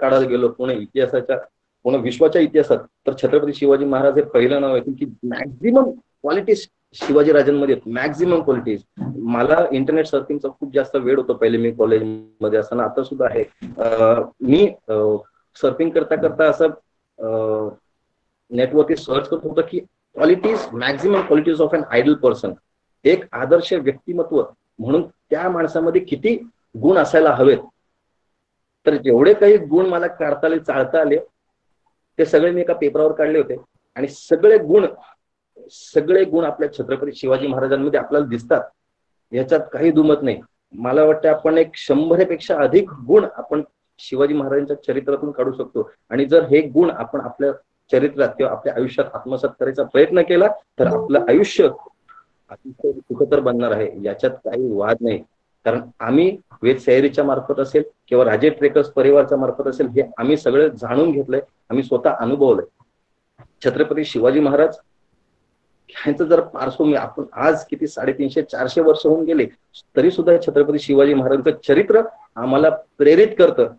काढायला गेलो पूर्ण विश्वाच्या इतिहासात, तर छत्रपती शिवाजी महाराज हे पहिलं नाव आहे की मॅक्झिमम क्वालिटीज शिवाजी राजांमध्ये, मॅक्झिमम क्वालिटीज. मला इंटरनेट सर्फिंगचा खूप जास्त वेळ होतो पहिले, मी कॉलेजमध्ये असताना, आता सुद्धा आहे. मी सर्फिंग करता करता असं नेटवरती सर्च करत होतं की qualities, maximum qualities of an ideal person. एक आदर्श व्यक्तिमत्व म्हणून त्या माणसामध्ये किती गुण असायला हवेत. तर जेवढे काही गुण मला काढता आले, चाळता आले, ते सगळे मी एका पेपरावर काढले होते. आणि सगळे गुण आपल्या छत्रपती शिवाजी महाराजांमध्ये आपल्याला दिसतात, याच्यात काही दुमत नाही. मला वाटतं आपण एक 100 पेक्षा अधिक गुण आपण शिवाजी महाराजांच्या चरित्रातून काढू शकतो. आणि जर हे गुण आपण आपल्या चरित्रात किंवा आपल्या आयुष्यात आत्मसात करायचा प्रयत्न केला तर आपलं आयुष्य अतिशय सुखकर बनणार आहे, याच्यात काही वाद नाही. कारण आम्ही वेद सह्याद्रीच्या मार्फत असेल किंवा राजे ट्रेकर्स परिवारच्या मार्फत असेल, हे आम्ही सगळं जाणून घेतलंय, आम्ही स्वतः अनुभवलंय. छत्रपती शिवाजी महाराज ह्यांचं जर पार्श्वभूमी आपण आज किती 350-400 वर्ष होऊन गेले, तरी सुद्धा छत्रपती शिवाजी महाराजांचं चरित्र आम्हाला प्रेरित करतं.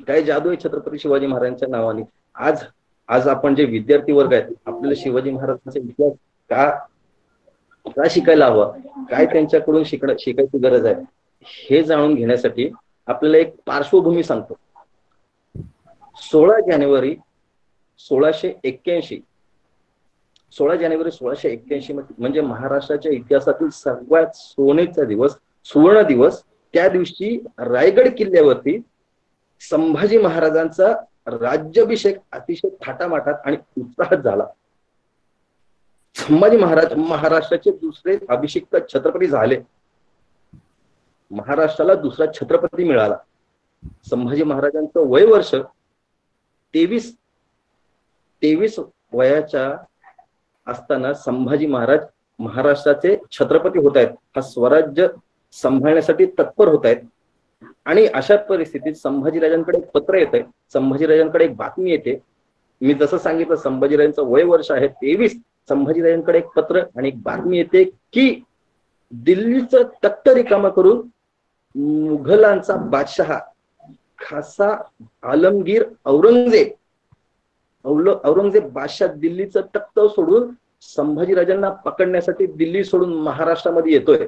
काय जादू आहे छत्रपती शिवाजी महाराजांच्या नावाने. आज आपण जे विद्यार्थी वर्ग आहेत, आपल्याला शिवाजी महाराजांचा इतिहास का शिकायला हवा, काय त्यांच्याकडून शिकायची गरज आहे, हे जाणून घेण्यासाठी आपल्याला एक पार्श्वभूमी सांगतो. 16 जानेवारी 1681 म्हणजे महाराष्ट्राच्या इतिहासातील सर्वात सोनेचा दिवस, सुवर्ण दिवस. त्या दिवशी रायगड किल्ल्यावरती संभाजी महाराजांचा राज्याभिषेक अतिशय थाटामाटात आणि उत्साहात झाला. संभाजी महाराज महाराष्ट्राचे दुसरे अभिषिक्त छत्रपती झाले. महाराष्ट्राला दुसरा छत्रपती मिळाला. संभाजी महाराजांचं वय वर्ष 23 वयाच्या असताना संभाजी महाराज महाराष्ट्राचे छत्रपती होत आहेत, हा स्वराज्य सांभाळण्यासाठी तत्पर होत आहेत. आणि अशा परिस्थितीत संभाजीराजांकडे एक पत्र येत आहे, संभाजीराजांकडे एक बातमी येते. मी जसं सांगितलं संभाजीराजांचं वय वर्ष आहे 23. संभाजीराजांकडे एक पत्र आणि एक बातमी येते की दिल्लीचं तख्त रिकामा करून मुघलांचा बादशहा खासा आलमगीर औरंगजेब बादशाह दिल्लीचं तख्त सोडून संभाजीराजांना पकडण्यासाठी दिल्ली सोडून महाराष्ट्रामध्ये येतोय.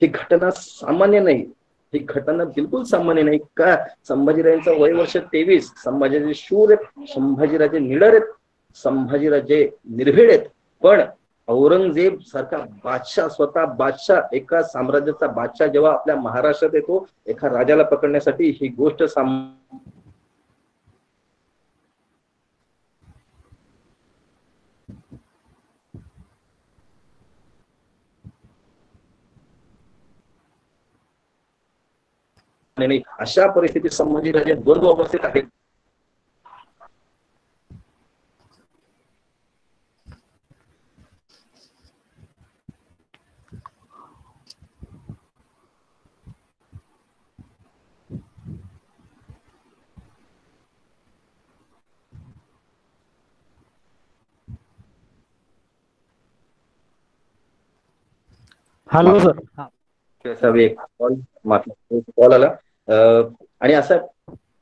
ही घटना सामान्य नाही, ही घटना बिलकुल सामान्य नाही. का संभाजीराजांचं वय वर्ष 23, संभाजीराजे शूर आहेत, संभाजीराजे निडर आहेत, संभाजीराजे निर्भीड आहेत. पण औरंगजेब सारखा बादशाह, स्वतः बादशाह, एका साम्राज्याचा बादशाह जेव्हा आपल्या महाराष्ट्रात येतो एका राजाला पकडण्यासाठी, ही गोष्ट नाही. अशा परिस्थितीत संभाजीराजे द्वंद्व अवस्थेत आहेत. हॅलो सर, कॉल आला आणि असं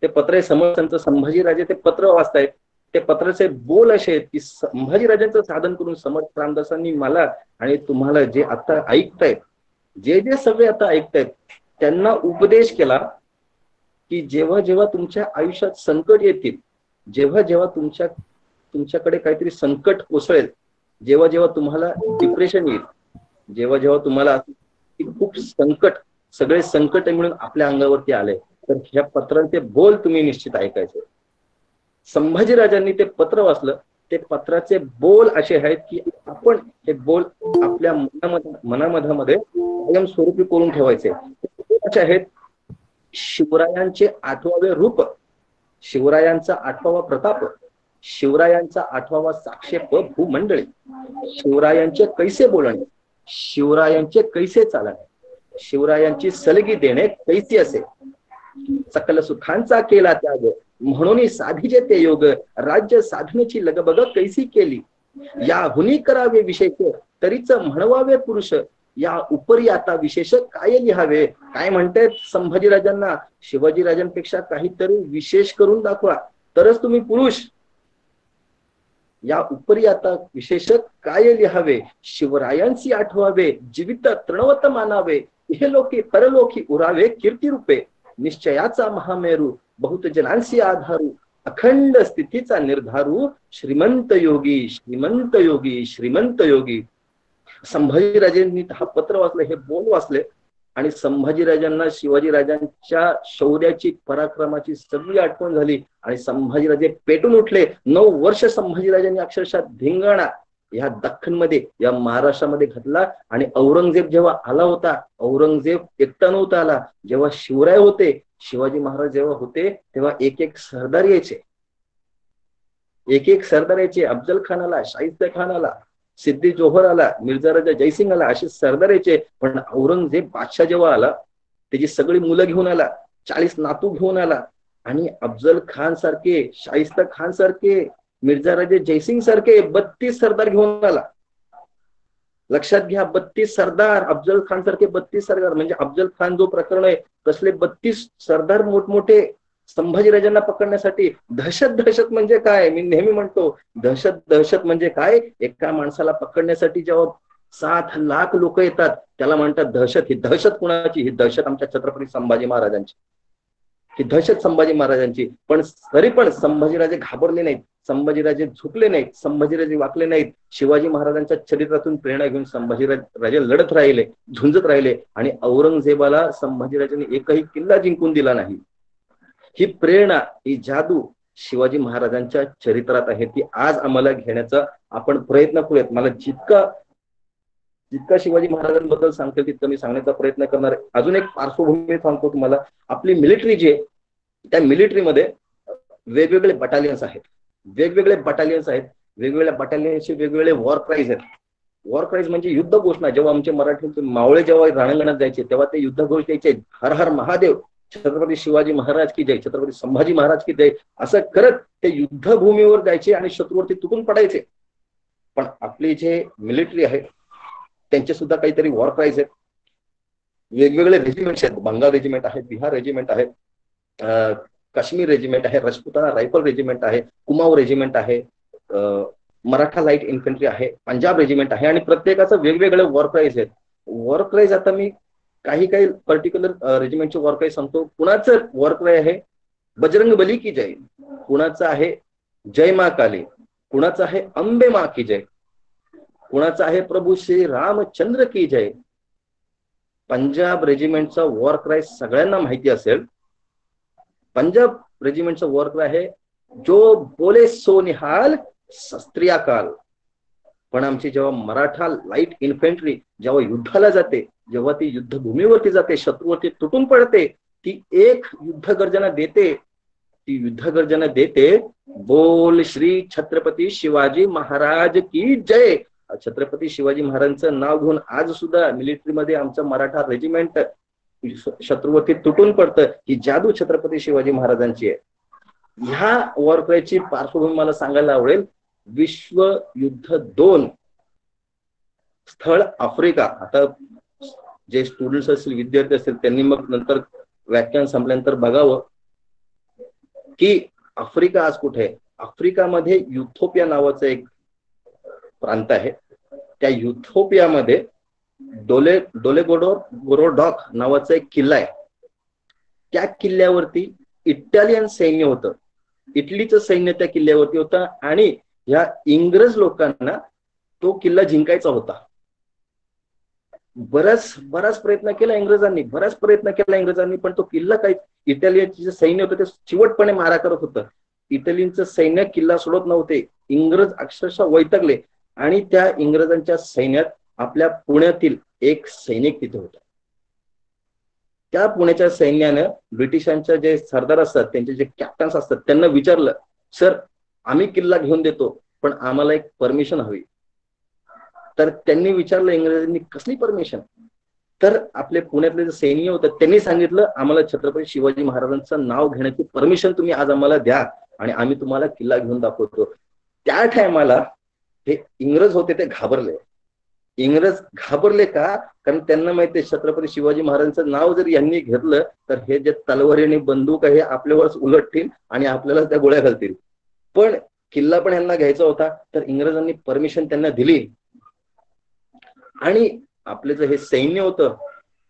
ते पत्र समर्थांचं, संभाजीराजे ते पत्र वाचतायत. ते पत्राचे बोल असे आहेत की संभाजीराजांचं साधन करून समर्थ रामदासांनी मला आणि तुम्हाला जे आता ऐकतायत, जे सगळे आता ऐकतायत, त्यांना उपदेश केला की जेव्हा जेव्हा तुमच्या आयुष्यात संकट येतील, जेव्हा जेव्हा तुमच्याकडे काहीतरी संकट कोसळेल, जेव्हा जेव्हा तुम्हाला डिप्रेशन येईल, जेव्हा जेव्हा तुम्हाला खूप सगळे संकट मिळून आपल्या अंगावरती आले, तर ह्या पत्रांचे बोल तुम्ही निश्चित ऐकायचे. संभाजीराजांनी ते पत्र वाचलं. ते पत्राचे बोल असे आहेत की आपण हे बोल आपल्या मनामध्ये कायमस्वरूपी करून ठेवायचे. असे आहेत: शिवरायांचे 8वे रूप, शिवरायांचा 8वा प्रताप, शिवरायांचा 8वा साक्षेप भूमंडळी, शिवरायांचे कैसे बोलणे, शिवरायांचे कैसे चालणे, शिवरायांची सलगी देणे कैसी असे, सकल सुखांचा केला त्याग, म्हणून साधीचे ते योग, राज्य साधनेची लगबग कैसी केली, याहुनी करावे विशेष, तरीच म्हणवावे पुरुष, या उपरी आता विशेष काय लिहावे. काय म्हणतायत संभाजीराजांना, शिवाजीराजांपेक्षा काहीतरी विशेष करून दाखवा तरच तुम्ही पुरुष. या उपरी आता विशेष काय लिहावे, शिवरायांची आठवावे, जीवित तृणवत मानावे, इहलोकी परलोकी उरावे कीर्ती रूपे, निश्चयाचा महामेरू बहुत जनांशी आधारू, अखंड स्थितीचा निर्धारू, श्रीमंत योगी श्रीमंत योगी श्रीमंत योगी. संभाजीराजांनी हा पत्र वाचले, हे बोल वाचले आणि संभाजीराजांना शिवाजीराजांच्या शौर्याची पराक्रमाची सगळी आठवण झाली आणि संभाजीराजे पेटून उठले. 9 वर्ष संभाजीराजांनी अक्षरशः धिंगाणा या दख्खनमध्ये, या महाराष्ट्रामध्ये घातला. आणि औरंगजेब जेव्हा आला होता, औरंगजेब एकटा नव्हता आला. जेव्हा शिवराय होते, शिवाजी महाराज जेव्हा होते, तेव्हा एक एक सरदार यायचे, एक एक सरदार यायचे. अफजल खान आला, शाहिस्ते खान आला, सिद्दी जोहर आला, मिर्झा राजा जयसिंग आला, असे सरदार यायचे. पण औरंगजेब बादशाह जेव्हा आला, त्याची सगळी मुलं घेऊन आला, 40 नातू घेऊन आला आणि अफजल खान सारखे, शाहिस्ता खान सारखे, मिर्झा राजा जयसिंग सारखे 32 सरदार घेऊन आला. लक्षात घ्या, 32 सरदार, अफजल खान सारखे 32 सरदार. म्हणजे अफजल खान जो प्रकरण आहे, तसले 32 सरदार मोठमोठे संभाजीराजांना पकडण्यासाठी. दहशत दहशत म्हणजे काय, मी नेहमी म्हणतो, दहशत दहशत म्हणजे काय. एका माणसाला पकडण्यासाठी जेव्हा 7 लाख लोक येतात, त्याला म्हणतात दहशत. ही दहशत कुणाची? ही दहशत आमच्या छत्रपती संभाजी महाराजांची, ही दहशत संभाजी महाराजांची. पण तरी पण संभाजीराजे घाबरले नाहीत, संभाजीराजे झुकले नाहीत, संभाजीराजे वाकले नाहीत. शिवाजी महाराजांच्या चरित्रातून प्रेरणा घेऊन संभाजीराजे लढत राहिले, झुंजत राहिले आणि औरंगजेबाला संभाजीराजांनी एकही किल्ला जिंकून दिला नाही. ही प्रेरणा, ही जादू शिवाजी महाराजांच्या चरित्रात आहे. ती आज आम्हाला घेण्याचा आपण प्रयत्न करूयात. मला जितका शिवाजी महाराजांबद्दल सांगतो तितकं मी सांगण्याचा प्रयत्न करणार आहे. अजून एक पार्श्वभूमी सांगतो तुम्हाला. आपली मिलिटरी जी आहे, त्या मिलिटरीमध्ये वेगवेगळे बटालियन्स आहेत, वेगवेगळे बटालियन्स आहेत. वेगवेगळ्या बटालियन्सचे वेगवेगळे वॉर क्राईज आहेत. वॉर क्राईज म्हणजे युद्ध घोषणा. जेव्हा आमचे मराठी मावळे जेव्हा रणांगणात जायचे, तेव्हा ते युद्ध घोष द्यायचे, हर हर महादेव, छत्रपती शिवाजी महाराज की जय, छत्रपती संभाजी महाराज की जय, असं करत ते युद्धभूमीवर जायचे आणि शत्रूवरती तुटून पडायचे. पण आपली जे मिलिटरी आहे, त्यांचे सुद्धा काहीतरी वॉर क्राईज आहेत. वेगवेगळे रेजिमेंट्स आहेत. बंगाल रेजिमेंट आहे, बिहार रेजिमेंट आहे, काश्मीर रेजिमेंट आहे, राजपुताना रायफल रेजिमेंट आहे, कुमाऊ रेजिमेंट आहे, मराठा लाईट इन्फंट्री आहे, पंजाब रेजिमेंट आहे आणि प्रत्येकाचं वेगवेगळे वॉर क्राईज आहेत. वॉर क्राईज आता मी काही पर्टिक्युलर रेजिमेंटचे वॉर क्राईज सांगतो. कुणाचं वॉर क्राय आहे बजरंग बली की जय, कुणाचं आहे जय मा काली, कुणाचं आहे अंबे मा की जय, कुणाचं आहे प्रभू श्री रामचंद्र की जय. पंजाब रेजिमेंटचा वॉर क्राय सगळ्यांना माहिती असेल. पंजाब रेजिमेंटचा वॉर क्राय आहे जो बोले सो निहाल शस्त्रिया काल. पण आमची जेव्हा मराठा लाईट इन्फंट्री जेव्हा युद्धाला जाते, जेव्हा ती युद्धभूमीवरती जाते, शत्रूवरती तुटून पडते, ती एक युद्ध गर्जना देते. ती युद्ध गर्जना देते, बोल श्री छत्रपती शिवाजी महाराज की जय. छत्रपती शिवाजी महाराजांचं नाव घेऊन आज सुद्धा मिलिटरीमध्ये आमचं मराठा रेजिमेंट शत्रूवरती तुटून पडतं. ही जादू छत्रपती शिवाजी महाराजांची आहे. ह्या वॉर क्रायची पार्श्वभूमी मला सांगायला आवडेल. विश्व युद्ध 2, स्थळ आफ्रिका. आता जे स्टुडंट्स असतील, विद्यार्थी असतील, त्यांनी मग नंतर व्याख्यान संपल्यानंतर बघावं की आफ्रिका आज कुठे आहे. आफ्रिकामध्ये युथोपिया नावाचं एक प्रांत आहे. त्या युथोपियामध्ये डोलेगोडॉक नावाचा एक किल्ला आहे. त्या किल्ल्यावरती इटालियन सैन्य होतं, इटलीचं सैन्य त्या किल्ल्यावरती होतं आणि या इंग्रज लोकांना तो किल्ला जिंकायचा होता. बराच प्रयत्न केला इंग्रजांनी, पण तो किल्ला काही, इटालियनचे जे सैन्य होतं ते चिवटपणे मारा करत होतं. इटलीचं सैन्य किल्ला सोडत नव्हते. इंग्रज अक्षरशः वैतागले आणि त्या इंग्रजांच्या सैन्यात आपल्या पुण्यातील एक सैनिक तिथे होता. त्या पुण्याच्या सैन्यानं ब्रिटिशांच्या जे सरदार असतात, त्यांचे जे कॅप्टन्स असतात, त्यांना विचारलं, सर आम्ही किल्ला घेऊन देतो पण आम्हाला एक परमिशन हवी. तर त्यांनी विचारलं इंग्रजांनी, कसली परमिशन? तर आपले पुण्यातले जे सैन्य होतं त्यांनी सांगितलं, आम्हाला छत्रपती शिवाजी महाराजांचं नाव घेण्याची परमिशन तुम्ही आज आम्हाला द्या आणि आम्ही तुम्हाला किल्ला घेऊन दाखवतो. त्या टायमाला हे इंग्रज होते ते घाबरले. इंग्रज घाबरले का? कारण त्यांना माहिती आहे छत्रपती शिवाजी महाराजांचं नाव जर यांनी घेतलं तर हे जे तलवारी आणि बंदूक आहे आपल्यावरच उलटतील आणि आपल्याला त्या गोळ्या घालतील. पण किल्ला पण यांना घ्यायचा होता, तर इंग्रजांनी परमिशन त्यांना दिली. आणि आपले जे हे सैन्य होतं,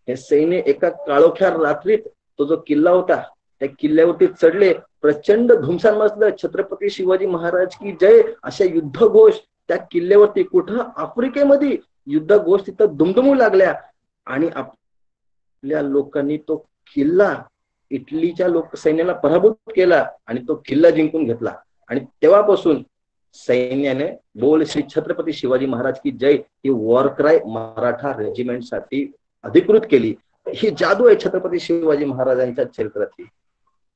हे सैन्य एका काळोख्या रात्रीत तो जो किल्ला होता त्या किल्ल्यावरती चढले. प्रचंड धुमसान मचलं. छत्रपती शिवाजी महाराज की जय अशा युद्धघोष त्या किल्ल्यावरती, कुठं आफ्रिकेमध्ये युद्धघोष तिथं दुमदुमू लागल्या. आणि आपल्या लोकांनी तो किल्ला इटलीच्या सैन्याला पराभूत केला आणि तो किल्ला जिंकून घेतला. आणि तेव्हापासून सैन्याने बोल श्री छत्रपती शिवाजी महाराज की जय ही वॉर क्राय मराठा रेजिमेंटसाठी अधिकृत केली. ही जादू आहे छत्रपती शिवाजी महाराजांच्या चरित्रातली.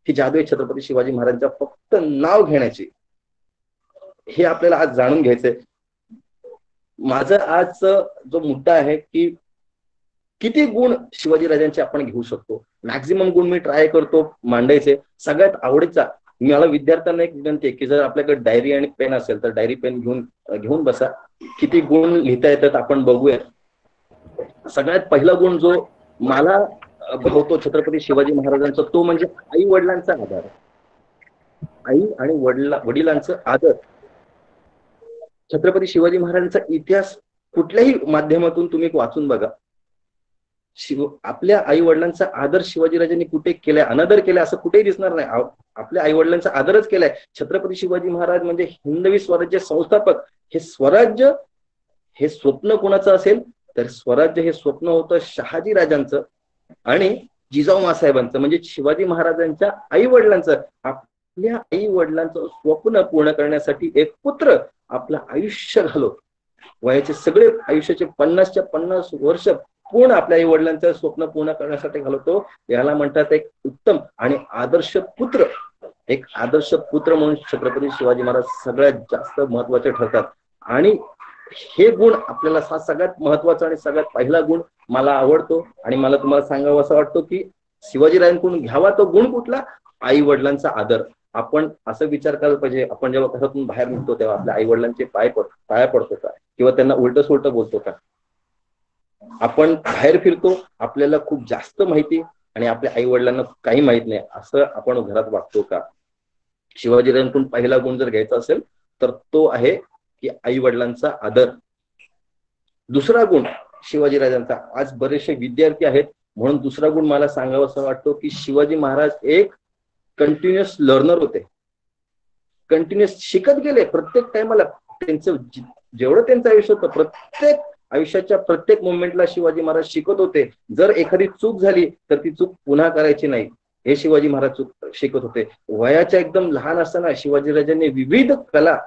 ही जादू आहे छत्रपती शिवाजी महाराजांच्या फक्त नाव घेण्याची. हे आपल्याला आज जाणून घ्यायचंय. माझा आज जो मुद्दा आहे की किती गुण शिवाजीराजांचे आपण घेऊ शकतो, मॅक्झिमम गुण मी ट्राय करतो मांडायचे. सगळ्यात आवडीचा मला विद्यार्थ्यांना एक विनंती आहे की जर आपल्याकडे डायरी आणि पेन असेल तर डायरी पेन घेऊन बसा. किती गुण लिहिता येतात आपण बघूया. सगळ्यात पहिला गुण जो मला भावतो छत्रपती शिवाजी महाराजांचा तो म्हणजे आई वडिलांचा आदर. आई आणि वडिलांचं आदर. छत्रपती शिवाजी महाराजांचा इतिहास कुठल्याही माध्यमातून तुम्ही वाचून बघा. आपल्या आई वडिलांचा आदर शिवाजीराजांनी कुठे केलाय, अनादर केलाय असं कुठेही दिसणार नाही. आपल्या आई वडिलांचा आदरच केलाय. छत्रपती शिवाजी महाराज म्हणजे हिंदवी स्वराज्य संस्थापक. हे स्वराज्य हे स्वप्न कोणाचं असेल तर स्वराज्य हे स्वप्न होतं शहाजी राजांचं आणि जिजाऊ मासाहेबांचं म्हणजे शिवाजी महाराजांच्या आई वडिलांचं. आपल्या आई वडिलांचं स्वप्न पूर्ण करण्यासाठी एक पुत्र आपलं आयुष्य घालवतो. वयाचे सगळे आयुष्याचे 50च्या 50 वर्ष पूर्ण आपल्या आई वडिलांचं स्वप्न पूर्ण करण्यासाठी घालवतो. याला म्हणतात एक उत्तम आणि आदर्श पुत्र. एक आदर्श पुत्र म्हणून छत्रपती शिवाजी महाराज सगळ्यात जास्त महत्वाचे ठरतात. आणि हे गुण आपल्याला हा सगळ्यात महत्वाचा आणि सगळ्यात पहिला गुण मला आवडतो. आणि मला तुम्हाला सांगावं असं वाटतं की शिवाजीराजांकडून घ्यावा तो गुण कुठला? आई वडिलांचा आदर. आपण असं विचार करायला पाहिजे, आपण जेव्हा घरातून बाहेर निघतो तेव्हा आपल्या आई वडिलांचे पाया पडतो का किंवा त्यांना उलट सुलट बोलतो का? आपण बाहेर फिरतो, आपल्याला खूप जास्त माहिती आणि आपल्या आई वडिलांना काही माहित नाही असं आपण घरात वागतो का? शिवाजीराजांकडून पहिला गुण जर घ्यायचा असेल तर तो आहे की आई वडिलांचा आदर. दुसरा गुण शिवाजीराजांचा, आज बरेचसे विद्यार्थी आहेत म्हणून दुसरा गुण मला सांगावा असं वाटतो की शिवाजी महाराज एक कंटिन्युअस लर्नर होते. कंटिन्युअस शिकत गेले. प्रत्येक टाइमला त्यांचं जेवढं त्यांचं आयुष्य होतं प्रत्येक आयुष्याच्या प्रत्येक मोमेंटला शिवाजी महाराज शिकत होते. जर एखादी चूक झाली तर ती चूक पुन्हा करायची नाही हे शिवाजी महाराज शिकत होते. वयाच्या एकदम लहान असताना शिवाजीराजांनी विविध कला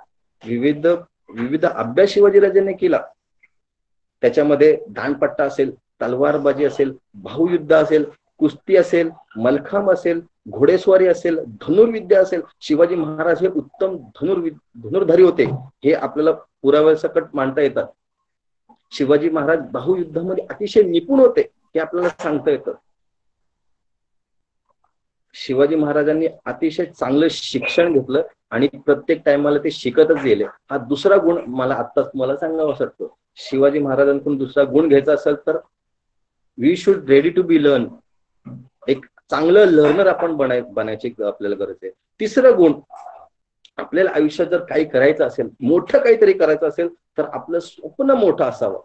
विविध अभ्यास शिवाजीराजांनी केला. त्याच्यामध्ये दांडपट्टा असेल, तलवारबाजी असेल, भाऊयुद्ध असेल, कुस्ती असेल, मलखांब असेल, घोडेस्वारी असेल, धनुर्विद्या असेल. शिवाजी महाराज हे उत्तम धनुर्धारी होते हे आपल्याला पुराव्यासकट मांडता येतात. शिवाजी महाराज बाहुयुद्धामध्ये अतिशय निपुण होते हे आपल्याला सांगता येतं. शिवाजी महाराजांनी अतिशय चांगलं शिक्षण घेतलं आणि प्रत्येक टायमाला ते शिकतच गेले. हा दुसरा गुण मला आत्ताच तुम्हाला सांगावा वाटतो. शिवाजी महाराजांकडून दुसरा गुण घ्यायचा असेल तर we should ready to be learn. एक चांगलं लर्नर आपण बनायची आपल्याला गरज आहे. तिसरा गुण, आपल्याला आयुष्यात जर काही करायचं असेल, मोठं काहीतरी करायचं असेल तर आपलं स्वप्न मोठं असावं.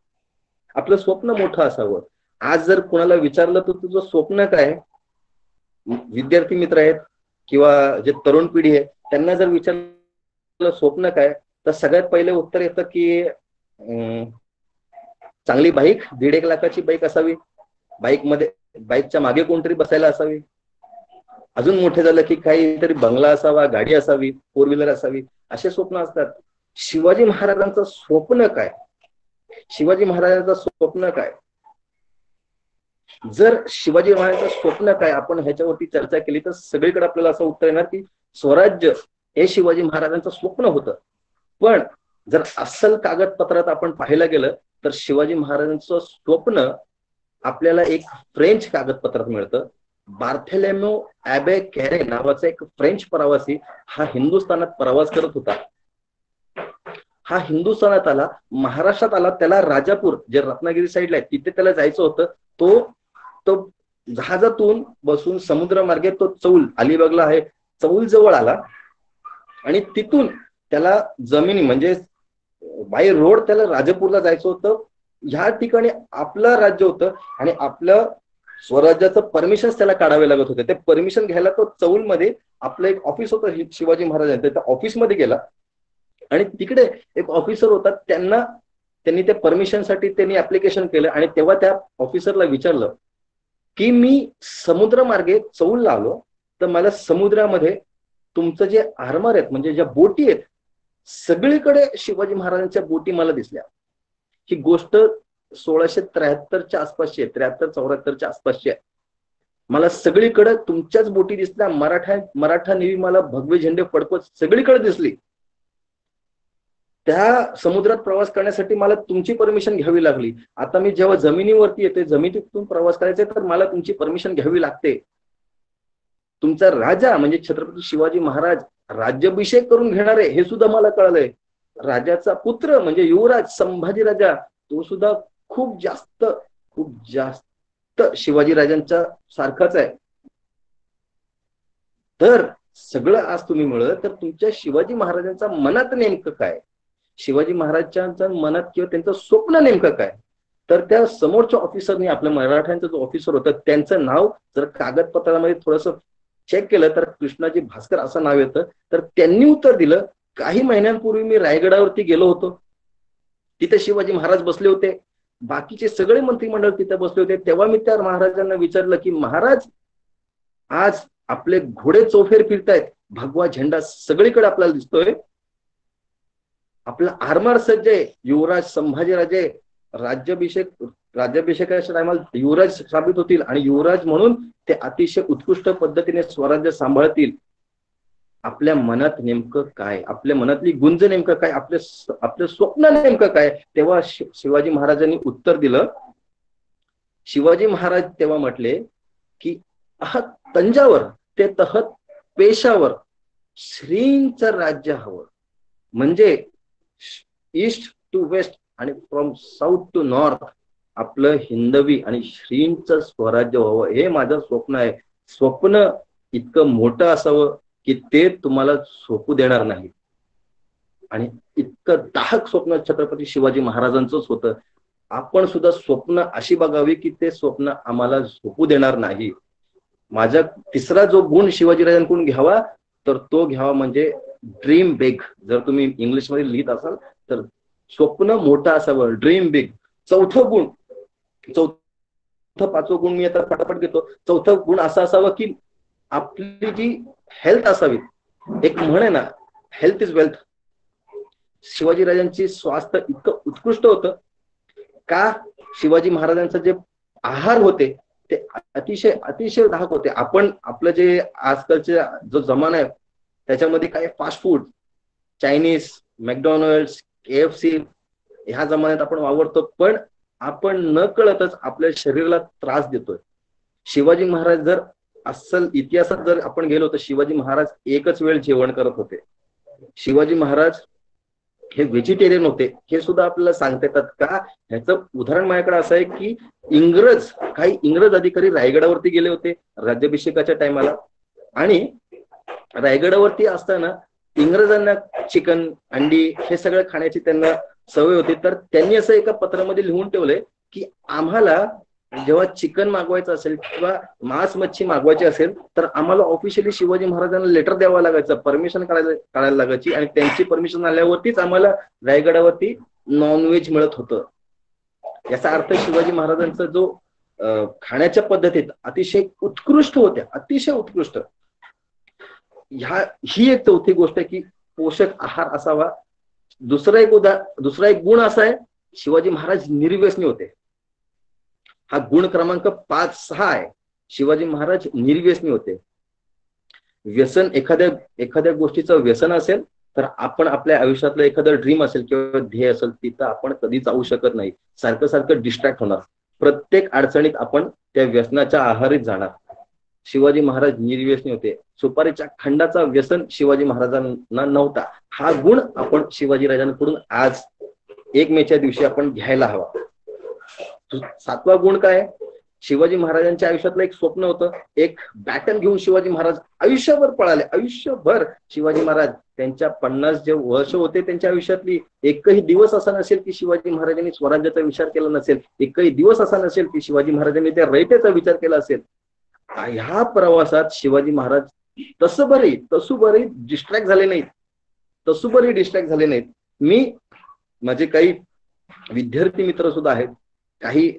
आपलं स्वप्न मोठं असावं. आज जर कोणाला विचारलं तर तुझं स्वप्न काय, विद्यार्थी मित्र आहेत किंवा जे तरुण पिढी आहे त्यांना जर विचारलं स्वप्न काय तर सगळ्यात पहिले उत्तर येतं की चांगली बाईक, 1.5 लाखाची बाईक असावी, बाईकच्या मागे कोणतरी बसायला असावी, अजून मोठे झालं की काहीतरी बंगला असावा, गाडी असावी, 4 व्हीलर असावी, असे स्वप्न असतात. शिवाजी महाराजांचं स्वप्न काय? शिवाजी महाराजांचं स्वप्न काय? जर शिवाजी महाराजांचं स्वप्न काय आपण ह्याच्यावरती चर्चा केली तर सगळीकडे आपल्याला असं उत्तर येणार की स्वराज्य हे शिवाजी महाराजांचं स्वप्न होतं. पण जर अस्सल कागदपत्रात आपण पाहायला गेलं तर शिवाजी महाराजांचं स्वप्न आपल्याला एक फ्रेंच कागदपत्रात मिळतं. बार्थेलेमो ॲबे कॅरे नावाचा एक फ्रेंच प्रवासी हा हिंदुस्थानात प्रवास करत होता. हा हिंदुस्थानात आला, महाराष्ट्रात आला, त्याला राजापूर जे रत्नागिरी साईडला आहे तिथे त्याला जायचं होतं. तो तो जहाजातून बसून समुद्रमार्गे तो चौल अलिबागला आहे, चौल जवळ आला आणि तिथून त्याला जमिनी म्हणजे बाय रोड त्याला राजापूरला जायचं होतं. ह्या ठिकाणी आपलं राज्य होतं आणि आपलं स्वराज्याचं परमिशन त्याला काढावे लागत होते. ते परमिशन घ्यायला तो चौलमध्ये आपलं एक ऑफिस होतं शिवाजी महाराजांचं, त्या ऑफिसमध्ये गेला आणि तिकडे एक ऑफिसर होता. त्यांनी त्या परमिशनसाठी त्यांनी ऍप्लिकेशन केलं आणि तेव्हा त्या ऑफिसरला विचारलं की मी समुद्रमार्गे चौलला आलो, तर मला समुद्रामध्ये तुमचं जे आर्मर आहेत म्हणजे ज्या बोटी आहेत सगळीकडे शिवाजी महाराजांच्या बोटी मला दिसल्या. ही गोष्ट 1673च्या आसपासची आहे, 73-74च्या आसपासची आहे. मला सगळीकडे तुमच्याच बोटी दिसल्या, मराठा नेव्ही मला भगवे झेंडे फडकवत सगळीकडे दिसली. त्या समुद्रात प्रवास करण्यासाठी मला तुमची परमिशन घ्यावी लागली. आता मी जेव्हा जमिनीवरती येते, जमिनीतून प्रवास करायचा तर मला तुमची परमिशन घ्यावी लागते. तुमचा राजा म्हणजे छत्रपती शिवाजी महाराज राज्याभिषेक करून घेणार आहे हे सुद्धा मला कळलंय. राजाचा पुत्र म्हणजे युवराज संभाजी राजा तो सुद्धा खूप जास्त शिवाजी राजांच्या सारखाच आहे. तर सगळं आज तुम्ही मिळलं तर तुमच्या शिवाजी महाराजांच्या मनात नेमकं काय, शिवाजी महाराजांच्या मनात किंवा त्यांचं स्वप्न नेमकं काय. तर त्या समोरच्या ऑफिसरनी आपल्या मराठ्यांचा जो ऑफिसर होता त्यांचं नाव जर कागदपत्रामध्ये थोडस चेक केलं तर कृष्णाजी भास्कर असं नाव येतं. तर त्यांनी उत्तर दिलं काही महिन्यांपूर्वी मी रायगडावरती गेलो होतो, तिथे शिवाजी महाराज बसले होते, बाकीचे सगळे मंत्रिमंडळ तिथे बसले होते. तेव्हा मी त्या महाराजांना विचारलं की महाराज आज आपले घोडे चौफेर फिरतायत, भगवा झेंडा सगळीकडे आपल्याला दिसतोय, आपला आर्मर सज्ज आहे, युवराज संभाजीराजे राज्याभिषेकाच्या टायमाला युवराज साबित होतील आणि युवराज म्हणून ते अतिशय उत्कृष्ट पद्धतीने स्वराज्य सांभाळतील. आपल्या मनात नेमकं काय, आपल्या मनातली गुंज नेमकं काय, आपलं स्वप्न नेमकं काय. तेव्हा शिवाजी महाराजांनी उत्तर दिलं. शिवाजी महाराज तेव्हा म्हटले की तंजावर ते तहत पेशावर श्रींचं राज्य हवं, म्हणजे ईस्ट टू वेस्ट आणि फ्रॉम साऊथ टू नॉर्थ आपलं हिंदवी आणि श्रींचं स्वराज्य व्हावं हे माझं स्वप्न आहे. स्वप्न इतकं मोठं असावं की ते तुम्हाला सोपू देणार नाही. आणि इतकं दाहक स्वप्न छत्रपती शिवाजी महाराजांचंच होतं. आपण सुद्धा स्वप्न अशी बघावी की ते स्वप्न आम्हाला झोपू देणार नाही. माझा तिसरा जो गुण शिवाजीराजांकडून घ्यावा तर तो घ्यावा म्हणजे ड्रीम बिग. जर तुम्ही इंग्लिशमध्ये लिहित असाल तर स्वप्न मोठं असावं, ड्रीम बिग. चौथं पाचवं गुण मी आता फटाफट घेतो. चौथा गुण असा असावा की आपली जी हेल्थ असावी. एक म्हण आहे ना, हेल्थ इज वेल्थ. शिवाजीराजांची स्वास्थ्य इतकं उत्कृष्ट होतं का शिवाजी महाराजांचं जे आहार होते ते अतिशय दाहक होते. आपण आपलं जे आजकालचे जो जमाना आहे त्याच्यामध्ये काय fast food, Chinese, McDonald's, KFC ह्या जमान्यात आपण वावरतो, पण आपण न कळतच आपल्या शरीराला त्रास देतोय. शिवाजी महाराज जर अस्सल इतिहासात जर आपण गेलो तर शिवाजी महाराज एकच वेळ जेवण करत होते. शिवाजी महाराज हे व्हेजिटेरियन होते हे सुद्धा आपल्याला सांगता येतात का. ह्याचं उदाहरण माझ्याकडे असं आहे की काही इंग्रज अधिकारी रायगडावरती गेले होते राज्याभिषेकाच्या टायमाला आणि रायगडावरती असताना इंग्रजांना चिकन, अंडी हे सगळं खाण्याची त्यांना सवय होती. तर त्यांनी असं एका पत्रामध्ये लिहून ठेवलंय की आम्हाला जेव्हा चिकन मागवायचं असेल किंवा मांस मच्छी मागवायची असेल तर आम्हाला ऑफिशियली शिवाजी महाराजांना लेटर द्यावं लागायचं, परमिशन काढायला लागायची आणि त्यांची परमिशन आल्यावरतीच आम्हाला रायगडावरती नॉनव्हेज मिळत होतं. याचा अर्थ शिवाजी महाराजांचा जो खाण्याच्या पद्धतीत अतिशय उत्कृष्ट होत्या, अतिशय उत्कृष्ट. ही एक चौथी गोष्ट आहे की पोषक आहार असावा. दुसरा एक गुण असा आहे शिवाजी महाराज निर्व्यसनी होते. हा गुण क्रमांक 5-6 आहे. शिवाजी महाराज निर्व्यसनी होते. व्यसन एखाद्या गोष्टीचं व्यसन असेल तर आपण आपल्या आयुष्यातलं एखादं ड्रीम असेल किंवा ध्येय असेल तिथं आपण कधी जाऊ शकत नाही. सारखं डिस्ट्रॅक्ट होणार. प्रत्येक अडचणीत आपण त्या व्यसनाच्या आहारीत जाणार. शिवाजी महाराज निर्व्यसनी होते. सुपारीच्या खंडाचा व्यसन शिवाजी महाराजांना नव्हता. हा गुण आपण शिवाजीराजांकडून आज 1 मेच्या दिवशी आपण घ्यायला हवा. 7वा गुण काय? शिवाजी महाराजांच्या आयुष्यातलं एक स्वप्न होतं. एक बॅटन घेऊन शिवाजी महाराज आयुष्यभर पळाले. आयुष्यभर शिवाजी महाराज त्यांच्या 50 जे वर्ष होते त्यांच्या आयुष्यातली एकही दिवस असा नसेल की शिवाजी महाराजांनी स्वराज्याचा विचार केला नसेल. एकही दिवस असा नसेल की शिवाजी महाराजांनी त्या रयतेचा विचार केला असेल. ह्या प्रवासात शिवाजी महाराज तसुबरही डिस्ट्रॅक्ट झाले नाहीत. मी माझे काही विद्यार्थी मित्र सुद्धा आहेत, काही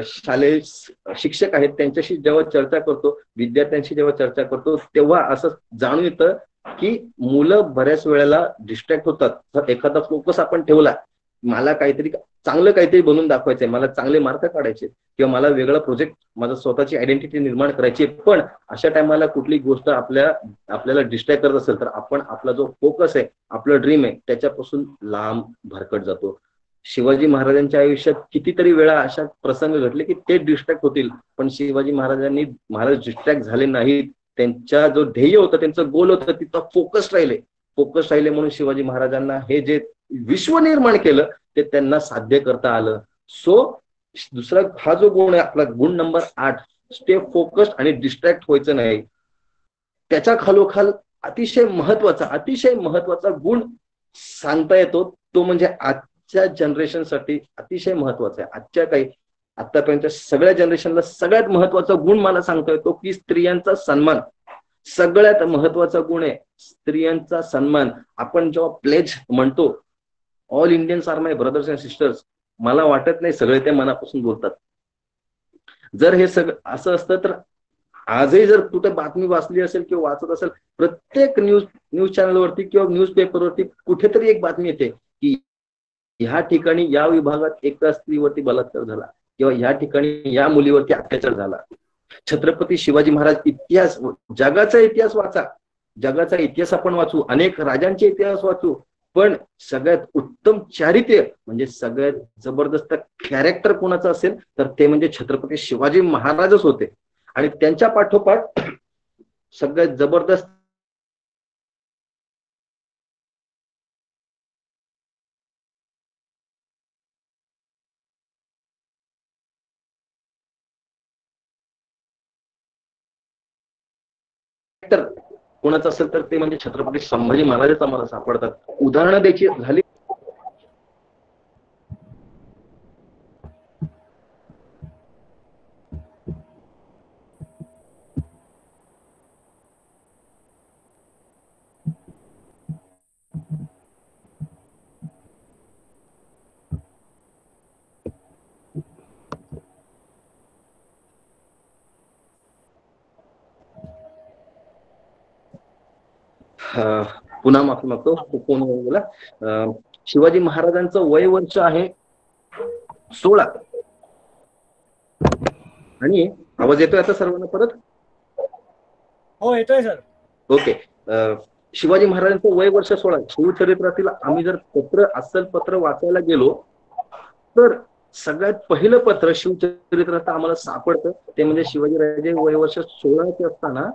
शालेय शिक्षक आहेत, त्यांच्याशी जेव्हा चर्चा करतो, विद्यार्थ्यांशी जेव्हा चर्चा करतो, तेव्हा असं जाणून येतं की मुलं बऱ्याच वेळेला डिस्ट्रॅक्ट होतात. जर एखादा फोकस आपण ठेवला, मला चांगलं काहीतरी बनवून दाखवायचंय, मला चांगले मार्क काढायचे किंवा मला वेगळा प्रोजेक्ट, माझं स्वतःची आयडेंटिटी निर्माण करायची, पण अशा टायमाला कुठली गोष्ट आपल्याला डिस्ट्रॅक्ट करत असेल तर आपण आपला जो फोकस आहे, आपलं ड्रीम आहे, त्याच्यापासून लांब भरकट जातो. शिवाजी महाराजांच्या आयुष्यात कितीतरी वेळा अशा प्रसंग घडले की ते डिस्ट्रॅक्ट होतील, पण शिवाजी महाराज डिस्ट्रॅक्ट झाले नाहीत. त्यांच्या जो ध्येय होतं, त्यांचं गोल होतं, तिथं फोकस राहिले म्हणून शिवाजी महाराजांना हे जे विश्व निर्माण केलं ते त्यांना साध्य करता आलं. सो दुसरा हा जो गुण आहे आपला, गुण नंबर 8, स्टे फोकस्ड आणि डिस्ट्रॅक्ट व्हायचं नाही. त्याच्या खालोखाल अतिशय महत्वाचा गुण सांगता येतो, तो म्हणजे आजच्या जनरेशनसाठी अतिशय महत्वाचा आहे. आतापर्यंत सगळ्या जनरेशनला सगळ्यात महत्वाचा गुण मला सांगता येतो की स्त्रियांचा सन्मान. सगळ्यात महत्वाचा गुण आहे स्त्रियांचा सन्मान. आपण जेव्हा प्लेज म्हणतो, all Indians are my brothers and sisters, मला वाटत नाही सगळे ते मनापासून बोलतात. जर हे सगळं असं असतं तर आजही जर कुठे बातमी वाचली असेल किंवा वाचत असेल, प्रत्येक न्यूज चॅनलवरती किंवा न्यूज पेपरवरती कुठेतरी एक बातमी येते की ह्या ठिकाणी या विभागात एका स्त्रीवरती बलात्कार झाला किंवा ह्या ठिकाणी या मुलीवरती अत्याचार झाला. छत्रपती शिवाजी महाराज जगाचा इतिहास आपण वाचू, अनेक राजांचे इतिहास वाचू, पण सगळ्यात उत्तम चारित्र्य म्हणजे सगळ्यात जबरदस्त कॅरेक्टर कोणाचं असेल तर ते म्हणजे छत्रपती शिवाजी महाराजच होते. आणि त्यांच्या पाठोपाठ सगळ्यात जबरदस्त कोणाचं असेल तर ते म्हणजे छत्रपती संभाजी महाराजच आम्हाला सापडतात. उदाहरणं द्यायची झाली पुन्हा माफी मागतो, फोन बोला. शिवाजी महाराजांचं वय वर्ष आहे 16. आणि आवाज येतोय आता सर्वांना परत? हो येतोय सर. ओके. शिवाजी महाराजांचं वय वर्ष 16. शिवचरित्रातील आम्ही जर अस्सल पत्र वाचायला गेलो तर सगळ्यात पहिलं पत्र शिवचरित्रात आम्हाला सापडतं ते म्हणजे शिवाजीराजे वय वर्ष 16चे असताना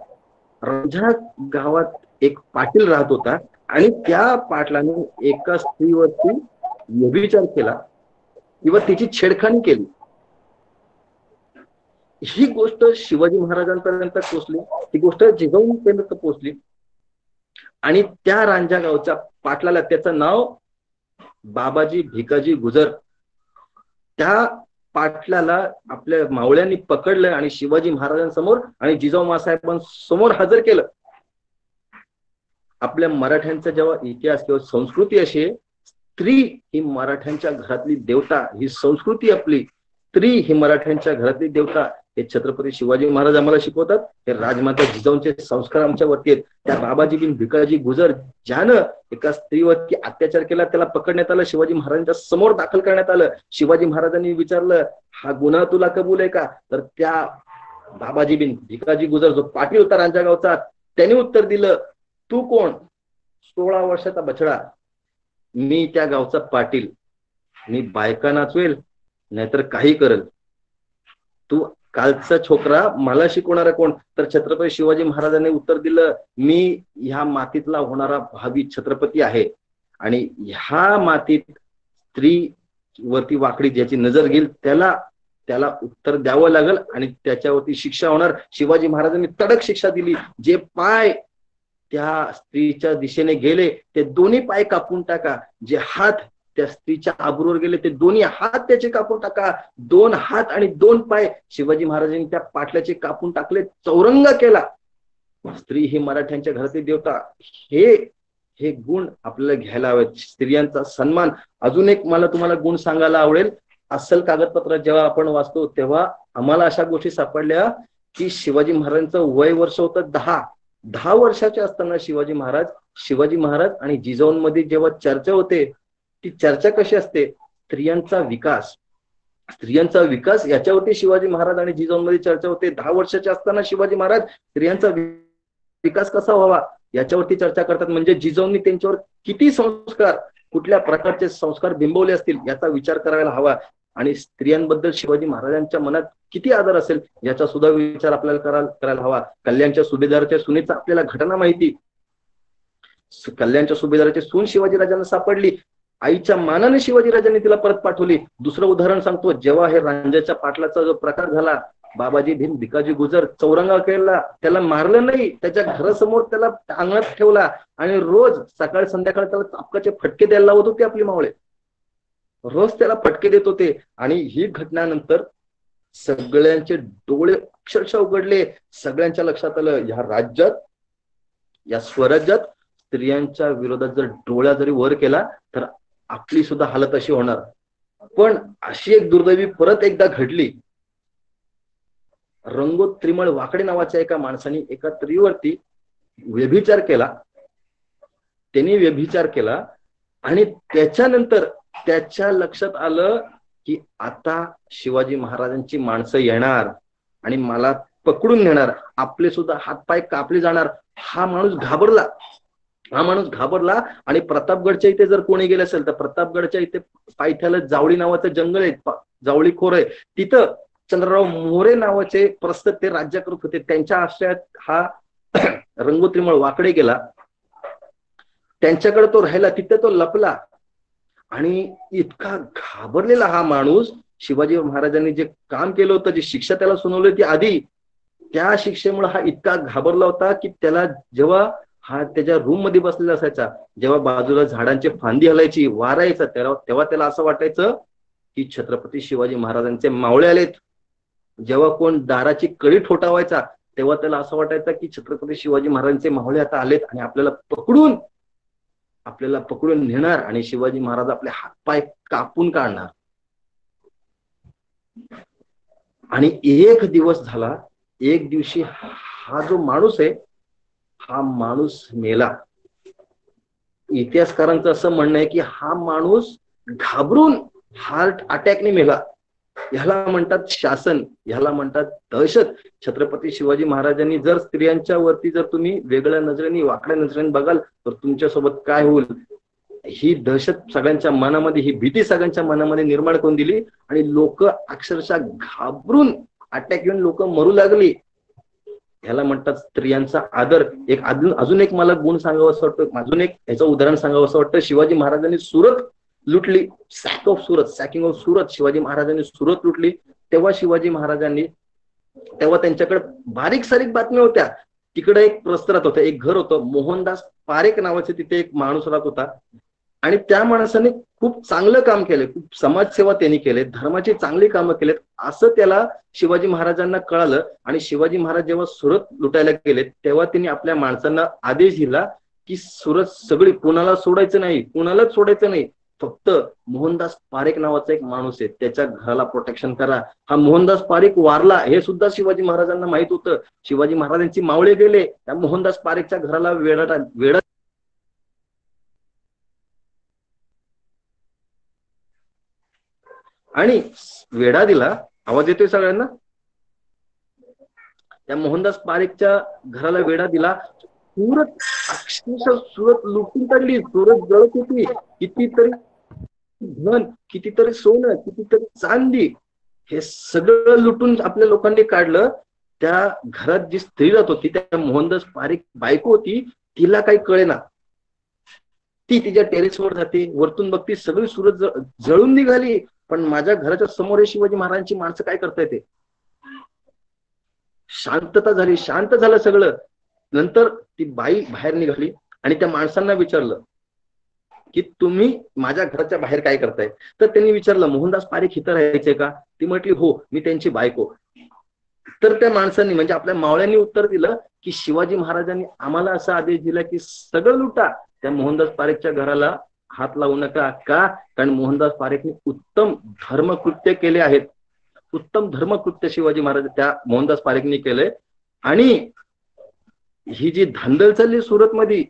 रंझा गावात एक पाटील राहत होता आणि त्या पाटलाने एका स्त्रीवरती व्यभिचार केला किंवा तिची छेडखानी केली. ही गोष्ट शिवाजी महाराजांपर्यंत पोहोचली, ही गोष्ट जिजाऊंपर्यंत पोहोचली आणि त्या रांझा गावच्या पाटलाला, त्याचं नाव बाबाजी भिकाजी गुजर, त्या पाटलाला आपल्या मावळ्यांनी पकडलं आणि शिवाजी महाराजांसमोर आणि जिजाऊ मासाहेबांसमोर हजर केलं. आपल्या मराठ्यांचा जेव्हा इतिहास किंवा संस्कृती अशी आहे, स्त्री ही मराठ्यांच्या घरातली देवता, ही संस्कृती आपली, स्त्री ही मराठ्यांच्या घरातली देवता, हे छत्रपती शिवाजी महाराज आम्हाला शिकवतात. हे राजमाता जिजाऊंचे संस्कार आमच्यावरती आहेत. त्या बाबाजी बिन भिकाजी गुजर ज्यानं एका स्त्रीवरती अत्याचार केला त्याला पकडण्यात आलं, शिवाजी महाराजांच्या समोर दाखल करण्यात आलं. शिवाजी महाराजांनी विचारलं हा गुन्हा तुला कबूल आहे का, तर त्या बाबाजी बिन भिकाजी गुजर जो पाटील होता रांझा गावचा, त्याने उत्तर दिलं, तू कोण? 16 वर्षाचा बछडा, मी त्या गावचा पाटील, मी बायका नाचवेल नाहीतर काही करेल, तू कालचा छोकरा मला शिकवणारा कोण? तर छत्रपती शिवाजी महाराजांनी उत्तर दिलं, मी ह्या मातीतला होणारा भावी छत्रपती आहे. आणि ह्या मातीत स्त्री वरती वाकडी ज्याची नजर घेईल त्याला त्याला उत्तर द्यावं लागेल आणि त्याच्यावरती शिक्षा होणार. शिवाजी महाराजांनी तडक शिक्षा दिली. जे पाय त्या स्त्रीच्या दिशेने गेले ते दोन्ही पाय कापून टाका. जे हात त्या स्त्रीच्या आबरूवर गेले ते दोन्ही हात त्याचे कापून टाका. 2 हात आणि 2 पाय शिवाजी महाराजांनी त्या पाटल्याचे कापून टाकले, चौरंग केला. स्त्री ही मराठ्यांच्या घरातील देवता. हे हे गुण आपल्याला घ्यायला हवेत. स्त्रियांचा सन्मान. अजून एक मला तुम्हाला गुण सांगायला आवडेल. अस्सल कागदपत्र जेव्हा आपण वाचतो तेव्हा आम्हाला अशा गोष्टी सापडल्या की शिवाजी महाराजांचं वय वर्ष होतं 10 वर्षाचे असताना शिवाजी महाराज आणि जिजाऊंमध्ये जेव्हा चर्चा होते, ती चर्चा कशी असते? स्त्रियांचा विकास याच्यावरती शिवाजी महाराज आणि जिजाऊंमध्ये चर्चा होते. 10 वर्षाचे असताना शिवाजी महाराज स्त्रियांचा विकास कसा व्हावा याच्यावरती चर्चा करतात. म्हणजे जिजाऊंनी त्यांच्यावर किती संस्कार, कुठल्या प्रकारचे संस्कार बिंबवले असतील याचा विचार करायला हवा. आणि स्त्रियांबद्दल शिवाजी महाराजांच्या मनात किती आदर असेल याचा सुद्धा विचार आपल्याला करायला हवा. कल्याणच्या सुभेदाराच्या सुनेचा आपल्याला घटना माहिती. कल्याणच्या सुभेदाराची सून शिवाजीराजांना सापडली. आईच्या मानाने शिवाजीराजांनी तिला परत पाठवली. दुसरं उदाहरण सांगतो. जेव्हा हे रांजाच्या पाटलाचा जो प्रकार झाला, बाबाजी भीम भिकाजी गुजर चौरंगा केला, त्याला मारलं नाही, त्याच्या घरासमोर त्याला अंगणात ठेवला आणि रोज सकाळ संध्याकाळ त्याला चापकाचे फटके द्यायला लावत होते आपली मावळे. रोज त्याला फटके देत होते. आणि ही घटनानंतर सगळ्यांचे डोळे अक्षरशः उघडले. सगळ्यांच्या लक्षात आलं, या राज्यात, या स्वराज्यात स्त्रियांच्या विरोधात जर डोळ्या जरी वर केला तर आपली सुद्धा हालत अशी होणार. पण अशी एक दुर्दैवी परत एकदा घडली. रंगोत्रिमळ वाकडे नावाच्या एका माणसाने एका स्त्रीवरती व्यभिचार केला. त्यांनी व्यभिचार केला आणि त्याच्यानंतर त्याच्या लक्षात आलं की आता शिवाजी महाराजांची माणसं येणार आणि मला पकडून नेणार, आपले सुद्धा हातपाय कापले जाणार. हा माणूस घाबरला आणि प्रतापगडच्या इथे जर कोणी गेले असेल तर प्रतापगडच्या इथे पायथ्याला जावळी नावाचं जंगल आहे, जावळीखोर आहे. तिथं चंद्रराव मोरे नावाचे प्रस्तुत ते राज्य करत होते. त्यांच्या आश्रयात हा रंगोत्रिमळ वाकडे गेला. त्यांच्याकडे तो राहिला. तिथे तो लपला आणि इतका घाबरलेला हा माणूस, शिवाजी महाराजांनी जे काम केलं होतं, जी शिक्षा त्याला सुनावली होती आधी, त्या शिक्षेमुळे हा इतका घाबरला होता की त्याला जेव्हा हा त्याच्या रूम मध्ये बसलेला असायचा, जेव्हा बाजूला झाडांची फांदी हलायची, वारा यायचा, तेव्हा त्याला असं वाटायचं की छत्रपती शिवाजी महाराजांचे मावळे आलेत. जेव्हा कोण दाराची कडी ठोठावायचा तेव्हा त्याला असं वाटायचं की छत्रपती शिवाजी महाराजांचे मावळे आता आलेत आणि आपल्याला पकडून नेणार आणि शिवाजी महाराज आपले हातपाय कापून काढणार. आणि एक दिवस झाला, एक दिवशी हा जो माणूस आहे हा माणूस मेला. इतिहासकारांचं असं म्हणणं आहे की हा माणूस घाबरून हार्ट अटॅकने मेला. ह्याला म्हणतात शासन, ह्याला म्हणतात दहशत. छत्रपती शिवाजी महाराजांनी जर स्त्रियांच्या वरती जर तुम्ही वेगळ्या नजरेने, वाकड्या नजरेने बघाल तर तुमच्यासोबत काय होईल, ही दहशत सगळ्यांच्या मनामध्ये, ही भीती सगळ्यांच्या मनामध्ये निर्माण करून दिली आणि लोक अक्षरशः घाबरून अटॅक येऊन लोक मरू लागली. ह्याला म्हणतात स्त्रियांचा आदर. अजून एक मला गुण सांगावं असं वाटतं, अजून एक ह्याचं उदाहरण सांगावं असं वाटतं. शिवाजी महाराजांनी सुरत लुटली, सॅकिंग ऑफ सुरत. शिवाजी महाराजांनी सुरत लुटली तेव्हा त्यांच्याकडे बारीक सारीक बातम्या होत्या. तिकडे एक प्रस्तरात होतं, एक घर होतं, मोहनदास पारेख नावाचे तिथे एक माणूस राहत होता आणि त्या माणसाने खूप चांगलं काम केलंय, खूप समाजसेवा त्यांनी केले, धर्माची चांगली कामं केलेत असं त्याला शिवाजी महाराजांना कळालं. आणि शिवाजी महाराज जेव्हा सुरत लुटायला गेले तेव्हा त्यांनी आपल्या माणसांना आदेश दिला की सुरत सगळी कुणालाच सोडायचं नाही, फक्त मोहनदास पारेख नावाचा एक माणूस आहे त्याच्या घराला प्रोटेक्शन करा. हा मोहनदास पारेख वारला हे सुद्धा शिवाजी महाराजांना माहित होतं. शिवाजी महाराजांची मावळे गेले, त्या मोहनदास पारेखच्या घराला वेढा आणि वेढा दिला. आवाज येतोय सगळ्यांना? त्या मोहनदास पारेखच्या घराला वेढा दिला. अक्षरशः सुरत लुटून काढली, सुरत जळत होती. कितीतरी धन, कितीतरी सोनं, कितीतरी चांदी हे सगळं लुटून आपल्या लोकांनी काढलं. त्या घरात जी स्त्री राहत होती, त्या मोहनदास पारेख बायको होती, तिला काही कळेना. ती तिच्या टेरेसवर जाते, वरतून बघती सगळी सुरत जळून निघाली, पण माझ्या घराच्या समोर हे शिवाजी महाराजांची माणसं काय करतायत ते. शांतता झाली, शांत झालं सगळं. नंतर ती बाई बाहेर निघाली आणि त्या माणसांना विचारलं की तुम्ही माझ्या घराच्या बाहेर काय करताय. तर त्यांनी विचारलं मोहनदास पारेख इथं राहायचे का. ती म्हटली हो, मी त्यांची बायको. तर त्या माणसांनी म्हणजे आपल्या मावळ्यांनी उत्तर दिलं की शिवाजी महाराजांनी आम्हाला असा आदेश दिला की सगळं लुटा, त्या मोहनदास पारेखच्या घराला हात लावू नका. का? कारण मोहनदास पारेखने उत्तम धर्मकृत्य केले आहेत. उत्तम धर्मकृत्य शिवाजी महाराज त्या मोहनदास पारेखने केलंय. आणि ही जी धांदल चालली सुरतमध्ये,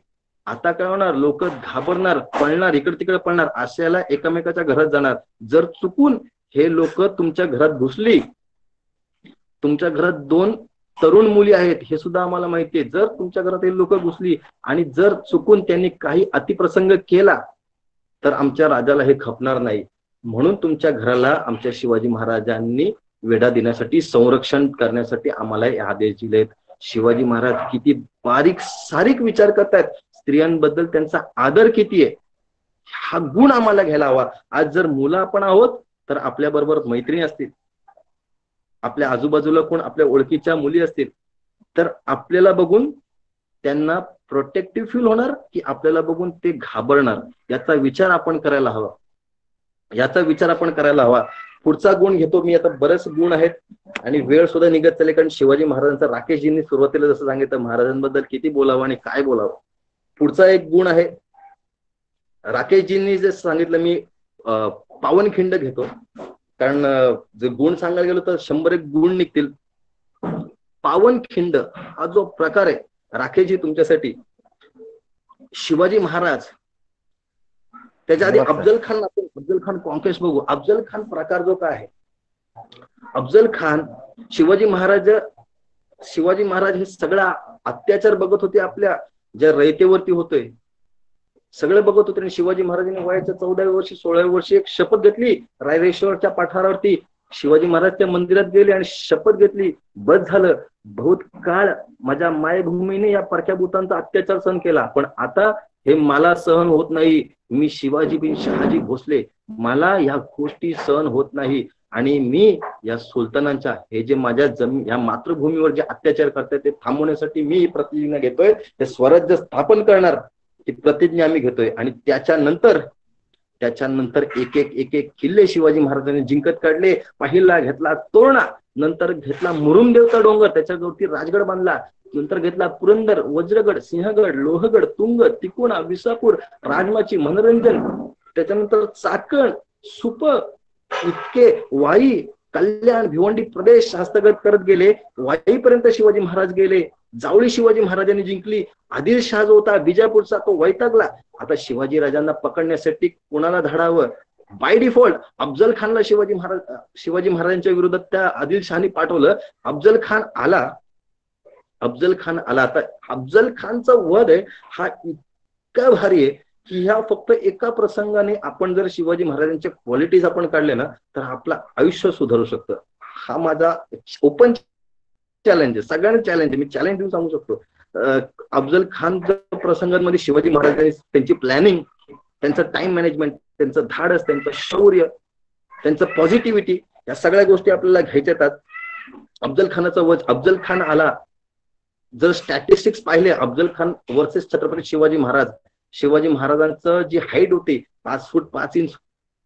आता काय होणार, लोक घाबरणार, पळणार, इकडे तिकडे पळणार, अशाला एकमेकाच्या घरात जाणार. जर चुकून हे लोक तुमच्या घरात घुसली, तुमच्या घरात 2 तरुण मुली आहेत हे सुद्धा आम्हाला माहिती आहे, जर तुमच्या घरात हे लोक घुसली आणि जर चुकून त्यांनी काही अतिप्रसंग केला तर आमच्या राजाला हे खपणार नाही. म्हणून तुमच्या घराला आमच्या शिवाजी महाराजांनी वेढा देण्यासाठी, संरक्षण करण्यासाठी आम्हाला हे आदेश दिलेत. शिवाजी महाराज किती बारीक सारीक विचार करतायत, स्त्रियांबद्दल त्यांचा आदर किती आहे, हा गुण आम्हाला घ्यायला हवा. आज जर मुलं आपण आहोत तर आपल्या बरोबर मैत्रिणी असतील, आपल्या आजूबाजूला कोण आपल्या ओळखीच्या मुली असतील, तर आपल्याला बघून त्यांना प्रोटेक्टिव्ह फील होणार की आपल्याला बघून ते घाबरणार, याचा विचार आपण करायला हवा. याचा विचार आपण करायला हवा. पुढचा गुण घेतो मी. आता बरेच गुण आहेत आणि वेळ सुद्धा निघत चालले, कारण शिवाजी महाराजांचा राकेशजींनी सुरुवातीला जसं सांगितलं महाराजांबद्दल किती बोलावं आणि काय बोलावं. पुढचा एक गुण आहे, राकेशजींनी जे सांगितलं, मी पावनखिंड घेतो, कारण जे गुण सांगायला गेलो तर 100 गुण निघतील. पावनखिंड हा जो प्रकार आहे राकेशजी तुमच्यासाठी, शिवाजी महाराज त्याच्या आधी अफजल खान कॉन्क्वेस्ट बघू. अफजल खान प्रकार जो काय आहे, अफजल खान शिवाजी महाराज हे सगळा अत्याचार बघत होते, आपल्या ज्या रयतेवरती होतोय सगळं बघत होते. आणि शिवाजी महाराजांनी वयाच्या 14व्या वर्षी 16व्या वर्षी एक शपथ घेतली रायरेश्वरच्या पठारावरती. शिवाजी महाराज त्या मंदिरात गेले आणि शपथ घेतली, बस झालं, बहुत काळ माझ्या मायभूमीने या परक्या भूतांचा अत्याचार सहन केला, पण आता हे मला सहन होत नाही. मी शिवाजी बिन शहाजी भोसले, मला या गोष्टी सहन होत नाही आणि मी या सुलतानांच्या हे जे माझ्या या मातृभूमीवर जे अत्याचार करतायत ते थांबवण्यासाठी मी ही प्रतिज्ञा घेतोय. ते स्वराज्य स्थापन करणार ही प्रतिज्ञा आम्ही घेतोय. आणि त्याच्यानंतर एक एक किल्ले शिवाजी महाराजांनी जिंकत काढले. पहिला घेतला तोरणा, नंतर घेतला मुरुमदेवचा डोंगर, त्याच्यावरती राजगड बांधला, नंतर घेतला पुरंदर, वज्रगड, सिंहगड, लोहगड, तुंग, तिकोणा, विसापूर, राजमाची, मनोरंजन, त्याच्यानंतर चाकण, सुप, इतके वाई, कल्याण, भिवंडी प्रदेश हस्तगत करत गेले. वाईपर्यंत शिवाजी महाराज गेले. जावळी शिवाजी महाराजांनी जिंकली. आदिलशहा जो होता बिजापूरचा तो वैतागला. आता शिवाजी राजांना पकडण्यासाठी कोणाला धाडावं, बाय डिफॉल्ट अफजल खानला शिवाजी महाराजांच्या विरोधात त्या आदिलशहानी पाठवलं. अफजल खान आला. आता अफजल खानचा वध आहे हा इतका भारी आहे की ह्या फक्त एका प्रसंगाने आपण जर शिवाजी महाराजांच्या क्वालिटीज आपण काढले ना तर आपलं आयुष्य सुधारू शकतं. हा माझा ओपन चॅलेंज आहे, सगळ्यांना चॅलेंज आहे, मी चॅलेंज देऊन सांगू शकतो. अफजल खानच्या प्रसंगांमध्ये शिवाजी महाराजांनी त्यांची प्लॅनिंग, त्यांचं टाइम मॅनेजमेंट, त्यांचं धाडस, त्यांचं शौर्य, त्यांचं पॉझिटिव्हिटी, या सगळ्या गोष्टी आपल्याला घ्यायच्या आहेत. अफजल खानाचा वध, अफजल खान आला, जर स्टॅटिस्टिक्स पाहिले अफजल खान वर्सेस छत्रपती शिवाजी महाराजांचं जी हाईट होती 5 फूट 5 इंच,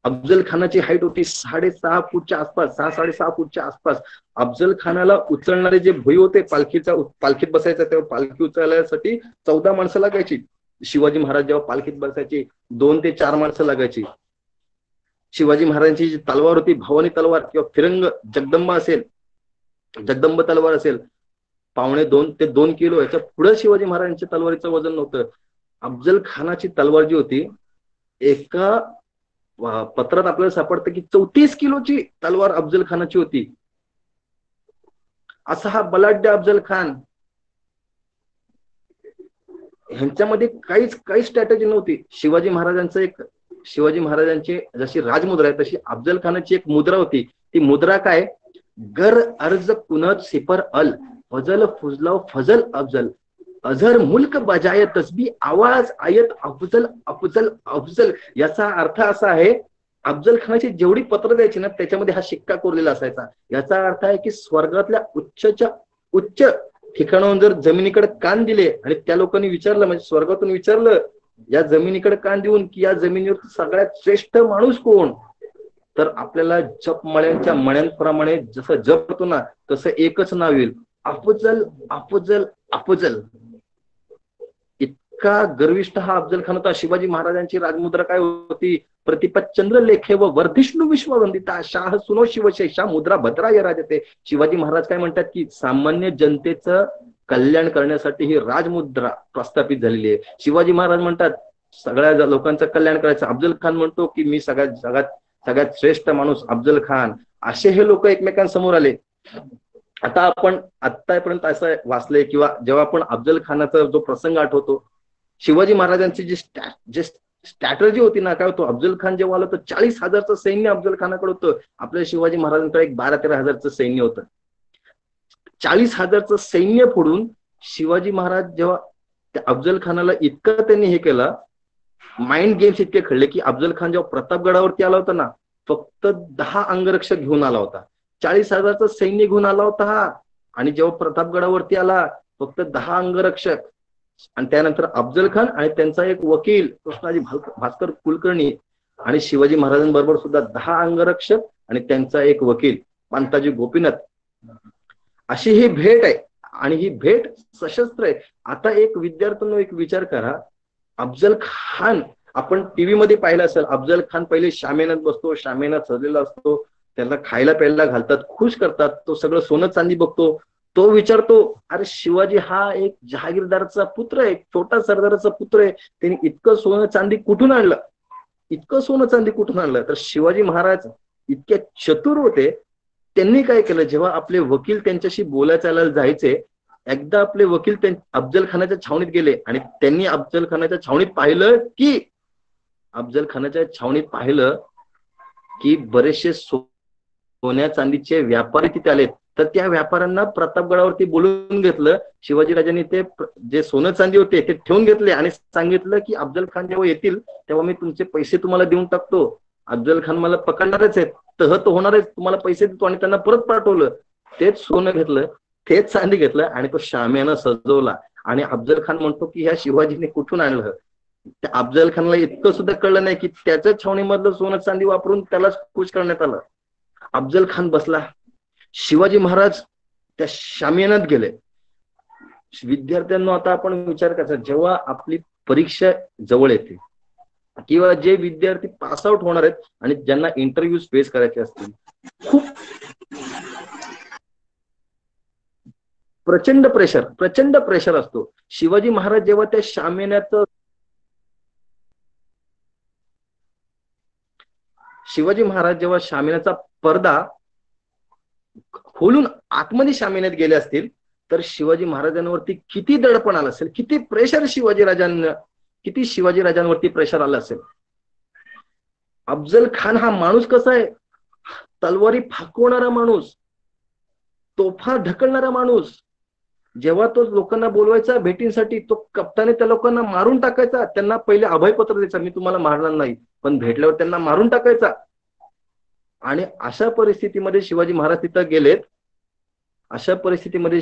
अफजल खानाची हाईट होती 6.5 फूटच्या आसपास, 6-6.5 फूटच्या आसपास. अफजल खानाला उचलणारे जे भुई होते, पालखीत बसायचं तेव्हा पालखी उचलण्यासाठी 14 माणसं लागायची. शिवाजी महाराज जेव्हा पालखीत बसायची 2 ते 4 माणसं लागायची. शिवाजी महाराजांची जी तलवार होती, भवानी तलवार किंवा फिरंग जगदंब तलवार असेल, 1.5 ते 2 किलो, याच्या पुढे शिवाजी महाराजांच्या तलवारीचं वजन नव्हतं. अफजल खानाची तलवार जी होती, एका पत्रात आपल्याला सापडतं की 34 किलोची तलवार अफजल खानाची होती. असा हा बलाढ्य अफजल खान, ह्यांच्यामध्ये काही स्ट्रॅटेजी नव्हती. शिवाजी महाराजांची जशी राजमुद्रा आहे तशी अफजल खानाची एक मुद्रा होती. ती मुद्रा काय, गर अर्ज कुनत सिपर अल फजल फुजलाव फजल अफजल अझर मुल्क बजाय तस्बी आवाज आयत अफजल अफजल अफजल. याचा अर्थ असा आहे, अफजल खानाची जेवढी पत्र द्यायची ना त्याच्यामध्ये हा शिक्का कोरलेला असायचा. याचा अर्थ आहे की स्वर्गातल्या उच्चच्या उच्च ठिकाणाहून जर जमिनीकडे कान दिले आणि त्या लोकांनी विचारलं, म्हणजे स्वर्गातून विचारलं या जमिनीकडे कान देऊन की या जमिनीवर सगळ्यात श्रेष्ठ माणूस कोण, तर आपल्याला जपमळ्यांच्या मण्यांप्रमाणे जसं जप होतो ना तसं एकच नाव येईल, अफजल अफजल अफजल. इतका गर्विष्ठ हा अफजल खान होता. शिवाजी महाराजांची राजमुद्रा काय होती, प्रतिपत चंद्र लेखे व वर्धिष्णू विश्ववंदिता शाह सुनो शिवशेषा मुद्रा भद्राय राजते. शिवाजी महाराज काय म्हणतात की सामान्य जनतेचं कल्याण करण्यासाठी ही राजमुद्रा प्रस्थापित झालेली आहे. शिवाजी महाराज म्हणतात सगळ्या लोकांचं कल्याण करायचं. अफजल खान म्हणतो की मी सगळ्यात श्रेष्ठ माणूस अफजल खान. असे हे लोक एकमेकांसमोर आले. आता आपण आतापर्यंत असं वाचलंय किंवा जेव्हा आपण अफजल खानाचा जो प्रसंग आठवतो, शिवाजी महाराजांची जी स्ट्रॅटर्जी होती ना, काय होतो, अफजल खान जेव्हा आलं तर 40,000चं सैन्य अफजल खानाकडे होतं. आपल्या शिवाजी महाराजांकडे एक 12-13,000चं सैन्य होतं. 40,000चं सैन्य फोडून शिवाजी महाराज जेव्हा त्या अफजल खानाला इतकं त्यांनी हे केलं, माइंड गेम्स इतके खेळले की अफजल खान जेव्हा प्रतापगडावरती आला होता ना फक्त 10 अंगरक्षक घेऊन आला होता. 40,000चं सैन्य घेऊन आला होता हा, आणि जेव्हा प्रतापगडावरती आला फक्त 10 अंगरक्षक. आणि त्यानंतर अफजल खान आणि त्यांचा एक वकील कृष्णाजी भास्कर कुलकर्णी आणि शिवाजी महाराजांबरोबर सुद्धा 10 अंगरक्षक आणि त्यांचा एक वकील पंताजी गोपीनाथ. अशी ही भेट आहे आणि ही भेट सशस्त्र आहे. आता एक विद्यार्थ्यांनो एक विचार करा, अफजल खान आपण टीव्ही मध्ये पाहिलं असेल, अफजल खान पहिले शामेनात बसतो, शामेनात सजलेला असतो, त्याला खायला प्यायला घालतात, खुश करतात, तो सगळं सोनं चांदी बघतो. तो विचारतो अरे शिवाजी हा एक जहागीरदाराचा पुत्र आहे, छोटा सरदाराचा पुत्र आहे, त्यांनी इतकं सोनं चांदी कुठून आणलं, इतकं सोनं चांदी कुठून आणलं. तर शिवाजी महाराज इतके चतुर होते, त्यांनी काय केलं, जेव्हा आपले वकील त्यांच्याशी बोलायला जायचे, एकदा आपले वकील अफजल खानाच्या छावणीत गेले आणि त्यांनी अफजल खानाच्या छावणीत पाहिलं की बरेचसे सोन्या चांदीचे व्यापारी तिथे आलेत. तर त्या व्यापाऱ्यांना प्रतापगडावरती बोलून घेतलं. शिवाजी राजांनी ते जे सोनं चांदी होते ते ठेवून घेतले आणि सांगितलं की अफजल खान जेव्हा येतील तेव्हा मी तुमचे पैसे तुम्हाला देऊन टाकतो. अफजल खान मला पकडणारच आहेत, तह तो होणार आहे, तुम्हाला पैसे देतो. आणि त्यांना परत पाठवलं. तेच सोनं घेतलं, तेच चांदी घेतलं आणि तो शाम्यानं सजवला. आणि अफजल खान म्हणतो की ह्या शिवाजीने कुठून आणलं. त्या अफजल खानला इतकं सुद्धा कळलं नाही की त्याच्या छावणीमधलं सोनं चांदी वापरून त्यालाच खुश करण्यात आलं. अफजल खान बसला, शिवाजी महाराज त्या शामियानात गेले. विद्यार्थ्यांना आता आपण विचार करायचा, जेव्हा आपली परीक्षा जवळ येते किंवा जे विद्यार्थी पास आउट होणार आहेत आणि ज्यांना इंटरव्ह्यू फेस करायचे असतील, खूप प्रचंड प्रेशर असतो. शिवाजी महाराज जेव्हा त्या शामियानाचं शामियानाचा पडदा खोलून आतमध्ये शामियानात गेले असतील तर शिवाजी महाराजांवरती किती दडपण आलं असेल, किती प्रेशर शिवाजी राजांवरती प्रेशर आलं असेल. अफजल खान हा माणूस कसा आहे, तलवारी फाकवणारा माणूस, तोफा ढकलणारा माणूस. जेव्हा तो लोकांना बोलवायचा भेटींसाठी, तो कप्ताने त्या लोकांना मारून टाकायचा. त्यांना पहिले अभयपत्र द्यायचा, मी तुम्हाला मारणार नाही, पण भेटल्यावर त्यांना मारून टाकायचा. आणि अशा परिस्थितीमध्ये शिवाजी महाराज तिथं गेलेत.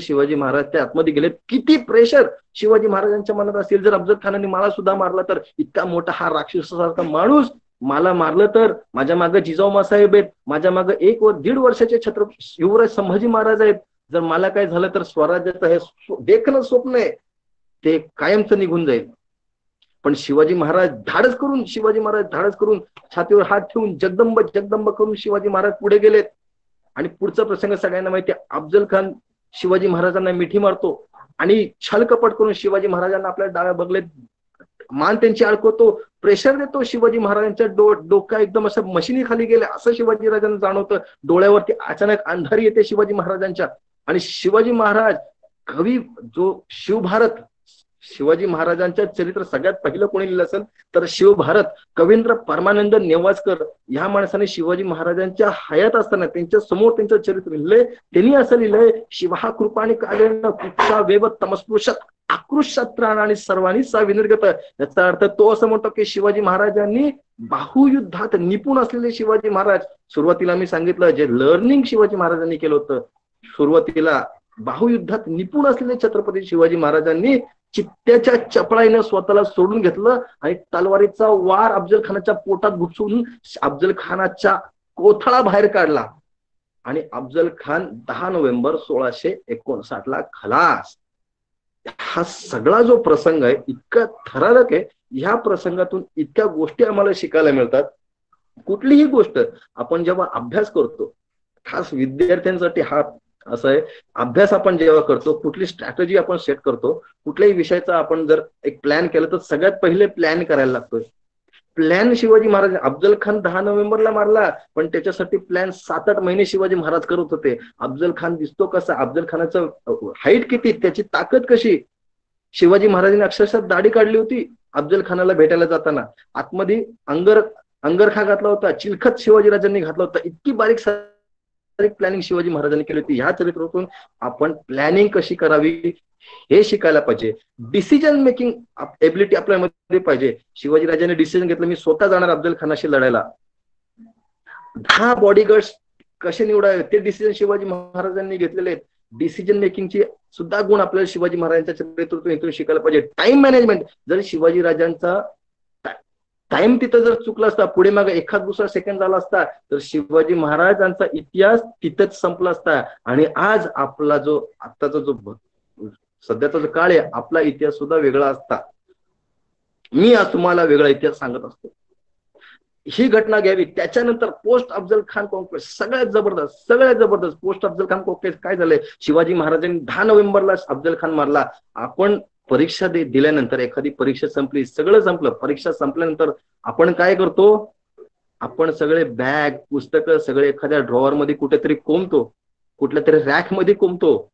शिवाजी महाराज त्या आतमध्ये गेलेत. किती प्रेशर शिवाजी महाराजांच्या मनात असेल, जर अफजल खानाने मला सुद्धा मारला तर, इतका मोठा हा राक्षसासारखा माणूस मला मारलं तर, माझ्या मागे जिजाऊ मासाहेब आहेत, माझ्या मागे 1 व 1.5 वर्षाचे छत्रपती युवराज संभाजी महाराज आहेत. जर मला काय झालं तर स्वराज्याचं हे देखणं स्वप्न आहे ते कायमचं निघून जाईल. पण शिवाजी महाराज धाडस करून छातीवर हात ठेवून जगदंब जगदंब करून शिवाजी महाराज पुढे गेलेत. आणि पुढचा प्रसंग सगळ्यांना माहिती आहे. अफजल खान शिवाजी महाराजांना मिठी मारतो आणि छलकपट करून शिवाजी महाराजांना आपल्या डाव्या बगलेत मान त्यांची अडकवतो, प्रेशर देतो. शिवाजी महाराजांच्या डोका एकदम असं मशिनी खाली गेले असं शिवाजी राजांना जाणवतं. डोळ्यावरती अचानक अंधारी येते शिवाजी महाराजांच्या. आणि शिवाजी महाराज कवी जो शिवाजी महाराजांच्या चरित्र सगळ्यात पहिलं कोणी लिहिलं असेल तर शिवभारत कवींद्र परमानंद नेवाजकर या माणसाने शिवाजी महाराजांच्या हयात असताना त्यांच्या समोर त्यांचं चरित्र लिहिलंय. त्यांनी असं लिहिलंय, शिवा कृपाणी कालेन कुक्षा वेव तमस्पृशत आकृषत्राण आणि सर्वांनी सा विनिर्गत. याचा अर्थ तो असं म्हणतो की शिवाजी महाराजांनी बाहुयुद्धात निपुण असलेले शिवाजी महाराज, सुरुवातीला मी सांगितलं जे लर्निंग शिवाजी महाराजांनी केलं होतं, सुरुवातीला बाहुयुद्धात निपुण असलेले छत्रपती शिवाजी महाराजांनी चित्त्याच्या चपळाईनं स्वतःला सोडून घेतलं आणि तलवारीचा वार अफजल खानाच्या पोटात घुसून अफजल खानाच्या कोथळा बाहेर काढला आणि अफजल खान 10 नोव्हेंबर 1659 ला खलास. हा सगळा जो प्रसंग आहे इतका थरारक आहे. ह्या प्रसंगातून इतक्या गोष्टी आम्हाला शिकायला मिळतात. कुठलीही गोष्ट आपण जेव्हा अभ्यास करतो, खास विद्यार्थ्यांसाठी हा असं आहे, अभ्यास आपण जेव्हा करतो, कुठली स्ट्रॅटेजी आपण सेट करतो, कुठल्याही विषयाचा आपण जर एक प्लॅन केलं तर सगळ्यात पहिले प्लॅन करायला लागतोय. प्लॅन शिवाजी महाराज, अफजल खान 10 नोव्हेंबरला मारला, पण त्याच्यासाठी प्लॅन 7-8 महिने शिवाजी महाराज करत होते. अफजल खान दिसतो कसा, अफजल खानाचं हाईट किती, त्याची ताकद कशी. शिवाजी महाराजांनी अक्षरशः दाढी काढली होती अफजल खानाला भेटायला जाताना, आतमध्ये अंगरखा घातला होता, चिलखत शिवाजीराजांनी घातला होता. इतकी बारीक प्लॅनिंग शिवाजी महाराजांनी केली होती. ह्या चरित्रातून आपण प्लॅनिंग कशी करावी हे शिकायला पाहिजे. डिसिजन मेकिंग एबिलिटी आपल्यामध्ये पाहिजे. शिवाजी राजांनी डिसिजन घेतलं, मी स्वतः जाणार अफजल खानाशी लढायला. 10 बॉडीगार्ड्स कसे निवडावे ते डिसिजन शिवाजी महाराजांनी घेतलेले आहेत. डिसिजन मेकिंगची सुद्धा गुण आपल्याला शिवाजी महाराजांच्या चरित्रातून इथून शिकायला पाहिजे. टाइम मॅनेजमेंट, जर शिवाजी राजांचा टाइम तिथं जर चुकला असता, पुढे मागे एखाद दुसरा सेकंड झाला असता, तर शिवाजी महाराजांचा इतिहास तिथंच संपला असता. आणि आज आपला जो आत्ताचा जो सध्याचा जो काळ आहे, आपला इतिहास सुद्धा वेगळा असता. मी आज तुम्हाला वेगळा इतिहास सांगत असतो. ही घटना घ्यावी. त्याच्यानंतर पोस्ट अफजल खान कॉन्क्वेस्ट सगळ्यात जबरदस्त पोस्ट अफजल खान कॉन्क्वेस्ट काय झालंय, शिवाजी महाराजांनी 10 नोव्हेंबरला अफजल खान मारला. आपण परीक्षा दिल्यानंतर, एखादी परीक्षा संपली, सगळं संपलं, परीक्षा संपल्यानंतर आपण काय करतो, आपण सगळे बॅग पुस्तकं सगळे एखाद्या ड्रॉवर मध्ये कुठेतरी कोंबतो, कुठल्या तरी रॅक मध्ये कोंबतो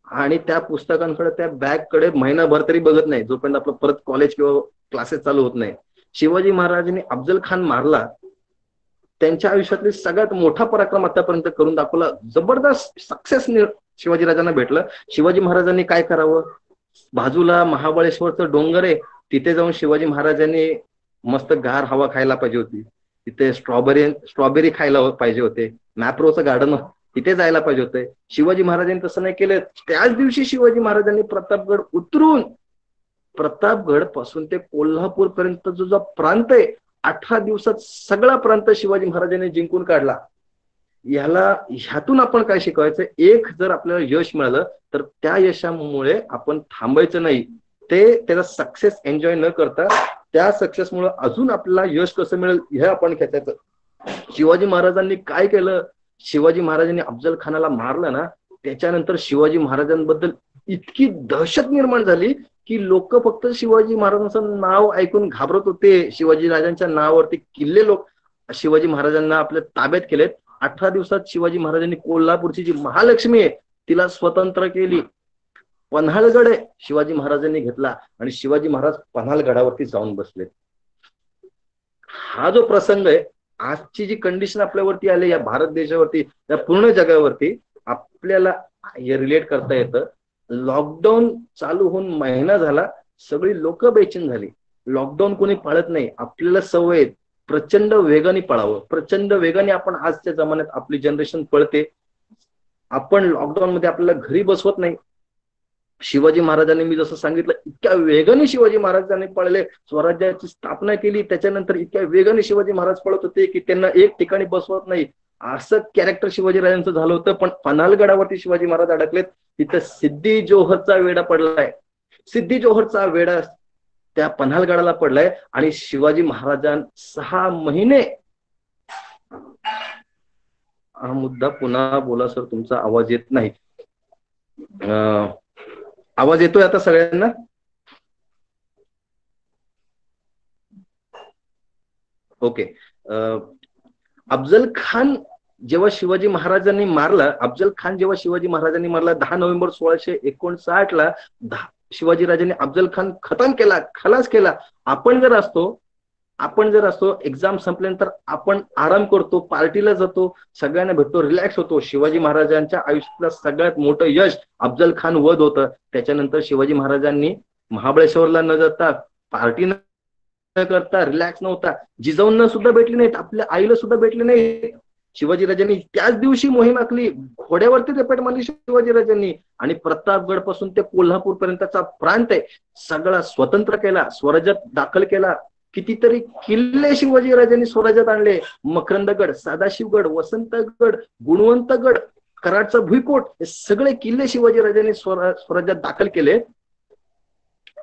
आणि त्या पुस्तकांकडे, त्या बॅग कडे महिनाभर तरी बघत नाही, जोपर्यंत आपलं परत कॉलेज किंवा क्लासेस चालू होत नाही. शिवाजी महाराजांनी अफजल खान मारला, त्यांच्या आयुष्यातले सगळ्यात मोठा पराक्रम आतापर्यंत करून दाखवला. जबरदस्त सक्सेस शिवाजी राजांना भेटलं. शिवाजी महाराजांनी काय करावं, बाजूला महाबळेश्वरचं डोंगर आहे, तिथे जाऊन शिवाजी महाराजांनी मस्त गार हवा खायला पाहिजे होती. तिथे स्ट्रॉबेरी खायला पाहिजे होते. मॅप्रोचं गार्डन तिथे जायला पाहिजे होते. शिवाजी महाराजांनी तसं नाही केलं. त्याच दिवशी शिवाजी महाराजांनी प्रतापगड उतरून, प्रतापगड पासून ते कोल्हापूर पर्यंत जो प्रांत आहे, 18 दिवसात सगळा प्रांत शिवाजी महाराजांनी जिंकून काढला. ह्यातून आपण काय शिकवायचं, एक जर आपल्याला यश मिळालं तर त्या यशामुळे आपण थांबायचं नाही. त्याचा सक्सेस एन्जॉय न करता त्या सक्सेसमुळे अजून आपल्याला यश कसं मिळेल हे आपण खेचायचं. शिवाजी महाराजांनी काय केलं, शिवाजी महाराजांनी अफजल खानाला मारलं ना, त्याच्यानंतर शिवाजी महाराजांबद्दल इतकी दहशत निर्माण झाली की लोक फक्त शिवाजी महाराजांचं नाव ऐकून घाबरत होते. शिवाजी राजांच्या नावावरती किल्ले लोक शिवाजी महाराजांना आपल्या ताब्यात केलेत. 18 दिवसात शिवाजी महाराजांनी कोल्हापूरची जी महालक्ष्मी आहे तिला स्वतंत्र केली. पन्हाळगड आहे शिवाजी महाराजांनी घेतला आणि शिवाजी महाराज पन्हाळगडावरती जाऊन बसले. हा जो प्रसंग आहे, आजची जी कंडिशन आपल्यावरती आली या भारत देशावरती, या पूर्ण जगावरती, आपल्याला रिलेट करता येतं. लॉकडाऊन चालू होऊन महिना झाला, सगळी लोक बेचैन झाली. लॉकडाऊन कोणी पाळत नाही. आपल्याला सवय प्रचंड वेगाने पळावं, प्रचंड वेगाने आपण आजच्या जमान्यात आपली जनरेशन पळते. आपण लॉकडाऊन मध्ये आपल्याला घरी बसवत नाही. शिवाजी महाराजांनी, मी जसं सांगितलं, इतक्या वेगाने शिवाजी महाराजांनी पळले, स्वराज्याची स्थापना केली, त्याच्यानंतर इतक्या वेगाने शिवाजी महाराज पळत होते की त्यांना एक ठिकाणी बसवत नाही, असं कॅरेक्टर शिवाजी राजांचं झालं होतं. पण पन्हाळगडावरती शिवाजी महाराज अडकलेत. तिथं सिद्धी जोहरचा वेढा पडलाय. सिद्धी जोहरचा वेढा त्या पन्हाळगडाला पडलाय आणि शिवाजी महाराजां 6 महिने, हा मुद्दा पुन्हा बोला सर, तुमचा आवाज येत नाही. आवाज येतोय आता सगळ्यांना? ओके. अफजल खान जेव्हा शिवाजी महाराजांनी मारला, 10 नोव्हेंबर 1659 ला शिवाजीराजांनी अफजल खान खतम केला, खलास केला. आपण जर असतो एक्झाम संपल्यानंतर आपण आराम करतो, पार्टीला जातो, सगळ्यांना भेटतो, रिलॅक्स होतो. शिवाजी महाराजांच्या आयुष्यातलं सगळ्यात मोठं यश अफजल खान वध होतं. त्याच्यानंतर शिवाजी महाराजांनी महाबळेश्वरला न जाता, पार्टी न करता, रिलॅक्स नव्हता, जिजाऊंना सुद्धा भेटले नाहीत, आपल्या आईला सुद्धा भेटले नाही. शिवाजीराजांनी त्याच दिवशी मोहीम आखली, घोड्यावरती रेपेट मारली शिवाजीराजांनी, आणि प्रतापगड पासून ते कोल्हापूर पर्यंतचा प्रांत आहे सगळा स्वतंत्र केला, स्वराज्यात दाखल केला. कितीतरी किल्ले शिवाजीराजांनी स्वराज्यात आणले. मकरंदगड, सदाशिवगड, वसंतगड, गुणवंतगड, कराडचा भुईकोट, हे सगळे किल्ले शिवाजीराजांनी स्वराज्यात दाखल केले.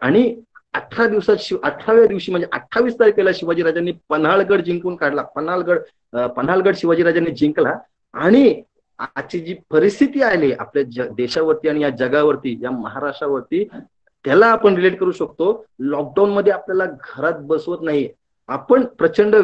आणि 18व्या दिवशी म्हणजे 28 तारखेला शिवाजीराजांनी पन्हाळगड जिंकून काढला. पन्हाळगड शिवाजीराजांनी जिंकला. आणि आजची जी परिस्थिती आली आपल्या देशावरती आणि या जगावरती, या महाराष्ट्रावरती, त्याला आपण रिलेट करू शकतो. लॉकडाऊन मध्ये आपल्याला घरात बसवत नाहीये. आपण प्रचंड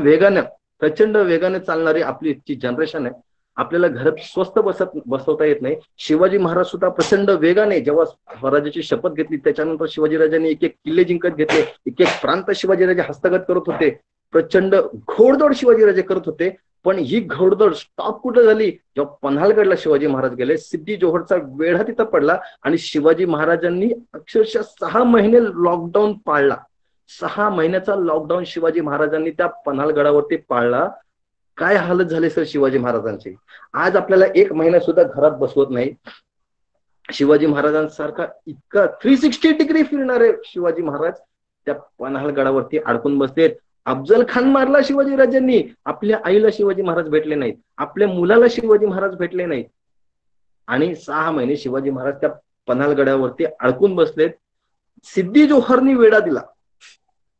वेगाने चालणारी आपली जी जनरेशन आहे, आपल्याला घरात स्वस्त बसवता येत नाही. शिवाजी महाराज सुद्धा प्रचंड वेगाने जेव्हा स्वराज्याची शपथ घेतली, त्याच्यानंतर शिवाजीराजांनी एक एक किल्ले जिंकत घेतले, एक एक प्रांत शिवाजीराजे हस्तगत करत होते, प्रचंड घोडदौड शिवाजीराजे करत होते. पण ही घोडदौड स्टॉप कुठं झाली? जेव्हा पन्हाळगडला शिवाजी महाराज गेले, सिद्धी जोहरचा वेढा तिथं पडला, आणि शिवाजी महाराजांनी अक्षरशः 6 महिने लॉकडाऊन पाळला. 6 महिन्याचा लॉकडाऊन शिवाजी महाराजांनी त्या पन्हाळगडावरती पाळला. काय हालत झाली सर शिवाजी महाराजांची. आज आपल्याला 1 महिना सुद्धा घरात बसवत नाही. शिवाजी महाराजांसारखा इतका 360 डिग्री फिरणारे शिवाजी महाराज त्या पन्हाळगडावरती अडकून बसलेत. अफजल खान मारला शिवाजीराजांनी, आपल्या आईला शिवाजी महाराज भेटले नाहीत, आपल्या मुलाला शिवाजी महाराज भेटले नाहीत, आणि 6 महिने शिवाजी महाराज त्या पन्हाळगडावरती अडकून बसलेत. सिद्धी जोहरनी वेढा दिला,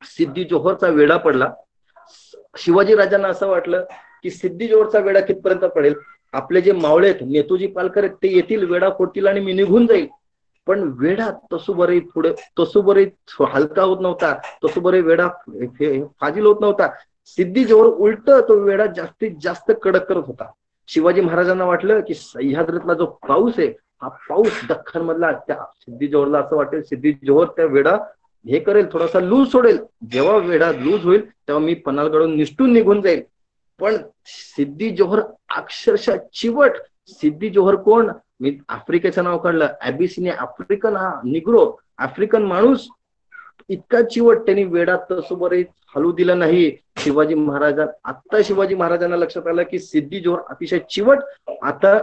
सिद्धी जोहरचा वेढा पडला. शिवाजीराजांना असं वाटलं की सिद्धी जोहरचा वेढा कितपर्यंत पडेल, आपले जे मावळे आहेत, नेतोजी पालकर आहेत, ते येतील, वेढा फोडतील आणि मी निघून जाईल. पण वेढा तसुबरे पुढे तसुबरे हलका होत नव्हता, तसुबरे वेढा फाजील होत नव्हता. सिद्धी जोहर उलट तो वेढा जास्तीत जास्त कडक करत होता. शिवाजी महाराजांना वाटलं की सह्याद्रीतला जो पाऊस आहे, हा पाऊस दख्खन मधला, त्या सिद्धी जोहरला असं वाटेल सिद्धी जोहर त्या वेढा हे करेल, थोडासा लूज सोडेल, जेव्हा वेढा लूज होईल तेव्हा मी पन्हाळगडून निष्ठून निघून जाईल. पण सिद्धी जोहर अक्षरशः चिवट. सिद्धी जोहर कोण? मी आफ्रिकेचं नाव काढलं, ॲबिसिनिया, आफ्रिकन, हा निग्रो आफ्रिकन माणूस, इतका चिवट, त्यांनी वेढा तसोबरे हलू दिला नाही. शिवाजी महाराजांना लक्षात आलं की सिद्धी जोहर अतिशय चिवट. आता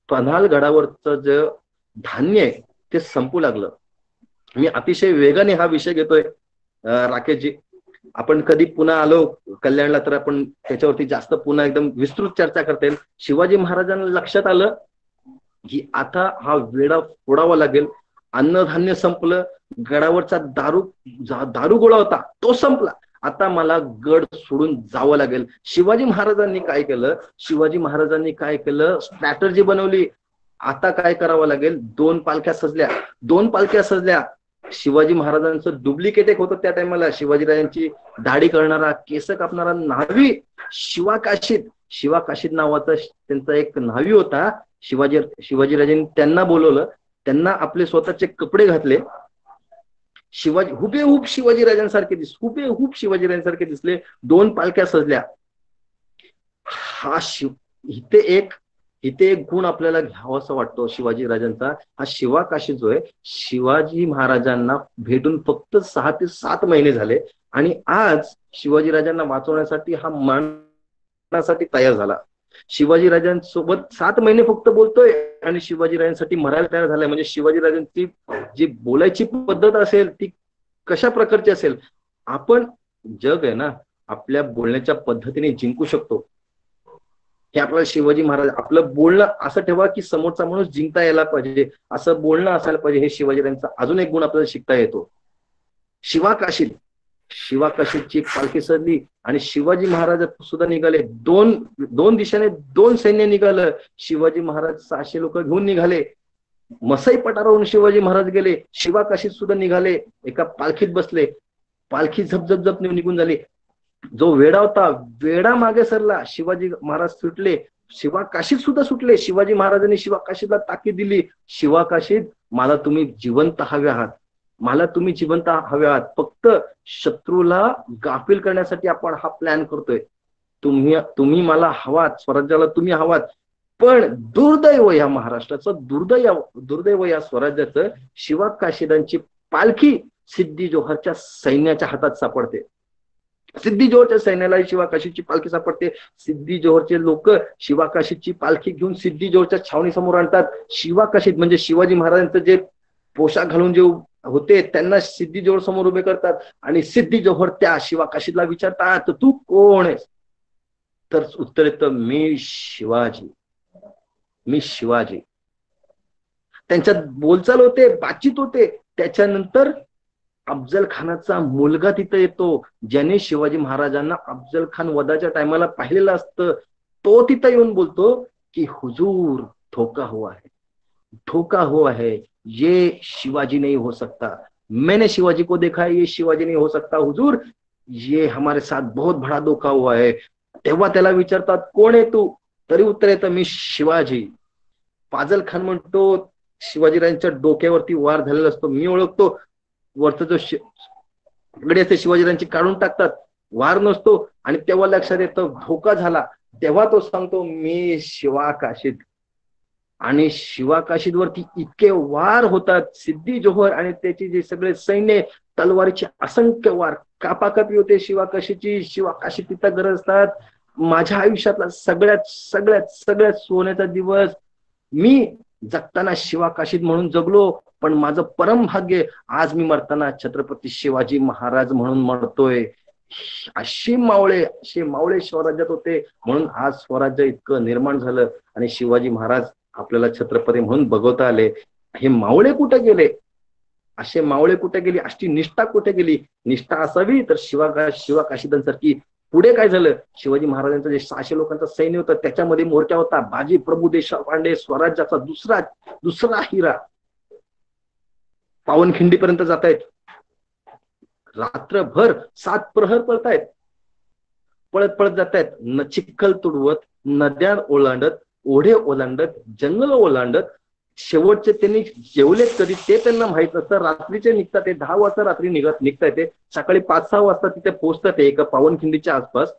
पन्हाळगडावरचं जे धान्य आहे ते संपू लागलं. मी अतिशय वेगाने हा विषय घेतोय राकेशजी. आपण कधी पुन्हा आलो कल्याणला तर आपण त्याच्यावरती जास्त पुन्हा एकदम विस्तृत चर्चा करता येईल. शिवाजी महाराजांना लक्षात आलं की आता हा वेढा फोडावा लागेल. अन्नधान्य संपलं, गडावरचा दारू गोळा होता तो संपला, आता मला गड सोडून जावं लागेल. शिवाजी महाराजांनी काय केलं, स्ट्रॅटर्जी बनवली. आता काय करावं लागेल, 2 पालख्या सजल्या. शिवाजी महाराजांचं डुप्लिकेट एक होतं त्या टाइमला, शिवाजीराजांची दाढी करणारा, केस कापणारा न्हावी, शिवाकाशीद नावाचा त्यांचा एक न्हावी होता. शिवाजीराजांनी त्यांना बोलवलं, त्यांना आपले स्वतःचे कपडे घातले. हुबेहूब शिवाजीराजांसारखे दिसले. 2 पालख्या सजल्या. इथे एक गुण आपल्याला घ्यावा असं वाटतो शिवाजीराजांचा. हा शिवाकाशी जो आहे, शिवाजी महाराजांना भेटून फक्त 6 ते 7 महिने झाले, आणि आज शिवाजीराजांना वाचवण्यासाठी हा मरणासाठी तयार झाला. शिवाजीराजांसोबत 7 महिने फक्त बोलतोय आणि शिवाजीराजांसाठी मरायला तयार झालाय. म्हणजे शिवाजीराजांची जी बोलायची पद्धत असेल ती कशा प्रकारची असेल. आपण जग आहे ना, आपल्या बोलण्याच्या पद्धतीने जिंकू शकतो. हे आपल्याला शिवाजी महाराज, आपलं बोलणं असं ठेवा की समोरचा माणूस जिंकता यायला पाहिजे, असं बोलणं असायला पाहिजे. हे शिवाजीराजांचा अजून एक गुण आपल्याला शिकता येतो. शिवाकाशीची पालखी सजली आणि शिवाजी महाराज सुद्धा निघाले. दोन दिशेने 2 सैन्य निघालं. शिवाजी महाराज 600 लोक घेऊन निघाले. मसाई पठारावरून शिवाजी महाराज गेले. शिवाकाशीत सुद्धा निघाले, एका पालखीत बसले. पालखी झपझप निघून झाली. जो वेढा होता, वेढा मागे सरला. शिवाजी महाराज सुटले, शिवाकाशीत सुद्धा सुटले. शिवाजी महाराजांनी शिवाकाशीतला ताकीद दिली, शिवाकाशीत मला तुम्ही जिवंत हवे आहात. मला तुम्ही जिवंत हवे आहात, फक्त शत्रूला गाफील करण्यासाठी आपण हा प्लॅन करतोय. तुम्ही मला हवात, स्वराज्याला तुम्ही हवात, पण दुर्दैव या महाराष्ट्राचं, दुर्दैव या स्वराज्याचं, शिवा काशीदांची पालखी सिद्धी जोहरच्या सैन्याच्या हातात सापडते. सिद्धी जोहरच्या सैन्याला शिवा काशीची पालखी सापडते. सिद्धी जोहरचे लोक शिवा काशीची पालखी घेऊन सिद्धी जोहरच्या छावणी समोर आणतात. शिवा काशीद म्हणजे शिवाजी महाराजांचं जे पोशाख घालून जे होते त्यांना सिद्धी जोहर समोर उभे करतात आणि सिद्धी जोहर त्या शिवा काशीदला विचारतात, तू कोण आहेस? तर उत्तर येतं, मी शिवाजी, मी शिवाजी. त्यांच्यात बोलचाल होते, बातचीत होते. त्याच्यानंतर अफजल खानाचा मुलगा तिथे येतो, ज्याने शिवाजी महाराजांना अफजल खान वधाच्या टायमाला पाहिलेलं असतं. तो तिथं येऊन बोलतो की हुजूर धोका हुआ है, धोका हुआ है, ये शिवाजी नहीं हो सकता, मैंने शिवाजी को देखा है, ये शिवाजी नहीं हो सकता हुजूर, ये हमारे साथ बहुत बड़ा धोखा हुआ है. तेव्हा त्याला विचारतात, कोण आहे तू? तरी उत्तर येतं, मी शिवाजी. फाजल खान म्हणतो, शिवाजीराजांच्या डोक्यावरती वार झालेला असतो, मी ओळखतो. वरचा जो गडी असते शिवाजीराजांची काढून टाकतात, वार नसतो. आणि तेव्हा लक्षात येतं धोका झाला. तेव्हा तो सांगतो, मी शिवा काशीद. आणि शिवा काशीदवरती इतके वार होतात, सिद्धी जोहर आणि त्याची जे सगळे सैन्य, तलवारीचे असंख्य वार, कापाकापी होते शिवा काशीची. शिवा काशी तिथं गरजतात. माझ्या आयुष्यातला सगळ्यात सगळ्यात सगळ्यात सोन्याचा दिवस. मी जगताना शिवा काशीद म्हणून जगलो, पण माझं परम भाग्य, आज मी मरताना छत्रपती शिवाजी महाराज म्हणून मरतोय. असे मावळे स्वराज्यात होते, म्हणून आज स्वराज्य इतकं निर्माण झालं आणि शिवाजी महाराज आपल्याला छत्रपती म्हणून बघवता आले. हे मावळे कुठे गेले? असे मावळे कुठे गेली? अशी निष्ठा कुठे गेली? निष्ठा असावी तर शिवा काशीदांसारखी. पुढे काय झालं? शिवाजी महाराजांचं जे 600 लोकांचं सैन्य होतं त्याच्यामध्ये मोर्चा होता बाजी प्रभू देशपांडे, स्वराज्याचा दुसरा हिरा. पावनखिंडीपर्यंत जात आहेत. रात्रभर 7 प्रहर पळतायत, पळत जात आहेत. चिखल तुडवत, नद्या ओलांडत, ओढे ओलांडत, जंगल ओलांडत. शेवटचे त्यांनी जेवलेत कधी ते त्यांना माहित नसतं. रात्रीचे निघतात ते, 10 वाजता रात्री निघता येते, सकाळी 5-6 वाजता तिथे पोहोचतात एका पावनखिंडीच्या आसपास.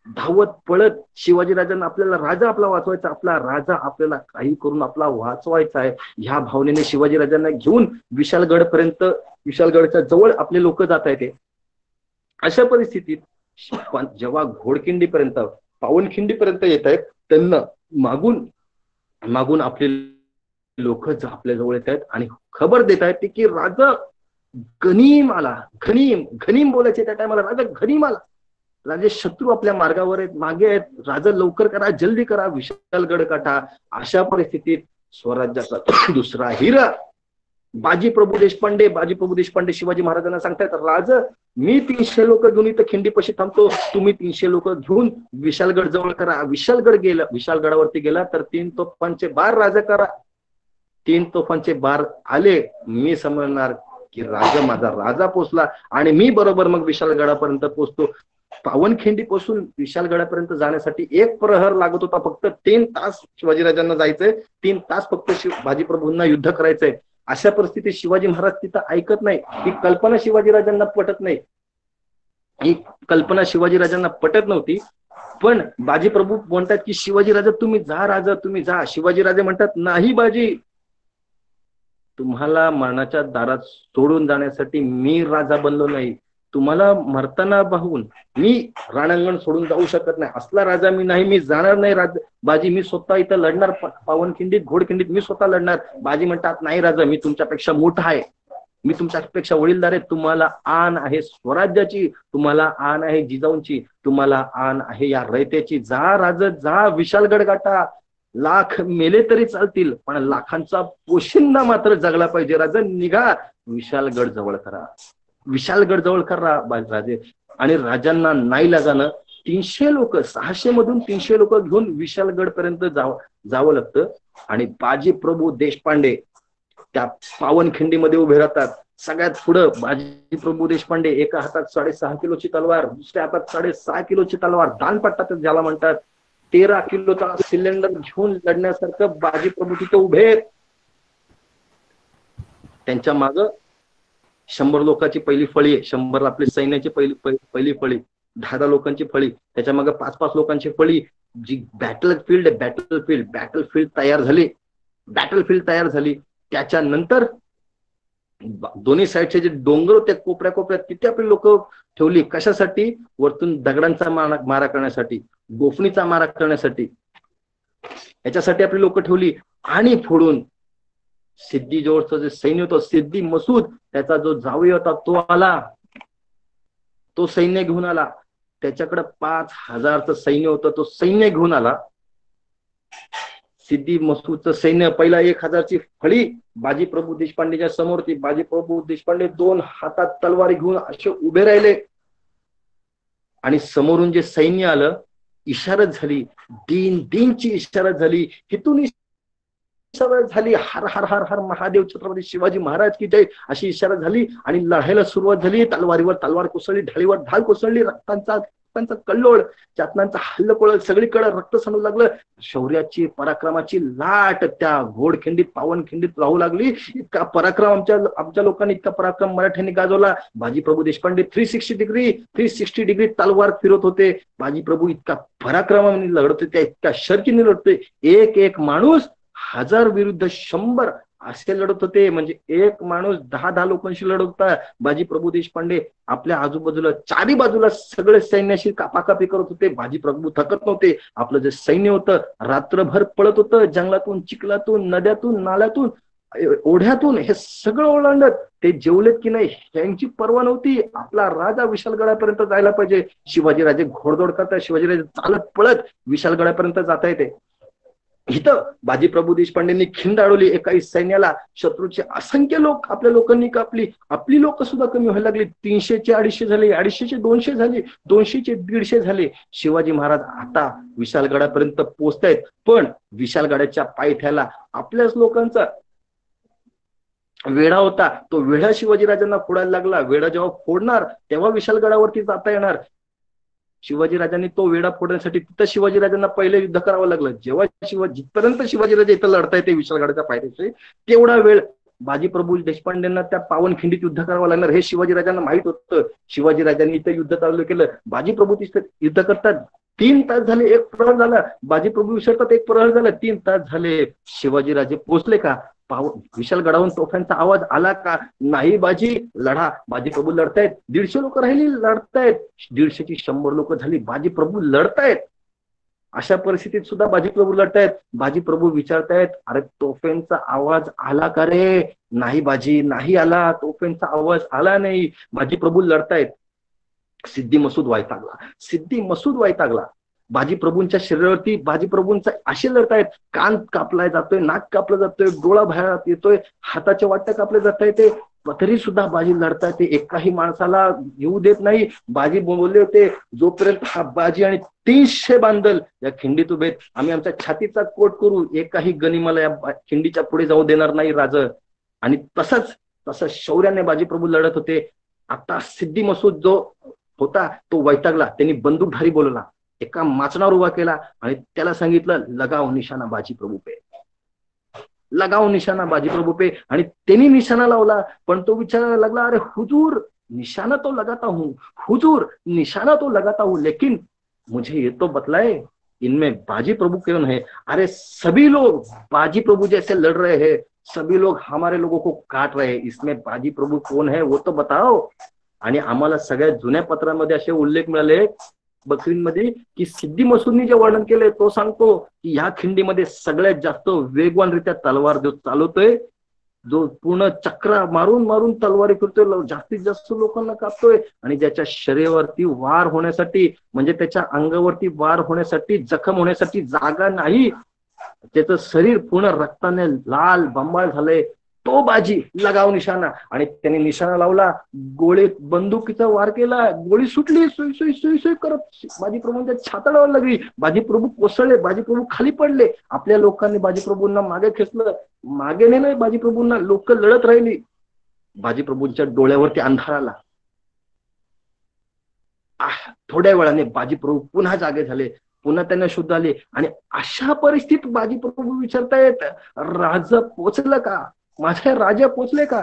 धावत पळत शिवाजीराजांना, आपल्याला राजा आपला वाचवायचा, आपला राजा आपल्याला काही करून आपला वाचवायचा आहे, ह्या भावनेने शिवाजीराजांना घेऊन विशालगडच्या जवळ आपले लोक जात आहेत. अशा परिस्थितीत जेव्हा घोडखिंडीपर्यंत, पावनखिंडीपर्यंत येत आहेत, त्यांना मागून आपले लोक आपल्या जवळ येत आहेत आणि खबर देत आहेत की राजा गनीम आला. घनीम बोलायचे त्या टायमाला, राजा घनीम आला, राजे शत्रू आपल्या मार्गावर आहेत, मागे आहेत, राजा लवकर करा, जल्दी करा, विशालगड काढा. अशा परिस्थितीत स्वराज्याचा दुसरा हिरा बाजी प्रभू देशपांडे शिवाजी महाराजांना सांगतायत, राजा मी 300 लोक घेऊन इथं खिंडीपाशी थांबतो, तुम्ही 300 लोक घेऊन विशालगड जवळ करा. विशालगडावरती गेला तर 3 तोफांचे बार राजा करा. 3 तोफांचे बार आले, मी समजणार की माझा राजा पोचला आणि मी बरोबर मग विशालगडापर्यंत पोचतो. पावनखिंडी पासून विशालगडापर्यंत जाण्यासाठी 1 प्रहर लागत होता. फक्त 3 तास शिवाजीराजांना जायचंय, 3 तास फक्त बाजी प्रभूंना युद्ध करायचंय. अशा परिस्थितीत शिवाजी महाराज तिथं ऐकत नाही. ही कल्पना शिवाजीराजांना पटत नाही. ही कल्पना शिवाजीराजांना पटत नव्हती. पण बाजी प्रभू म्हणतात की शिवाजीराजा तुम्ही जा, राजा तुम्ही जा. शिवाजीराजे म्हणतात, नाही बाजी, तुम्हाला मरणाच्या दारात सोडून जाण्यासाठी मी राजा बनलो नाही. तुम्हाला मरताना पाहून मी रणांगण सोडून जाऊ शकत नाही, असला राजा मी नाही, मी जाणार नाही बाजी, मी स्वतः इथं लढणार, पावनखिंडीत घोडखिंडीत मी स्वतः लढणार. बाजी म्हणतात, नाही राजा, मी तुमच्यापेक्षा मोठा आहे, मी तुमच्यापेक्षा वडीलधार आहे, तुम्हाला आण आहे स्वराज्याची, तुम्हाला आण आहे जिजाऊंची, तुम्हाला आण आहे या रयतेची. जा राजा जा, विशालगड गाठा. लाख मेले तरी चालतील, पण लाखांचा पोशिंदा मात्र जगला पाहिजे. राजा निघा, विशालगड जवळ करा, विशालगड जवळ करा राजे. आणि राजांना नाही लागानं 300 लोक, 600 मधून 300 लोक घेऊन विशालगड पर्यंत जावं लागतं. आणि बाजी प्रभू देशपांडे त्या पावनखिंडीमध्ये उभे राहतात. सगळ्यात पुढं बाजी प्रभू देशपांडे, एका हातात 6.5 किलोची तलवार, दुसऱ्या हातात 6.5 किलोची तलवार, दानपट्टा ज्याला म्हणतात, 13 किलोचा सिलेंडर घेऊन लढण्यासारखं बाजी प्रभू तिथे उभे. त्यांच्या माग 100 लोकांची पहिली फळी आहे, 100 आपली सैन्याची पहिली फळी, 10 लोकांची फळी, त्याच्या मागे 5 लोकांची फळी, जी बॅटल फील्ड तयार झाली. त्याच्यानंतर दोन्ही साईडचे जे डोंगर होते कोपऱ्या कोपऱ्यात, तिथे आपली लोक ठेवली. कशासाठी? वरतून दगडांचा मारा करण्यासाठी, गोफणीचा मारा करण्यासाठी, याच्यासाठी आपली लोक ठेवली. आणि फोडून सिद्धी जवळचं जे सैन्य होतं, सिद्धी मसूद, त्याचा जो जावई होता तो आला, तो सैन्य घेऊन आला. त्याच्याकडे 5000चं सैन्य होतं, तो सैन्य घेऊन आला. सिद्धी मसूदचं सैन्य, पहिला 1000ची फळी बाजी प्रभू देशपांडेच्या समोर. ती बाजी प्रभू देशपांडे 2 हातात तलवारी घेऊन असे उभे राहिले. आणि समोरून जे सैन्य आलं, इशारत झाली, दीनची इशारत झाली, हितून इशारत झाली, हर हर हर हर महादेव छत्रपती शिवाजी महाराज की जय, अशी इशारत झाली. आणि लढायला सुरुवात झाली. तलवारीवर तलवार कोसळली, ढालीवर ढाल कोसळली, रक्तांचा कल्लोळ, चातनांचा हल्लकोळ, सगळीकडे रक्त सांडू लागलं. शौर्याची, पराक्रमाची लाट त्या घोडखिंडीत, पावनखिंडीत राहू लागली. इतका पराक्रम आमच्या लोकांनी, इतका पराक्रम मराठ्यांनी गाजवला. बाजी प्रभू देशपांडे 360 डिग्री तलवार फिरत होते. बाजी प्रभू इतका पराक्रमाने लढत होते, इतका शर्तीने लढतोय. एक माणूस 1000 विरुद्ध 100 असे लढत होते. म्हणजे एक माणूस 10 लोकांशी लढत होता. बाजी प्रभू देशपांडे आपल्या आजूबाजूला, चारी बाजूला सगळे सैन्याशी कापाकापी करत होते. बाजी प्रभू थकत नव्हते. आपलं जे सैन्य होतं रात्रभर पळत होतं, जंगलातून, चिखलातून, नद्यातून, नाल्यातून, ओढ्यातून, हे सगळं ओलांडत. ते जेवलेत की नाही यांची पर्वा नव्हती. आपला राजा विशालगडापर्यंत जायला पाहिजे. शिवाजीराजे घोडदौड करतात, शिवाजीराजे चालत पळत विशालगडापर्यंत जाता येते. इथं बाजी प्रभू देशपांडेंनी खिंड अडवली एकाही सैन्याला. शत्रूचे असंख्य लोक आपल्या लोकांनी कापली. आपली लोक सुद्धा कमी व्हायला लागली. 300चे 250 झाले, 250चे 200 झाले, 200चे 150 झाले. शिवाजी महाराज आता विशालगडापर्यंत पोहोचतायत. पण विशालगडाच्या पायथ्याला आपल्याच लोकांचा वेढा होता. तो वेढा शिवाजीराजांना फोडायला लागला. वेढा जेव्हा फोडणार तेव्हा विशालगडावरती जाता येणार. शिवाजीराजांनी तो वेढा फोडण्यासाठी तिथं शिवाजीराजांना पहिले युद्ध करावं लागलं. जेव्हा जिथपर्यंत शिवाजीराजे इथं लढता येते विशालगडाच्या पायथ्याशी, तेवढा वेळ बाजी प्रभू देशपांडेंना त्या पावनखिंडीत युद्ध करावं लागणार, हे शिवाजीराजांना माहित होतं. शिवाजीराजांनी इथं युद्ध चालू केलं. बाजी प्रभू युद्ध करतात. 3 तास झाले, 1 प्रहर झाला. बाजी प्रभू विसरतात, 1 प्रहर झाला, 3 तास झाले. शिवाजीराजे पोहोचले का? विशालगडावरून तोफांचा आवाज आला का? नाही. बाजी लढा. बाजी प्रभू लढतायत. 150 लोक राहिली, लढतायत. 150ची 100 लोक झाली, बाजी प्रभू लढतायत. अशा परिस्थितीत सुद्धा बाजी प्रभू लढतायत. बाजी प्रभू विचारतायत, अरे तोफेंचा आवाज आला का रे? नाही बाजी, नाही आला. तोफेंचा आवाज आला नाही. बाजी प्रभू लढतायत. सिद्धी मसूद वैतागला. बाजी प्रभूंच्या शरीरावरती बाजी प्रभूंचा असे लढतायत. कान कापला जातोय, नाक कापलं जातोय, डोळा बाहेर येतोय, हाताचे वाट्या कापले जात आहेत. तरी सुद्धा बाजी लढतायत. एकाही माणसाला येऊ देत नाही. बाजी बोलले होते, जोपर्यंत हा बाजी आणि 300 बांधल या खिंडीत उभे, आम्ही आमच्या छातीचा कोट करू, एकाही गनिमाला या खिंडीच्या पुढे जाऊ देणार नाही राज. आणि तसंच शौर्याने बाजी प्रभू लढत होते. आता सिद्धी मसूद जो होता तो वैतागला. त्यांनी बंदूकधारी बोलवला, एका माचणावर उभा केला आणि त्याला सांगितलं, लगाव निशाणा बाजी प्रभू पे, लगाव निशाणा बाजी प्रभू पे. आणि त्यांनी निशाणा लावला. पण तो विचारायला लागला, अरे हुजूर निशाना तो लगाता हूं, हुजूर निशाना तो लगाता हूं, लेकिन मुझे ये तो बतलाए इनमें बाजी प्रभू कौन है? अरे सभी लोग बाजी प्रभू जैसे लड़ रहे हैं, सभी लोग हमारे लोगों को काट रहे हैं, इसमें बाजी प्रभू कौन है वो तो बताओ. आणि आम्हाला सगळ्या जुन्या पत्रांमध्ये असे उल्लेख मिळाले बकरींमध्ये की सिद्धी मसूदनी जे वर्णन केलंय तो सांगतो की ह्या खिंडीमध्ये सगळ्यात जास्त वेगवानरित्या तलवार जो चालवतोय, जो पूर्ण चक्रा मारून मारून तलवारी फिरतोय, जास्तीत जास्त लोकांना कापतोय, आणि ज्याच्या शरीरावरती वार होण्यासाठी, म्हणजे त्याच्या अंगावरती वार होण्यासाठी, जखम होण्यासाठी जागा नाही, त्याचं शरीर पूर्ण रक्ताने लाल बंबाळ झालंय, तो बाजी लगाव निशाणा. आणि त्याने निशाणा लावला, गोळी बंदुकीचा वार केला, गोळी सुटली, सुई सुई सुई सुई करत बाजी प्रभूंच्या छातडावर लागली. बाजी प्रभू कोसळले, बाजी प्रभू खाली पडले. आपल्या लोकांनी बाजी प्रभूंना मागे खेचलं, मागे नेलं बाजी प्रभूंना. लोक लढत राहिली. बाजी प्रभूंच्या डोळ्यावरती अंधार आला. थोड्या वेळाने बाजी प्रभू पुन्हा जागे झाले, पुन्हा त्यांना शुद्ध आले. आणि अशा परिस्थितीत बाजी प्रभू विचारतायत, राजा पोचलं का? माझे राजा पोचले का?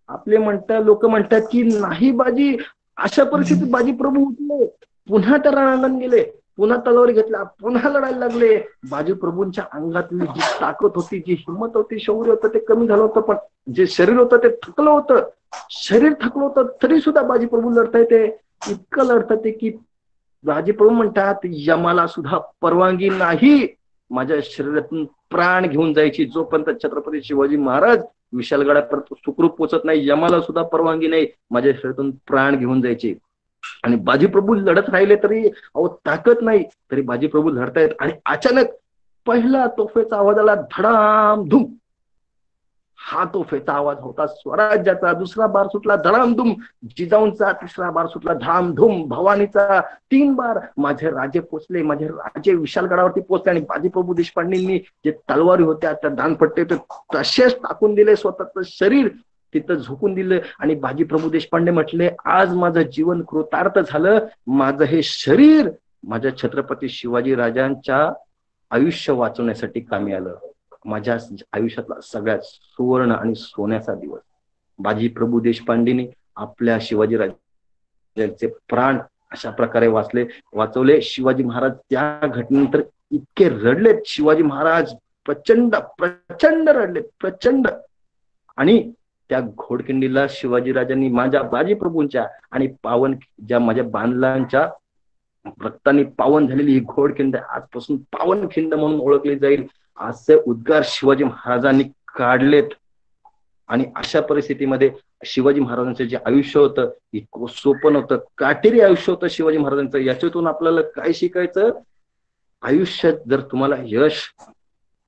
आपले लोक म्हणतात की नाही बाजी, अशा परिस्थितीत बाजी प्रभू उठले, पुन्हा त्या रणांगण गेले, पुन्हा तलवारी घेतल्या, पुन्हा लढायला लागले. बाजी प्रभूंच्या अंगातली जी ताकद होती, जी हिंमत होती, शौर्य होतं, ते कमी झालं होतं. पण जे शरीर होतं ते थकलं होतं. शरीर थकलं होतं तरी सुद्धा बाजी प्रभू लढताय, ते इतकं लढतात की बाजी प्रभू म्हणतात यमाला सुद्धा परवानगी नाही माझ्या शरीरातून प्राण घेऊन जायची. जोपर्यंत छत्रपती शिवाजी महाराज विशालगडापर्यंत सुखरूप पोचत नाही, यमाला सुद्धा परवानगी नाही माझ्या शरीरातून प्राण घेऊन जायचे. आणि बाजी प्रभू लढत राहिले तरी ताकद नाही, तरी बाजी प्रभू लढतायत. आणि अचानक पहिला तोफेचा आवाज आला, धडामधूम. हा तोफेचा आवाज होता स्वराज्याचा. दुसरा बार सुटला धडामधूम, जिजाऊंचा. तिसरा बार सुटला धडामधूम, भवानीचा. 3 बार माझे राजे पोचले, माझे राजे विशालगडावरती पोचले. आणि बाजीप्रभू देशपांडेंनी जे तलवारी होत्या, त्या दानपट्टे ते तसेच टाकून दिले, स्वतःचं शरीर तिथं झोकून दिलं. आणि बाजीप्रभू देशपांडे म्हटले, आज माझं जीवन कृतार्थ झालं. माझं हे शरीर माझ्या छत्रपती शिवाजी राजांच्या आयुष्य वाचवण्यासाठी कामी आलं. माझ्या आयुष्यातला सगळ्यात सुवर्ण आणि सोन्याचा दिवस. बाजी प्रभू देशपांडेंनी आपल्या शिवाजी राजांचे प्राण अशा प्रकारे वाचवले. शिवाजी महाराज त्या घटनेनंतर इतके रडलेत, शिवाजी महाराज प्रचंड प्रचंड रडले, प्रचंड. आणि त्या घोडखिंडीला शिवाजी राजांनी माझ्या बाजी प्रभूंच्या आणि ज्या माझ्या बांधलांच्या रक्ताने पावन झालेली ही घोडखिंड आजपासून पावनखिंड म्हणून ओळखली जाईल, असे उद्गार शिवाजी महाराजांनी काढलेत. आणि अशा परिस्थितीमध्ये शिवाजी महाराजांचं जे आयुष्य होतं इतकं सोपं नव्हतं, काटेरी आयुष्य होतं शिवाजी महाराजांचं. याच्यातून आपल्याला काय शिकायचं? आयुष्यात जर तुम्हाला यश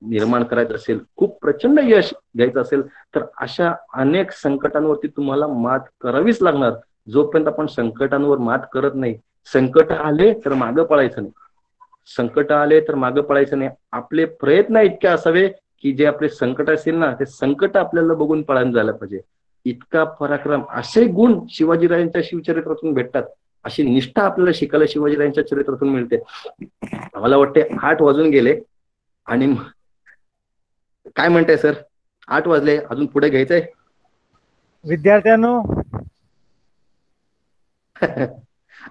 निर्माण करायचं असेल, खूप प्रचंड यश घ्यायचं असेल, तर अशा अनेक संकटांवरती तुम्हाला मात करावीच लागणार. जोपर्यंत आपण संकटांवर मात करत नाही, संकट आले तर मागं पळायचं नाही, संकट आले तर मागं पळायचं नाही. आपले प्रयत्न इतके असावे की जे आपले संकट असेल ना, ते संकट आपल्याला बघून पळून जायला पाहिजे. इतका पराक्रम, असे गुण शिवाजीराजांच्या शिवचरित्रातून भेटतात, अशी निष्ठा आपल्याला शिकायला शिवाजीराजांच्या चरित्रातून मिळते. मला वाटते 8 वाजून गेले. आणि काय म्हणताय सर? 8 वाजले, अजून पुढे घ्यायचंय विद्यार्थ्यांनो?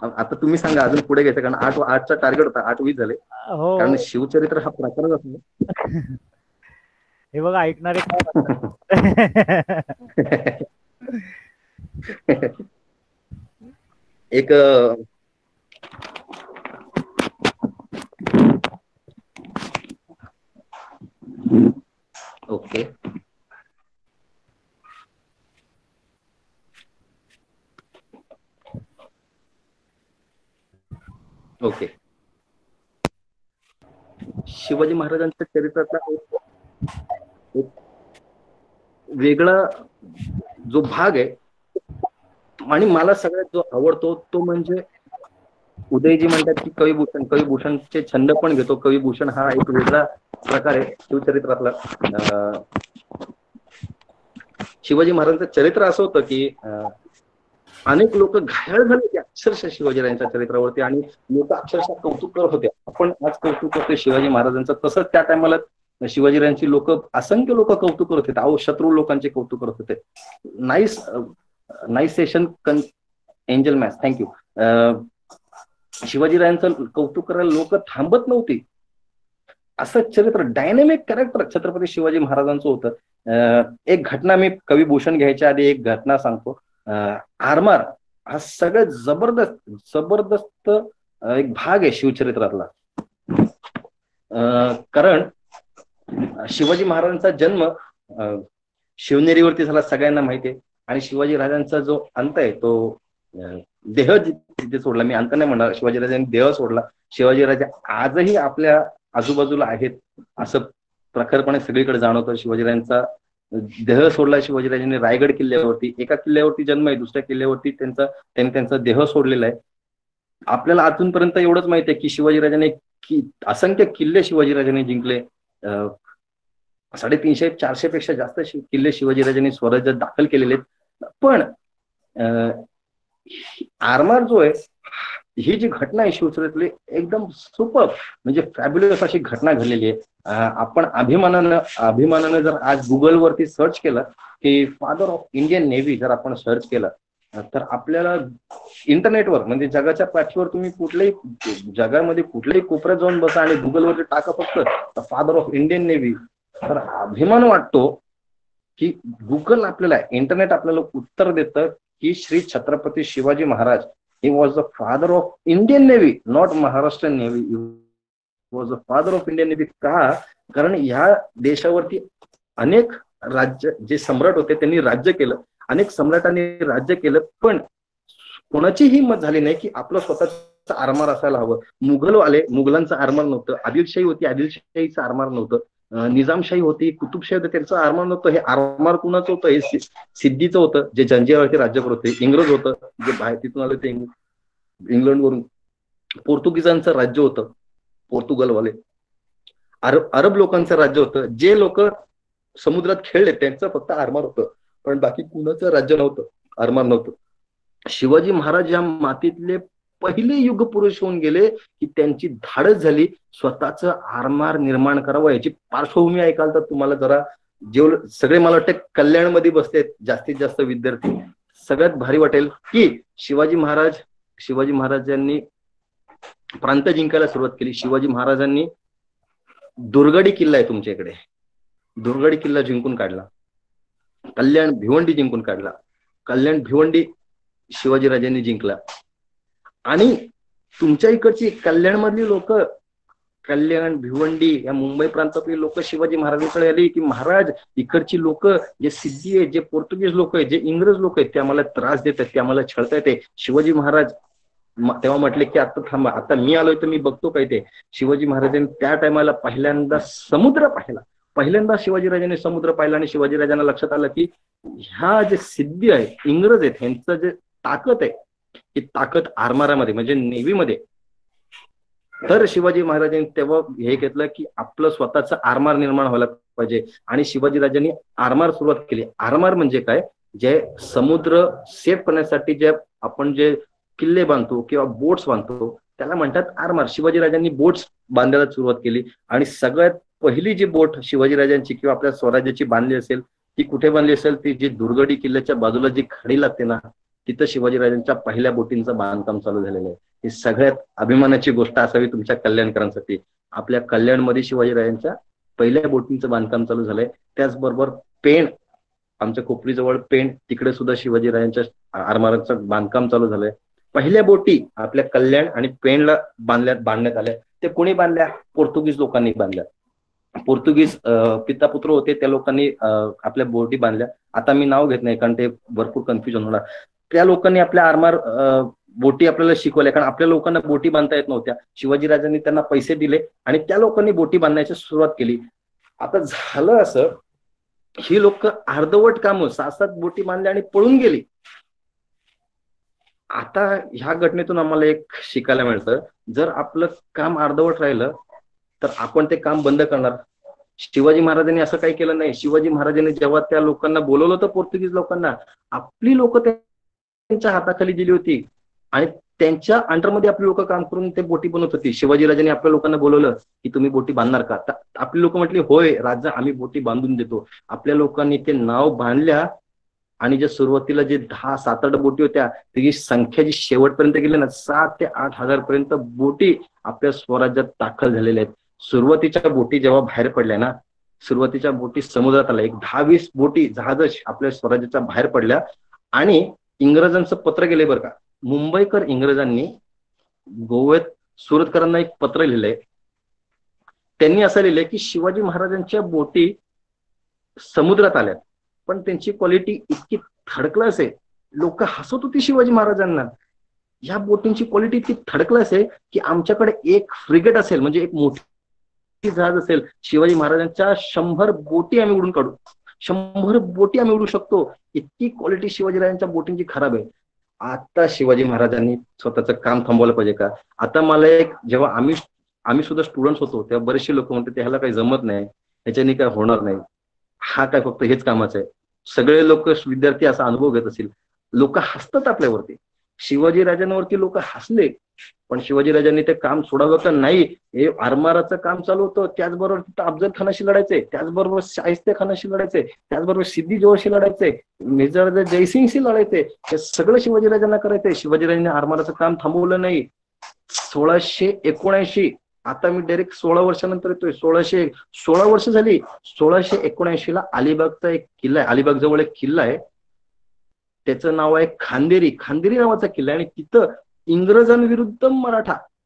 आता तुम्ही सांगा, अजून पुढे घ्यायचं? कारण 8चा टार्गेट होता, 8:20 झाले. हो, कारण शिवचरित्र हा प्रकारच असतो. हे बघा ऐकणारे एक ओके, ओके. शिवाजी महाराजांच्या चरित्रातला एक वेगळा जो भाग आहे आणि मला सगळ्यात जो आवडतो तो म्हणजे उदयजी म्हणतात की कविभूषण. कविभूषणचे छंद पण घेतो. कविभूषण हा एक वेगळा प्रकार आहे शिवचरित्रातला. शिवाजी महाराजांचं चरित्र असं होतं की अनेक लोक घायल झाले होते अक्षरशः शिवाजीराजांच्या चरित्रावरती, आणि लोक अक्षरशः कौतुक करत होते. आपण आज कौतुक करतोय शिवाजी महाराजांचं, तसंच त्या टायमाला शिवाजीराजांची असंख्य लोक कौतुक करत होते. अहो, शत्रू लोकांचे कौतुक करत होते. Nice session angel match, thank you. शिवाजीराजांचं कौतुक करायला लोक थांबत नव्हती. असं चरित्र, डायनेमिक कॅरेक्टर छत्रपती शिवाजी महाराजांचं होतं. एक घटना, मी कविभूषण घ्यायच्या आधी एक घटना सांगतो. आरमार हा सगळ्यात जबरदस्त एक भाग आहे शिवचरित्रातला. कारण शिवाजी महाराजांचा जन्म शिवनेरीवरती झाला, सगळ्यांना माहिती आहे. आणि शिवाजी राजांचा जो अंत आहे तो देह जिथे सोडला, मी अंत नाही म्हणणार, शिवाजीराजांनी देह सोडला. शिवाजीराजा आजही आपल्या आजूबाजूला आहेत असं प्रखरपणे सगळीकडे जाणवतं. शिवाजीराजांचा देह सोडला शिवाजीराजांनी रायगड किल्ल्यावरती. एका किल्ल्यावरती जन्म आहे, दुसऱ्या किल्ल्यावरती त्यांनी त्यांचा देह सोडलेला आहे. आपल्याला अजूनपर्यंत एवढंच माहिती आहे की शिवाजीराजांनी असंख्य किल्ले शिवाजीराजांनी जिंकले. 350-400 पेक्षा जास्त किल्ले शिवाजीराजांनी स्वराज्यात दाखल केलेले आहेत. पण आरमार जो आहे ही जी घटना आहे शिवचरित्रातली एकदम सुपर म्हणजे फॅब्युलस अशी घटना घडलेली आहे. आपण अभिमानानं जर आज गुगलवरती सर्च केलं की फादर ऑफ इंडियन नेव्ही जर आपण सर्च केलं तर आपल्याला इंटरनेटवर म्हणजे जगाच्या पाठीवर तुम्ही कुठल्याही जगामध्ये कुठल्याही कोपऱ्यात जाऊन बसा आणि गुगलवरती टाका फक्त फादर ऑफ इंडियन नेव्ही, तर अभिमान वाटतो की गुगल आपल्याला इंटरनेट आपल्याला उत्तर देतं की Shri Chhatrapati Shivaji Maharaj he was the father of Indian Navy, not Maharashtrian Navy. He was the father of Indian Navy. का? कारण ह्या देशावरती अनेक राज्य जे सम्राट होते त्यांनी राज्य केलं, अनेक सम्राटांनी राज्य केलं, पण कोणाची हिंमत झाली नाही की आपलं स्वतःचं आरमार असायला हवं. मुघल आले, मुघलांचं आरमार नव्हतं. आदिलशाही होती, आदिलशाहीचं आरमार नव्हतं. निजामशाही होती, कुतुबशाही होते, त्यांचं आरमार नव्हतं. हे आरमार कुणाचं होतं? हे सिद्धीचं होतं जे जंजिरावरती राज्य करत होते. इंग्रज होतं जे बाहेर तिथून आले ते इंग्लंडवरून. पोर्तुगीजांचं राज्य होतं, पोर्तुगलवाले. अरब लोकांचं राज्य होतं. जे लोक समुद्रात खेळले त्यांचं फक्त आरमार होतं, पण बाकी कुणाचं राज्य नव्हतं, आरमार नव्हतं. शिवाजी महाराज या मातीतले पहिले युग पुरुष होऊन गेले की त्यांची धाडस झाली स्वतःचं आरमार निर्माण करावं. याची पार्श्वभूमी ऐकाल तर तुम्हाला जरा जेवढं सगळे मला वाटतं कल्याणमध्ये बसते जास्तीत जास्त विद्यार्थी, सगळ्यात भारी वाटेल की शिवाजी महाराजांनी प्रांत जिंकायला सुरुवात केली. शिवाजी महाराजांनी दुर्गडी किल्ला आहे तुमच्या इकडे, दुर्गडी किल्ला जिंकून काढला. कल्याण भिवंडी जिंकून काढला. कल्याण भिवंडी शिवाजीराजांनी जिंकला. आणि तुमच्या इकडची कल्याण मधली लोक, कल्याण भिवंडी या मुंबई प्रांतातली लोक शिवाजी महाराजांकडे आली की महाराज इकडची लोक जे सिद्धी आहे, जे पोर्तुगीज लोक आहेत, जे इंग्रज लोक आहेत ते आम्हाला त्रास देत आहेत, ते आम्हाला छळतायत. शिवाजी महाराज तेव्हा म्हटले की आता थांबा, आता मी आलोय तर मी बघतो काय ते. शिवाजी महाराजांनी त्या टायमाला पहिल्यांदा समुद्र पाहिला. पहिल्यांदा शिवाजीराजांनी समुद्र पाहिला आणि शिवाजीराजांना लक्षात आलं की ह्या जे सिद्धी आहे, इंग्रज आहेत, ह्यांचं जे ताकद आहे ही ताकद आरमारामध्ये म्हणजे नेव्हीमध्ये. तर शिवाजी महाराजांनी तेव्हा हे घेतलं की आपलं स्वतःचं आरमार निर्माण व्हायला पाहिजे आणि शिवाजीराजांनी आरमार सुरुवात केली. आरमार म्हणजे काय? जे समुद्र सेफ करण्यासाठी जे आपण जे किल्ले बांधतो किंवा बोट्स बांधतो त्याला म्हणतात आरमार. शिवाजीराजांनी बोट्स बांधायला सुरुवात केली आणि सगळ्यात पहिली जी बोट शिवाजीराजांची किंवा आपल्या स्वराज्याची बांधली असेल ती कुठे बांधली असेल? ती जी दुर्गडी किल्ल्याच्या बाजूला जी खाडी लागते ना, तिथं शिवाजीराजांच्या पहिल्या बोटींचं बांधकाम चालू झालेलं आहे. ही सगळ्यात अभिमानाची गोष्ट असावी तुमच्या कल्याणकरांसाठी. आपल्या कल्याणमध्ये शिवाजीराजांच्या पहिल्या बोटींचं बांधकाम चालू झालंय. त्याचबरोबर पेण, आमच्या कोपरीजवळ पेण, तिकडे सुद्धा शिवाजीराजांच्या आरमाराचं बांधकाम चालू झालंय. पहिल्या बोटी आपल्या कल्याण आणि पेणला बांधण्यात आल्या. ते कोणी बांधल्या? पोर्तुगीज लोकांनी बांधल्या. पोर्तुगीज पितापुत्र होते, त्या लोकांनी आपल्या बोटी बांधल्या. आता मी नाव घेत नाही कारण ते भरपूर कन्फ्युजन होणार. त्या लोकांनी आपल्या आरमार बोटी आपल्याला शिकवल्या, कारण आपल्या लोकांना बोटी बांधता येत नव्हत्या. शिवाजीराजांनी त्यांना पैसे दिले आणि त्या लोकांनी बोटी बांधण्याची सुरुवात केली. आता झालं असं, ही लोक अर्धवट कामं 6-7 बोटी बांधल्या आणि पळून गेली. आता ह्या घटनेतून आम्हाला एक शिकायला मिळतं, जर आपलं काम अर्धवट राहिलं तर आपण ते काम बंद करणार. शिवाजी महाराजांनी असं काही केलं नाही. शिवाजी महाराजांनी जेव्हा त्या लोकांना बोलवलं होतं, पोर्तुगीज लोकांना, आपली लोक त्यांच्या हाताखाली दिली होती आणि त्यांच्या अंडरमध्ये आपली लोक काम करून ते बोटी बनवत होती. शिवाजीराजांनी आपल्या लोकांना बोलवलं की तुम्ही बोटी बांधणार का? आपली लोक म्हटली होय राजा, आम्ही बोटी बांधून देतो. आपल्या लोकांनी ते नाव बांधल्या आणि जे सुरुवातीला जे 10-7-8 बोटी होत्या त्याची संख्या जी शेवटपर्यंत गेली ना, 7,000 ते 8,000 पर्यंत बोटी आपल्या स्वराज्यात दाखल झालेल्या आहेत. सुरुवातीच्या बोटी जेव्हा बाहेर पडल्या ना, सुरुवातीच्या बोटी समुद्रात आल्या, एक 10-20 बोटी जहाज आपल्या स्वराज्याच्या बाहेर पडल्या आणि इंग्रजांचं पत्र गेले बरं का. मुंबईकर इंग्रजांनी गोव्यात सुरतकरांना एक पत्र लिहिलंय. त्यांनी असं लिहिलंय की शिवाजी महाराजांच्या बोटी समुद्रात आल्यात पण त्यांची क्वालिटी इतकी थर्ड क्लास आहे, लोक हसत होती शिवाजी महाराजांना. या बोटींची क्वालिटी इतकी थर्ड क्लास आहे की आमच्याकडे एक फ्रिगेट असेल म्हणजे एक मोठी जहाज असेल, शिवाजी महाराजांच्या 100 बोटी आम्ही उडून काढू, 100 बोटी आम्ही उडू शकतो. इतकी क्वालिटी शिवाजीराजांच्या बोटींची खराब आहे. आता शिवाजी महाराजांनी स्वतःचं काम थांबवलं पाहिजे का? आता मला एक, जेव्हा आम्ही सुद्धा स्टुडंट्स होतो तेव्हा बरेचसे लोक म्हणते त्याला काही जमत नाही, ह्याच्याने काय होणार नाही, हा काय फक्त हेच कामाचं आहे. सगळे लोक विद्यार्थी असा अनुभव घेत असतील. लोक हसतात आपल्यावरती. शिवाजी राजांवरती लोक हसले पण शिवाजीराजांनी ते काम सोडावं का नाही, हे आरमाराचं काम चालू होतं. त्याचबरोबर तिथं अफजल खानाशी लढायचंय, त्याचबरोबर शाहिस्ते खानाशी लढायचंय, त्याचबरोबर सिद्धी जोहरशी लढायचंय, मिर्झा जयसिंगशी लढायचंय. हे सगळं शिवाजीराजांना करायचंय. शिवाजीराजांनी आरमाराचं काम थांबवलं नाही. 1679, आता मी डायरेक्ट 16 वर्षानंतर येतोय, 16 वर्ष झाली. 1679 अलिबागचा एक किल्ला आहे, अलिबाग जवळ एक किल्ला आहे, त्याचं नाव आहे खांदेरी. खांदेरी नावाचा किल्ला आहे. आणि तिथं इंग्रजांविरुद्ध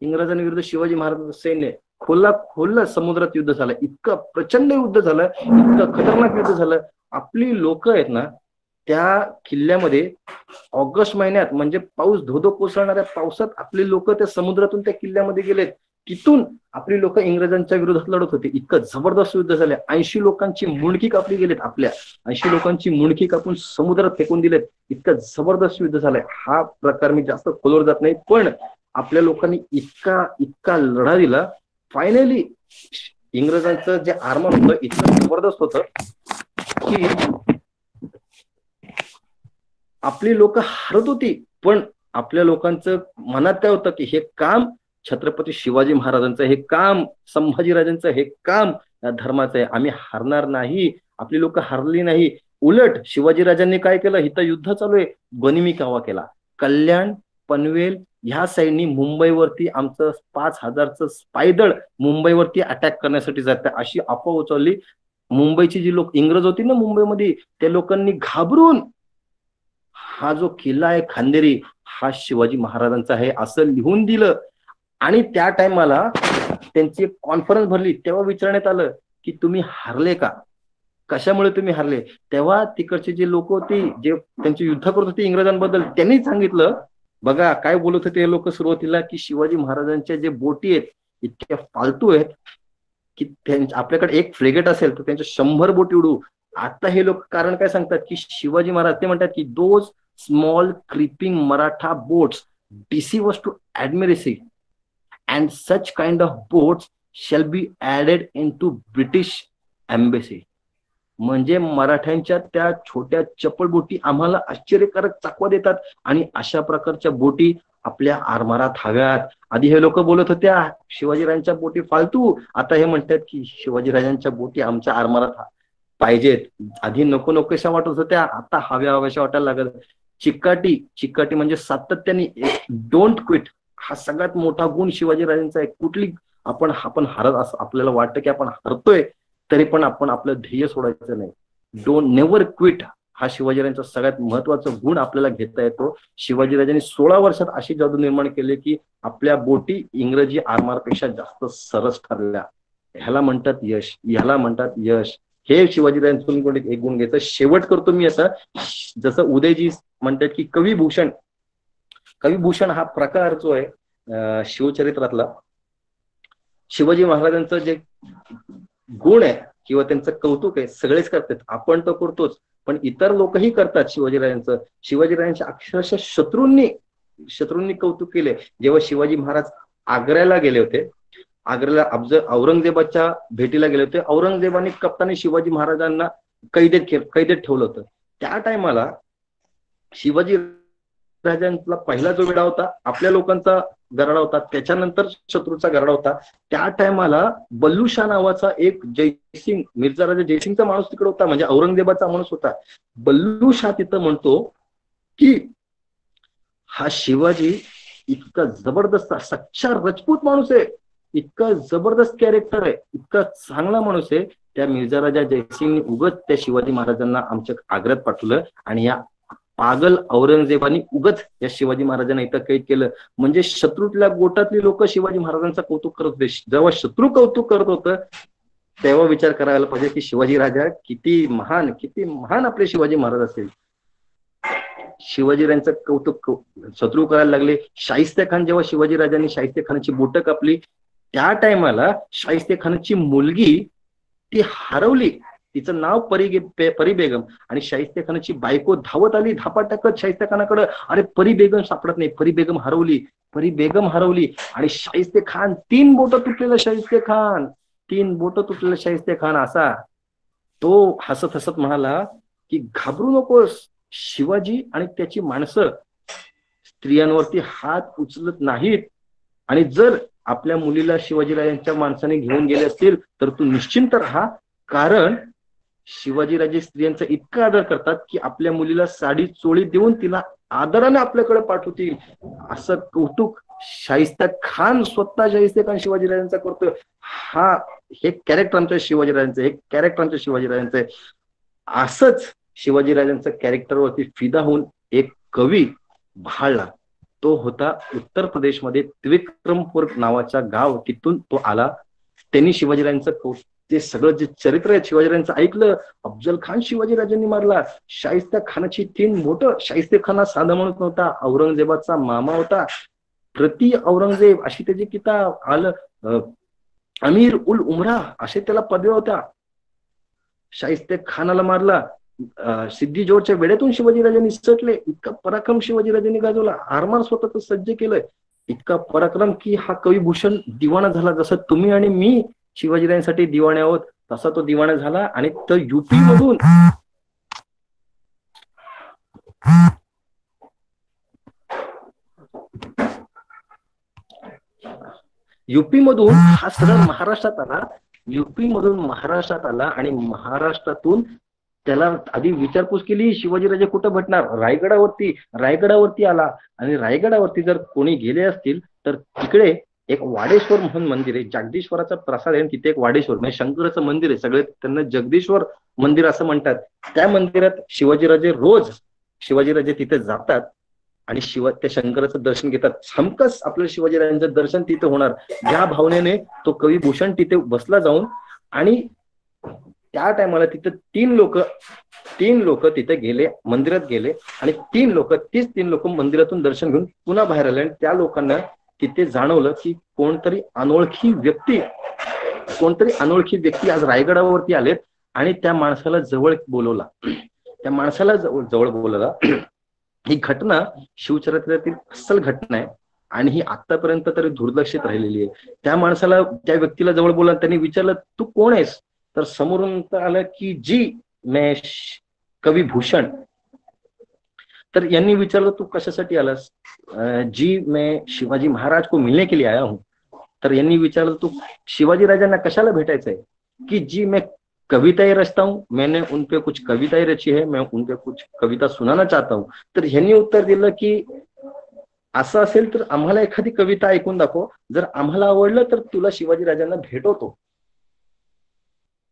इंग्रजांविरुद्ध शिवाजी महाराजांचं सैन्य खोल समुद्रात युद्ध झालं. इतकं प्रचंड युद्ध झालं, इतकं खतरनाक युद्ध झालं. आपली लोक आहेत ना, त्या किल्ल्यामध्ये ऑगस्ट महिन्यात म्हणजे पाऊस धोधो कोसळणाऱ्या पावसात आपली लोक त्या समुद्रातून त्या किल्ल्यामध्ये गेलेत. तिथून आपली लोक इंग्रजांच्या विरोधात लढत होते. इतकं जबरदस्त युद्ध झालं. 80 लोकांची मुंडकी कापली गेलेत. आपल्या 80 लोकांची मुंडकी कापून समुद्रात फेकून दिलेत. इतकं जबरदस्त युद्ध झालंय. हा प्रकार मी जास्त खोलवर जात नाही, पण आपल्या लोकांनी इतका लढा दिला. फायनली इंग्रजांचं जे आर्मर होतं इतकं जबरदस्त होतं की आपली लोक हरत होती, पण आपल्या लोकांचं मनात काय होतं की हे काम छत्रपती शिवाजी महाराजांचं, हे काम संभाजीराजांचं, हे काम या धर्माचं आहे. आम्ही हारणार नाही. आपली लोक हरली नाही. उलट शिवाजीराजांनी काय केलं, इथं युद्ध चालू आहे, गनिमी कावा केला. कल्याण, पनवेल ह्या साईडनी मुंबईवरती आमचं 5000चं पायदळ मुंबईवरती अटॅक करण्यासाठी जात, अशी अफवा उचलली. मुंबईची जी लोक इंग्रज होती ना मुंबईमध्ये, त्या लोकांनी घाबरून हा जो किल्ला आहे खांदेरी हा शिवाजी महाराजांचा आहे असं लिहून दिलं. आणि त्या टायमाला त्यांची एक कॉन्फरन्स भरली. तेव्हा विचारण्यात आलं की तुम्ही हारले का, कशामुळे तुम्ही हारले. तेव्हा तिकडचे जे लोक होती, जे त्यांचे युद्ध करत होते इंग्रजांबद्दल, त्यांनी सांगितलं, बघा काय बोलत होते हे लोक सुरुवातीला, की शिवाजी महाराजांच्या जे बोटी आहेत इतक्या फालतू आहेत की आपल्याकडे एक फ्रेगेट असेल तर त्यांच्या 100 बोटी उडू. आता हे लोक कारण काय सांगतात की शिवाजी महाराज ते म्हणतात की those small creeping Maratha boats deceive us to admiracy and such kind of boats shall be added into British embassy. म्हणजे मराठ्यांच्या त्या छोट्या चपळ बोटी आम्हाला आश्चर्यकारक चाकवा देतात आणि अशा प्रकारच्या बोटी आपल्या आरमारात हव्यात. आधी हे लोक बोलत होत्या शिवाजीराजांच्या बोटी फालतू, आता हे म्हणतात की शिवाजीराजांच्या बोटी आमच्या आरमारात पाहिजेत. आधी नको नकोशा वाटत होत्या, आता हव्याशा वाटायला लागत. चिकाटी म्हणजे सातत्याने डोंट क्विट, हा सगळ्यात मोठा गुण शिवाजीराजांचा आहे. कुठली आपण हरत असं आपल्याला वाटतं की आपण हरतोय तरी पण आपण आपलं ध्येय सोडायचं नाही. डोंट नेव्हर क्विट हा शिवाजीराजांचा सगळ्यात महत्वाचा गुण आपल्याला घेता येतो. शिवाजीराजांनी 16 वर्षात अशी जादू निर्माण केली की आपल्या बोटी इंग्रजी आरमारपेक्षा जास्त सरस ठरल्या. ह्याला म्हणतात यश, ह्याला म्हणतात यश. हे शिवाजीराजांतून एक गुण घ्यायचं. शेवट करतो मी असं, जसं उदयजी म्हणतात की कविभूषण हा प्रकार जो आहे शिवचरित्रातला, शिवाजी महाराजांचं जे गुण आहे किंवा त्यांचं कौतुक आहे सगळेच करतात. आपण तर करतोच, पण इतर लोकही करतात शिवाजीराजांचं. शिवाजीराजांच्या अक्षरशः शत्रूंनी कौतुक केले. जेव्हा शिवाजी महाराज आग्र्याला गेले होते, आग्र्याला औरंगजेबाच्या भेटीला गेले होते, औरंगजेबाने कप्तानी शिवाजी महाराजांना कैदेत ठेवलं होतं. त्या टायमाला शिवाजी राजांचा पहिला जो वेढा होता आपल्या लोकांचा गरडा होता, त्याच्यानंतर शत्रूचा गरडा होता. त्या टायमाला बल्लूशाह नावाचा एक जयसिंग, मिर्झा राजा जयसिंगचा माणूस तिकडे होता, म्हणजे औरंगजेबाचा माणूस होता. बल्लूशाह तिथं म्हणतो की हा शिवाजी इतका जबरदस्त सच्चा राजपूत माणूस आहे, इतका जबरदस्त कॅरेक्टर आहे, इतका चांगला माणूस आहे. त्या मिर्झा राजा जयसिंगने उगत त्या शिवाजी महाराजांना आमच्या आग्र्यात पाठवलं आणि या पागल औरंगजेबानी उगत या शिवाजी महाराजांना इथं कैद केलं. म्हणजे शत्रूतल्या गोटातली लोक शिवाजी महाराजांचं कौतुक करत होते. जेव्हा शत्रू कौतुक करत होतं तेव्हा विचार करायला पाहिजे की शिवाजी राजा किती महान आपले शिवाजी महाराज असेल. शिवाजीराजांचं कौतुक शत्रू करायला लागले. शाहिस्ते खान, जेव्हा शिवाजी राजांनी शाहिस्ते खानाची बोटं कापली त्या टायमाला शाहिस्ते खानाची मुलगी ती हरवली, तिचं नाव परी बेगम, आणि शाहिस्ते खानाची बायको धावत आली धापा टाकत शाहिस्ते खानाकडे, अरे परी बेगम सापडत नाही, परी बेगम हरवली. आणि शाहिस्ते खान 3 बोटं तुटलेला शाहिस्ते खान असा तो हसत हसत म्हणाला की घाबरू नकोस, शिवाजी आणि त्याची माणसं स्त्रियांवरती हात उचलत नाहीत, आणि जर आपल्या मुलीला शिवाजीराजांच्या माणसाने घेऊन गेले असतील तर तू निश्चिंत राहा, कारण शिवाजीराजे स्त्रियांचा इतका आदर करतात की आपल्या मुलीला साडी चोळी देऊन तिला आदराने आपल्याकडे पाठवतील. असं कौतुक शाहिस्ता खान, स्वतः शाहिस्ता खान शिवाजीराजांचा करतोय. हा हे कॅरेक्टर आमच्या शिवाजीराजांचं, हे कॅरेक्टर आमच्या शिवाजीराजांचं आहे. असंच शिवाजीराजांच्या कॅरेक्टरवरती फिदा होऊन एक कवी भाळला. तो होता उत्तर प्रदेशमध्ये त्रिविक्रमपूर नावाचा गाव, तिथून तो आला. त्यांनी शिवाजीराजांचं ते सगळं जे चरित्र आहे शिवाजीराजांचं ऐकलं. अफजल खान शिवाजीराजांनी मारला. शाहिस्ता खानाची 3 बोटं. शाहिस्ता खान हा साधा माणूस नव्हता, औरंगजेबाचा मामा होता. प्रति औरंगजेब अशी त्याची किताब आलं. अमीर उल उमरा असे त्याला पदव्या होत्या. शाहिस्ते खानाला मारला. सिद्धी जोडच्या वेड्यातून शिवाजीराजांनी सटले. इतका पराक्रम शिवाजीराजांनी गाजवला. आरमार स्वतःच सज्ज केलंय. इतका पराक्रम की हा कवी भूषण दिवाना झाला. जसं तुम्ही आणि मी शिवाजीराजांसाठी दिवाणे आहोत, तसा तो दिवाणा झाला. आणि तो युपी मधून हा सरळ महाराष्ट्रात आला. युपी मधून महाराष्ट्रात आला आणि महाराष्ट्रातून त्याला आधी विचारपूस केली, शिवाजीराजे कुठं भेटणार? रायगडावरती आला. आणि रायगडावरती जर कोणी गेले असतील तर तिकडे एक वाडेश्वर म्हणून मंदिर आहे. जगदीश्वराचा प्रसाद आहे. तिथे एक वाडेश्वर म्हणजे शंकराचं मंदिर आहे. सगळे त्यांना जगदीश्वर मंदिर असं म्हणतात. त्या मंदिरात शिवाजीराजे तिथे जातात आणि त्या शंकराचं दर्शन घेतात. हमकस आपल्या शिवाजीराजांचं दर्शन तिथे होणार. ज्या भावनेने तो कवी भूषण तिथे बसला जाऊन. आणि त्या टायमाला तिथे 3 लोक तिथे गेले, मंदिरात गेले. आणि 3 लोक मंदिरातून दर्शन घेऊन पुन्हा बाहेर आले. आणि त्या लोकांना तिथे जाणवलं की कोणतरी अनोळखी व्यक्ती आज रायगडावरती आलेत. आणि त्या माणसाला जवळ बोलवला. ही घटना शिवचरित्रातील अस्सल घटना आहे आणि ही आतापर्यंत तरी दुर्लक्षित राहिलेली आहे. त्या व्यक्तीला जवळ बोलला. त्यांनी विचारलं, तू कोण आहेस? तर समोरून आलं की जी मैं कवी भूषण. तर यांनी विचारलं, तू कशासाठी आलास? जी मैं शिवाजी महाराज को मिलने के लिए आया हूं. तर यांनी विचारलं, तू शिवाजी राजांना कशाला भेटायचंय? की जी मैं कविताएं रचता हूं, मैंने उनपे कुछ कविताएं रची है, मैं उनपे कुछ कविता सुनाना चाहता हूं. तर ह्यांनी उत्तर दिलं की असं असेल तर आम्हाला एखादी कविता ऐकून दाखव, जर आम्हाला आवडलं तर तुला शिवाजी राजांना भेटवतो.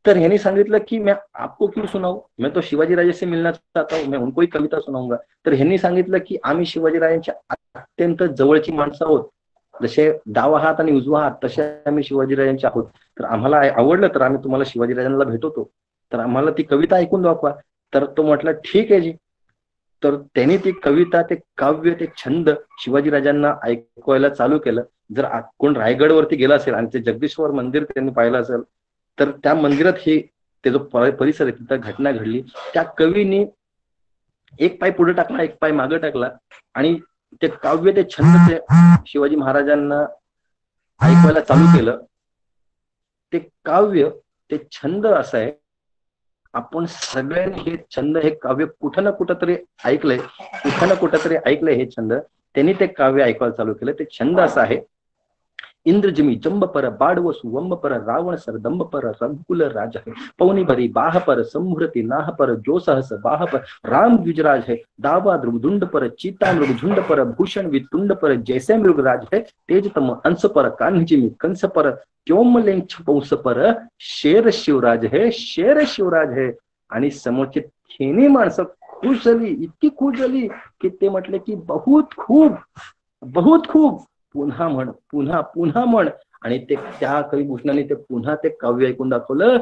तर ह्यांनी सांगितलं की मैं आपको क्यों सुनाऊ, मैं तो शिवाजी राजे से मिलना चाहता हूं, मैं उनको ही कविता सुनाऊंगा. तर ह्यांनी सांगितलं की आम्ही शिवाजी राजांच्या अत्यंत जवळची माणसं आहोत. जसे डावा हात आणि उजवा हात तसे आम्ही शिवाजीराजांचे आहोत. तर आम्हाला आवडलं तर आम्ही तुम्हाला शिवाजीराजांना भेटवतो. तर आम्हाला ती कविता ऐकून दाखवा. तर तो म्हटला, ठीक आहे जी. तर त्यांनी ती कविता, ते काव्य, ते छंद शिवाजीराजांना ऐकवायला चालू केलं. जर कोण रायगडवरती गेला असेल आणि ते जगदीश्वर मंदिर त्यांनी पाहिलं असेल तर त्या मंदिरात ते जो परिसर आहे तिथं घटना घडली. त्या कवीने एक पाय पुढे टाकला, एक पाय मागे टाकला आणि ते काव्य, ते छंद ते शिवाजी महाराजांना ऐकवायला चालू केलं. ते काव्य, ते छंद असं आहे, आपण सगळ्यांनी हे छंद, हे काव्य कुठं ना कुठं तरी ऐकलंय, हे छंद. त्यांनी ते काव्य ऐकायला चालू केलं. ते छंद असं आहे, इंद्रजिमी जंब पर बाडव सुवंब पर रावण सरदंब पर रघुकुल राज है, पौनी भरी बाह पर संभृति नाह पर जो सहस बाह पर राम द्विजराज है, दावा द्रुमदुंड पर चीता मृगझुंड पर भूषण वितुंड पर जैसे मृगराज है, तेजतम अंश पर कान्हजिमी कंस पर त्योमलेंछ पौंस पर शेर शिवराज है. आणि समोरची तिन्ही माणसं खुश झाली, इतकी खुश झाली की ते म्हटले की बहुत खूप, पुन्हा म्हण. आणि ते त्या कविभूषणाने ते पुन्हा ते काव्य ऐकून दाखवलं.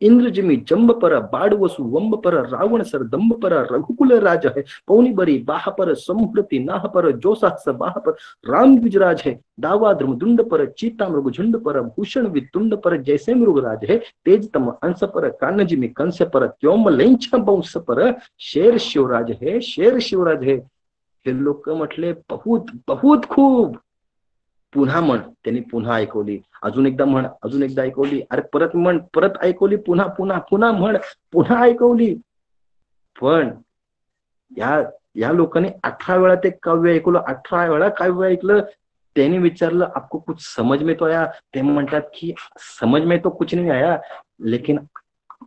इंद्रजिमी जंब पर बाडवसु वंब पर रावण सर दंब पर रघुकुल राज है, पौनी बरी बाह पर संहृति नाह पर जो सहस बाह पर राम द्विजराज है, दावा द्रुमदुंड पर चीता मृगझुंड पर भूषण वितुंड पर जैसे मृगराज है, तेजतम अंश पर कान्हजिमी कंस पर त्योमलेंछ वंश पर शेर शिवराज है. हे लोक म्हटले बहुत खूप, पुन्हा म्हण. त्यांनी पुन्हा ऐकवली. अजून एकदा म्हण, अजून एकदा ऐकवली. अरे परत म्हण, परत ऐकवली. पुन्हा म्हण, पुन्हा ऐकवली. पण या लोकांनी 18 वेळा ते काव्य ऐकवलं. 18 वेळा काव्य ऐकलं. त्याने विचारलं आपको कुछ समझ में तो आया? ते म्हणतात की समझ में तो कुछ नहीं आया, लेकिन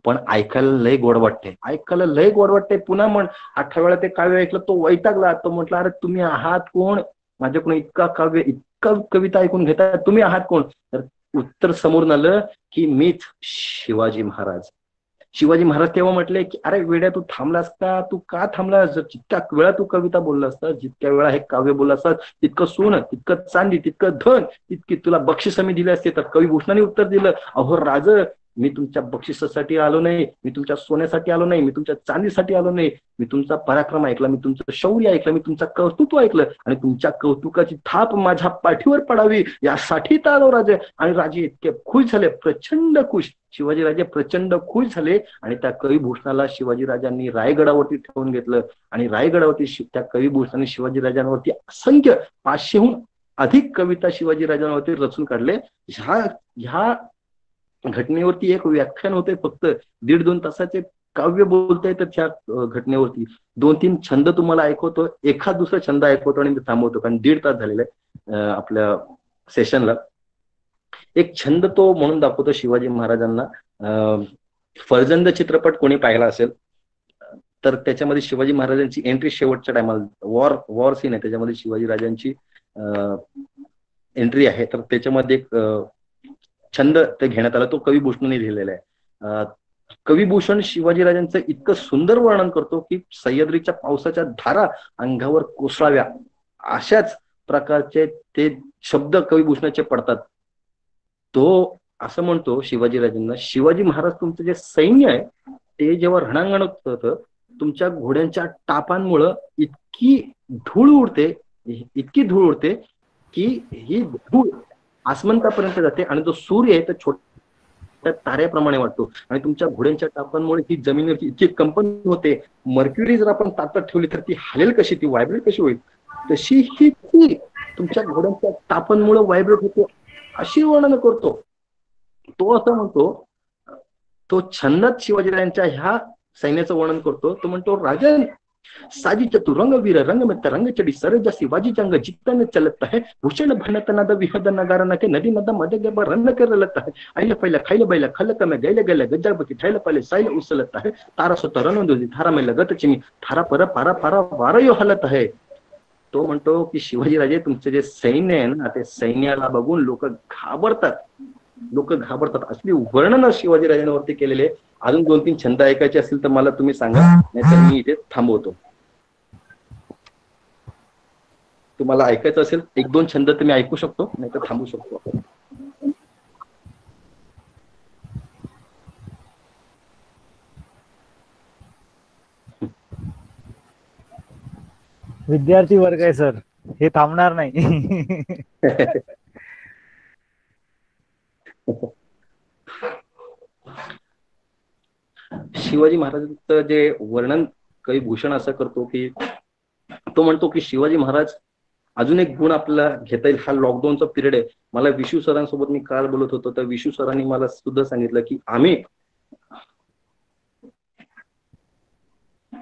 पण ऐकायला लय गोड वाटते, ऐकायला लय गोड वाटते. पुन्हा म्हण. 18 वेळा ते काव्य ऐकलं, तो वैतागला. तो म्हटला, अरे तुम्ही आहात कोण? माझ्याकडून इतका काव्य, इतका कविता ऐकून घेता, तुम्ही आहात कोण? तर उत्तर समोरून आलं की मीच शिवाजी महाराज. शिवाजी महाराज तेव्हा म्हटले की अरे वेड्या, तू थांबलास का? तू का थांबलास? जितक्या वेळा तू कविता बोलला असता, जितक्या वेळा हे काव्य बोलला असता, तितकं सोनं, तितकं चांदी, तितकं धन, तितकी तुला बक्षिस मी दिले असते. तर कविभूषणाने उत्तर दिलं, अहो राज, मी तुमच्या बक्षिसासाठी आलो नाही, मी तुमच्या सोन्यासाठी आलो नाही, मी तुमच्या चांदीसाठी आलो नाही. मी तुमचा पराक्रम ऐकला, मी तुमचं शौर्य ऐकलं, मी तुमचं कौतुक ऐकलं, आणि तुमच्या कौतुकाची थाप माझ्या पाठीवर पडावी यासाठी आलो राजे. आणि राजे इतके खुश झाले, प्रचंड खुश. शिवाजी राजे प्रचंड खुश झाले, आणि त्या कविभूषणाला शिवाजी राजांनी रायगडावरती ठेवून घेतलं. आणि रायगडावरती त्या कविभूषणाने शिवाजी राजांवरती असंख्य 500हून अधिक कविता शिवाजी राजांवरती रचून काढले. ह्या घटनेवरती एक व्याख्यान होते, फक्त 1.5-2 तासाचे काव्य बोलता येतं त्या घटनेवरती. 2-3 छंद तुम्हाला ऐकवतो, एखाद दुसरा छंद ऐकवतो आणि मी थांबवतो, कारण 1.5 तास झालेला आहे आपल्या सेशनला. एक छंद तो म्हणून दाखवतो शिवाजी महाराजांना. फर्जंद चित्रपट कोणी पाहिला असेल तर त्याच्यामध्ये शिवाजी महाराजांची एंट्री शेवटच्या टायमाला वॉर सीन आहे, त्याच्यामध्ये शिवाजी राजांची एंट्री आहे. तर त्याच्यामध्ये एक छंद ते घेण्यात आला, तो कविभूषणाने लिहिलेला आहे. कविभूषण शिवाजी राजांचं इतकं सुंदर वर्णन करतो की सह्याद्रीच्या पावसाच्या धारा अंगावर कोसळाव्या अशाच प्रकारचे ते शब्द कविभूषणाचे पडतात. तो असं म्हणतो शिवाजी राजांना, शिवाजी महाराज तुमचं जे सैन्य आहे ते जेव्हा रणांगणात होतं, तुमच्या घोड्यांच्या टापांमुळं इतकी धूळ उडते, इतकी धूळ उडते की ही धूळ आसमंतापर्यंत जाते, आणि जो सूर्य आहे तो छोट्या ताऱ्याप्रमाणे वाटतो, आणि तुमच्या घोड्यांच्या टापांमुळे ही जमिनीवरती इतकी कंपन होते. मर्क्युरी जर आपण ताटात ठेवली तर ती हलेल कशी, ती व्हायब्रेट कशी होईल, तशी ही तुमच्या घोड्यांच्या टापांमुळे व्हायब्रेट होते, अशी वर्णन करतो. तो असं म्हणतो, तो छंदात शिवाजीराजांच्या ह्या सैन्याचं वर्णन करतो. तो म्हणतो, राजन साजी चतुर रंगवीर रंगमेत्त रंगचडी सरज शिवाजी जंग जितन चलत है, भूषण भनत नद विहद नगार नके नदी नद मद गे रन करलत है, आइल पहिला खाइल बैला खलक में गैले गैले गज्जाबकी ठैल पहिले साइल उसलत है, तारा सो तरन दोजी थारा में लगत चिमी थारा पर पारा पारा वारयो हलत है. तो म्हणतो की शिवाजीराजे तुमचे जे सैन्य आहे ना, ते सैन्याला बघून लोक घाबरतात, लोक घाबरतात. असली वर्णन शिवाजीराजांवरती केलेले. अजून 2-3 छंद ऐकायचे असतील तर मला तुम्ही सांगा, नाहीतर मी इथे थांबवतो. तुम्हाला ऐकायचं असेल 1-2 छंद तुम्ही ऐकू शकतो, नाहीतर थांबू शकतो. विद्यार्थी वर्ग आहे सर, हे थांबणार नाही. शिवाजी महाराजांचं जे वर्णन कविभूषण असं करतो की, तो म्हणतो की शिवाजी महाराज, अजून एक गुण आपल्याला घेता येईल. हा लॉकडाऊनचा पिरियड आहे. मला विशू सरांसोबत मी काल बोलत होतो, तर विशू सरांनी मला सुद्धा सांगितलं की आम्ही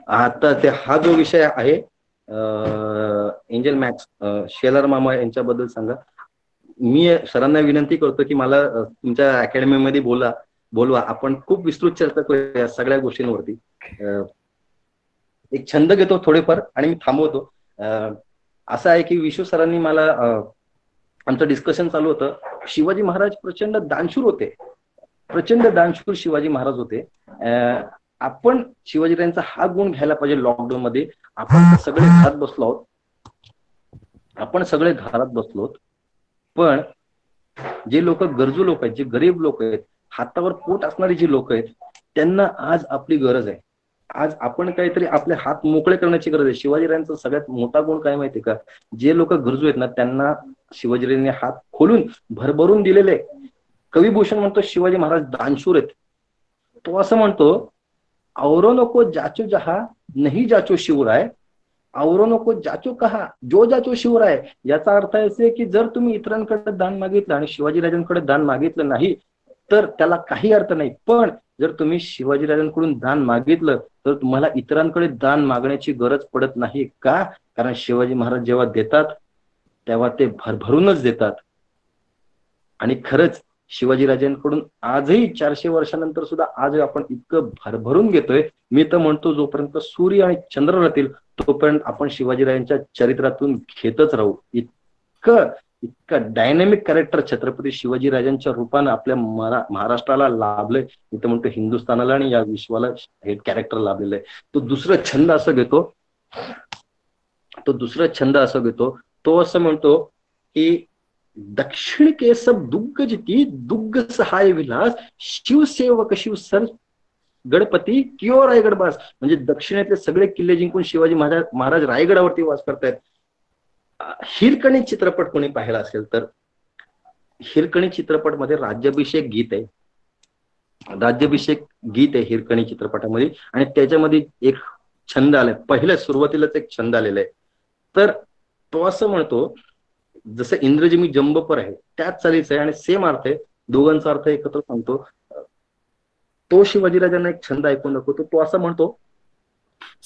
आता हा जो विषय आहे एंजल मॅक्स, शेलार मामा यांच्याबद्दल सांगा. मी सरांना विनंती करतो की मला तुमच्या अकॅडमीमध्ये बोलवा, आपण खूप विस्तृत चर्चा करूया सगळ्या गोष्टींवरती. एक छंद घेतो थोडेफार आणि मी थांबवतो. असं आहे की विशू सरांनी मला आमचं डिस्कशन चालू होतं. शिवाजी महाराज प्रचंड दानशूर होते, प्रचंड दानशूर शिवाजी महाराज होते. आपण शिवाजीराजांचा हा गुण घ्यायला पाहिजे. लॉकडाऊन मध्ये आपण सगळे घरात बसलो आहोत, आपण सगळे घरात बसलो, पण जे लोक गरजू लोक आहेत, जे गरीब लोक आहेत, हातावर पोट असणारी जी लोक आहेत, त्यांना आज आपली गरज आहे. आज आपण काहीतरी आपले हात मोकळे करण्याची गरज आहे. शिवाजीराजांचा सगळ्यात मोठा गुण काय माहितीये का, जे लोक गरजू आहेत ना त्यांना शिवाजीराजांनी हात खोलून भरभरून दिलेले. कविभूषण म्हणतो शिवाजी महाराज दानशूर आहेत. तो असं म्हणतो, औरों नको जाचो जहा नाही जाचो शिवराय, औरों नको जाचो कहा जो जाचो शिवराय. याचा अर्थ असे की जर तुम्ही इतरांकडे दान मागितलं आणि शिवाजीराजांकडे दान मागितलं नाही तर त्याला काही अर्थ नाही. पण जर तुम्ही शिवाजीराजांकडून दान मागितलं तर तुम्हाला इतरांकडे दान मागण्याची गरज पडत नाही. का? कारण शिवाजी महाराज जेव्हा देतात तेव्हा ते भरभरूनच देतात. आणि खरंच शिवाजीराजांकडून आजही 400 वर्षानंतर सुद्धा आज आपण इतकं भरभरून घेतोय. मी तर म्हणतो जोपर्यंत सूर्य आणि चंद्र राहतील तोपर्यंत आपण शिवाजीराजांच्या चरित्रातून घेतच राहू. इतकं इतकं डायनॅमिक कॅरेक्टर छत्रपती शिवाजीराजांच्या रूपानं आपल्या महाराष्ट्राला लाभलंय. मी तर म्हणतो हिंदुस्थानाला आणि या विश्वाला हे कॅरेक्टर लाभलेलं आहे. तो दुसरं छंद असं घेतो तो असं म्हणतो की दक्षिण के सब दुग्गजती दुग्ग सहाय विलास शिवसेवक शिवसर गणपती किंवा रायगड बास. म्हणजे दक्षिणेतले सगळे किल्ले जिंकून शिवाजी महाराज रायगडावरती वास करतायत. हिरकणी चित्रपट कोणी पाहिला असेल तर हिरकणी चित्रपटमध्ये राज्याभिषेक गीत आहे हिरकणी चित्रपटामध्ये. आणि त्याच्यामध्ये एक छंद आलाय, पहिल्या सुरुवातीलाच एक छंद आलेला आहे. तर तो असं म्हणतो जसं इंद्रजिमी जंबपर आहे त्याच चालीचं आहे आणि सेम अर्थ आहे. दोघांचा अर्थ एकत्र सांगतो. तो शिवाजीराजांना एक छंद ऐकून दाखवतो. तो असं म्हणतो,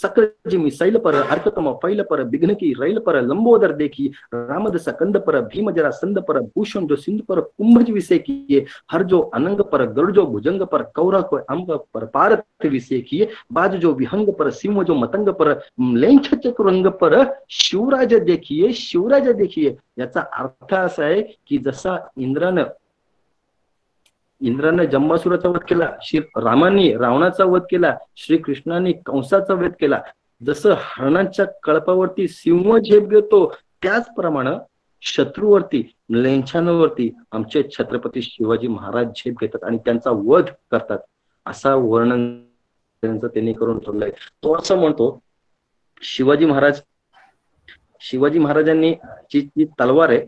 सकळ जिमी सैल पर अर्कतम फैल पर विघ्न की रैल पर लंबोदर देखी रामदस कंद पर भीम जरा संद पर भूषण जो सिंधु पर कुंभज विषय किए हर जो अनंग पर गरुड़ जो भुजंग पर कौरा को अंग पर पारथ विषय किए बाज जो विहंग पर सिंह जो मतंग पर लेंछ चतुरंग पर शिवराज देखिए. याचा अर्थ असा आहे की जसा इंद्रानं जंबासुराचा वध केला, श्री रामांनी रावणाचा वध केला, श्रीकृष्णाने कंसाचा वध केला, जसं हरणांच्या कळपावरती सिंह झेप घेतो त्याचप्रमाणे शत्रूवरती लेंछांवरती आमचे छत्रपती शिवाजी महाराज झेप घेतात आणि त्यांचा वध करतात. असा वर्णन त्यांचं त्यांनी करून ठेवलंय. तो असं म्हणतो शिवाजी महाराजांनी जी तलवार आहे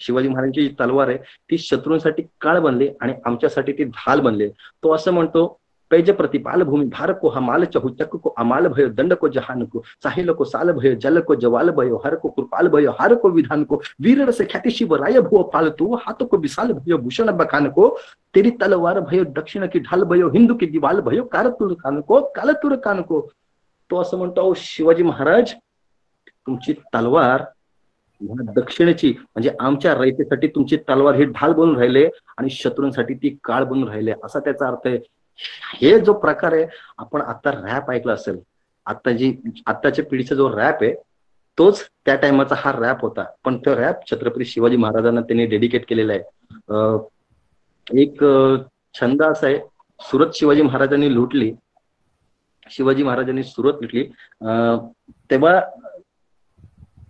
शिवाजी महाराजांची जी तलवार आहे ती शत्रूंसाठी काळ बनली आणि आमच्यासाठी ती ढाल बनली. तो असं म्हणतो, पैज प्रतिपाल भूमि भार को हमाल चहु चक को अमाल भयो दंड को जहान को साहिल को साल भयो जल को जवाल भयो हर को कृपाल भयो हार को विधान को वीर रस ख्याति शिव राय भुव पालतू हाथ को विशाल भयो भूषण बखान को तेरी तलवार भयो दक्षिण की ढाल भयो हिंदू की दिवाल भयो कालतुर कान को. तो असं म्हणतो, शिवाजी महाराज तुमची तलवार दक्षिणेची म्हणजे आमच्या रयतेसाठी तुमची तलवार ही ढाल बनून राहिले आणि शत्रूंसाठी ती काळ बनून राहिले, असा त्याचा अर्थ आहे. हे जो प्रकार आहे आपण आता रॅप ऐकला असेल, आत्ताच्या पिढीचा जो रॅप आहे तोच त्या टाइमाचा हा रॅप होता. पण तो रॅप छत्रपती शिवाजी महाराजांना त्यांनी डेडिकेट केलेला आहे. एक छंद असा आहे, सुरत शिवाजी महाराजांनी लुटली.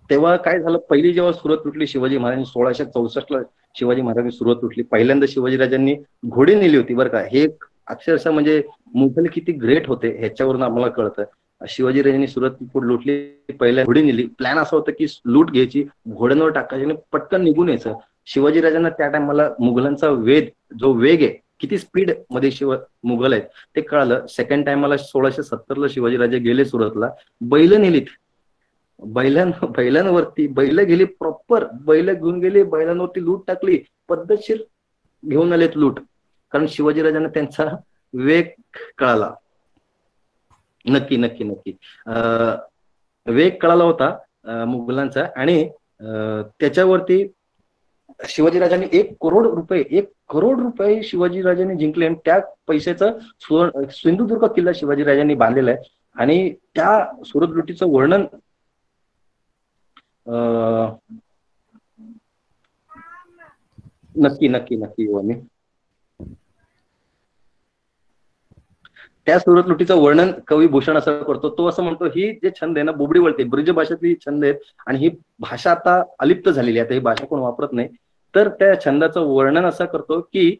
तेव्हा काय झालं, पहिली जेव्हा सुरत लुटली शिवाजी महाराजांनी 1664 शिवाजी महाराजांनी सुरत लुटली. पहिल्यांदा शिवाजीराजांनी घोडी नेली होती बरं का. हे अक्षरशः म्हणजे मुघल किती ग्रेट होते ह्याच्यावरून आम्हाला कळतं. शिवाजीराजांनी सुरत लुटली, पहिल्या घोडी नेली. प्लॅन असा होता की लूट घ्यायची, घोड्यांवर टाकायची आणि पटकन निघून यायचं. शिवाजीराजांना त्या टाइमला मुघलांचा जो वेग आहे, किती स्पीड मध्ये मुघल आहेत ते कळालं. सेकंड टाइमला 1670 शिवाजीराजे गेले सुरतला, बैल नेलीत. बैलांवरती बैल गेली, प्रॉपर बैल घेऊन गेले, बैलांवरती लूट टाकली, पद्धतशीर घेऊन आलेत लूट. कारण शिवाजीराजांना त्यांचा वेग कळाला. नक्की वेग कळाला होता मुघलांचा. आणि त्याच्यावरती शिवाजीराजांनी 1 करोड रुपये शिवाजीराजांनी जिंकले आणि त्या पैशाचं सिंधुदुर्ग किल्ला शिवाजीराजांनी बांधलेला आहे. आणि त्या सुरत लुटीचं वर्णन नक्की आम्ही त्या सुरत लुटीचं वर्णन कवी भूषण असं करतो. तो असं म्हणतो, ही जे छंद आहे ना बोबडी वळते, ब्रिज भाषेतली छंद आहेत आणि ही भाषा आता अलिप्त झालेली आहे, आता ही भाषा कोण वापरत नाही. तर त्या छंदाचं वर्णन असं करतो की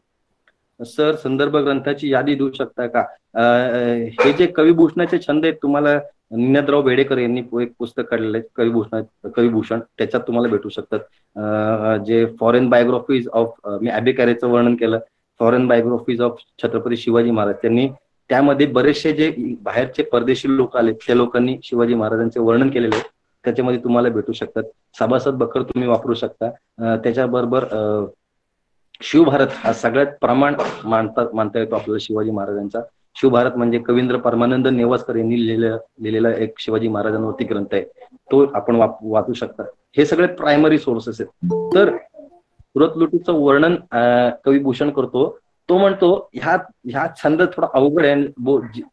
सर संदर्भ ग्रंथाची यादी देऊ शकता का. हे जे कविभूषणाचे छंद आहेत तुम्हाला निनादराव बेडेकर यांनी एक पुस्तक काढलेलं आहे कविभूषण, त्याच्यात तुम्हाला भेटू शकतात. जे फॉरेन बायोग्राफीज ऑफ, मी अबे कॅरेचं वर्णन केलं, foreign biographies of Chhatrapati Shivaji Maharaj, त्यांनी त्यामध्ये बरेचसे जे बाहेरचे परदेशी लोक आले त्या लोकांनी शिवाजी महाराजांचे वर्णन केलेले आहे, त्याच्यामध्ये तुम्हाला भेटू शकतात. सभासद बखर तुम्ही वापरू शकता. त्याच्याबरोबर शिवभारत हा सगळ्यात प्रमाण मानता येतो आपल्याला शिवाजी महाराजांचा. शिवभारत म्हणजे कवींद्र परमानंद नेवासकर यांनी लिहिलेला एक शिवाजी महाराजांवरती ग्रंथ आहे, तो आपण वाचू शकता. हे सगळे प्रायमरी सोर्सेस आहेत. तर सुरत लुटीचं वर्णन कवी भूषण करतो. तो म्हणतो ह्या छंद थोडा अवघड आहे,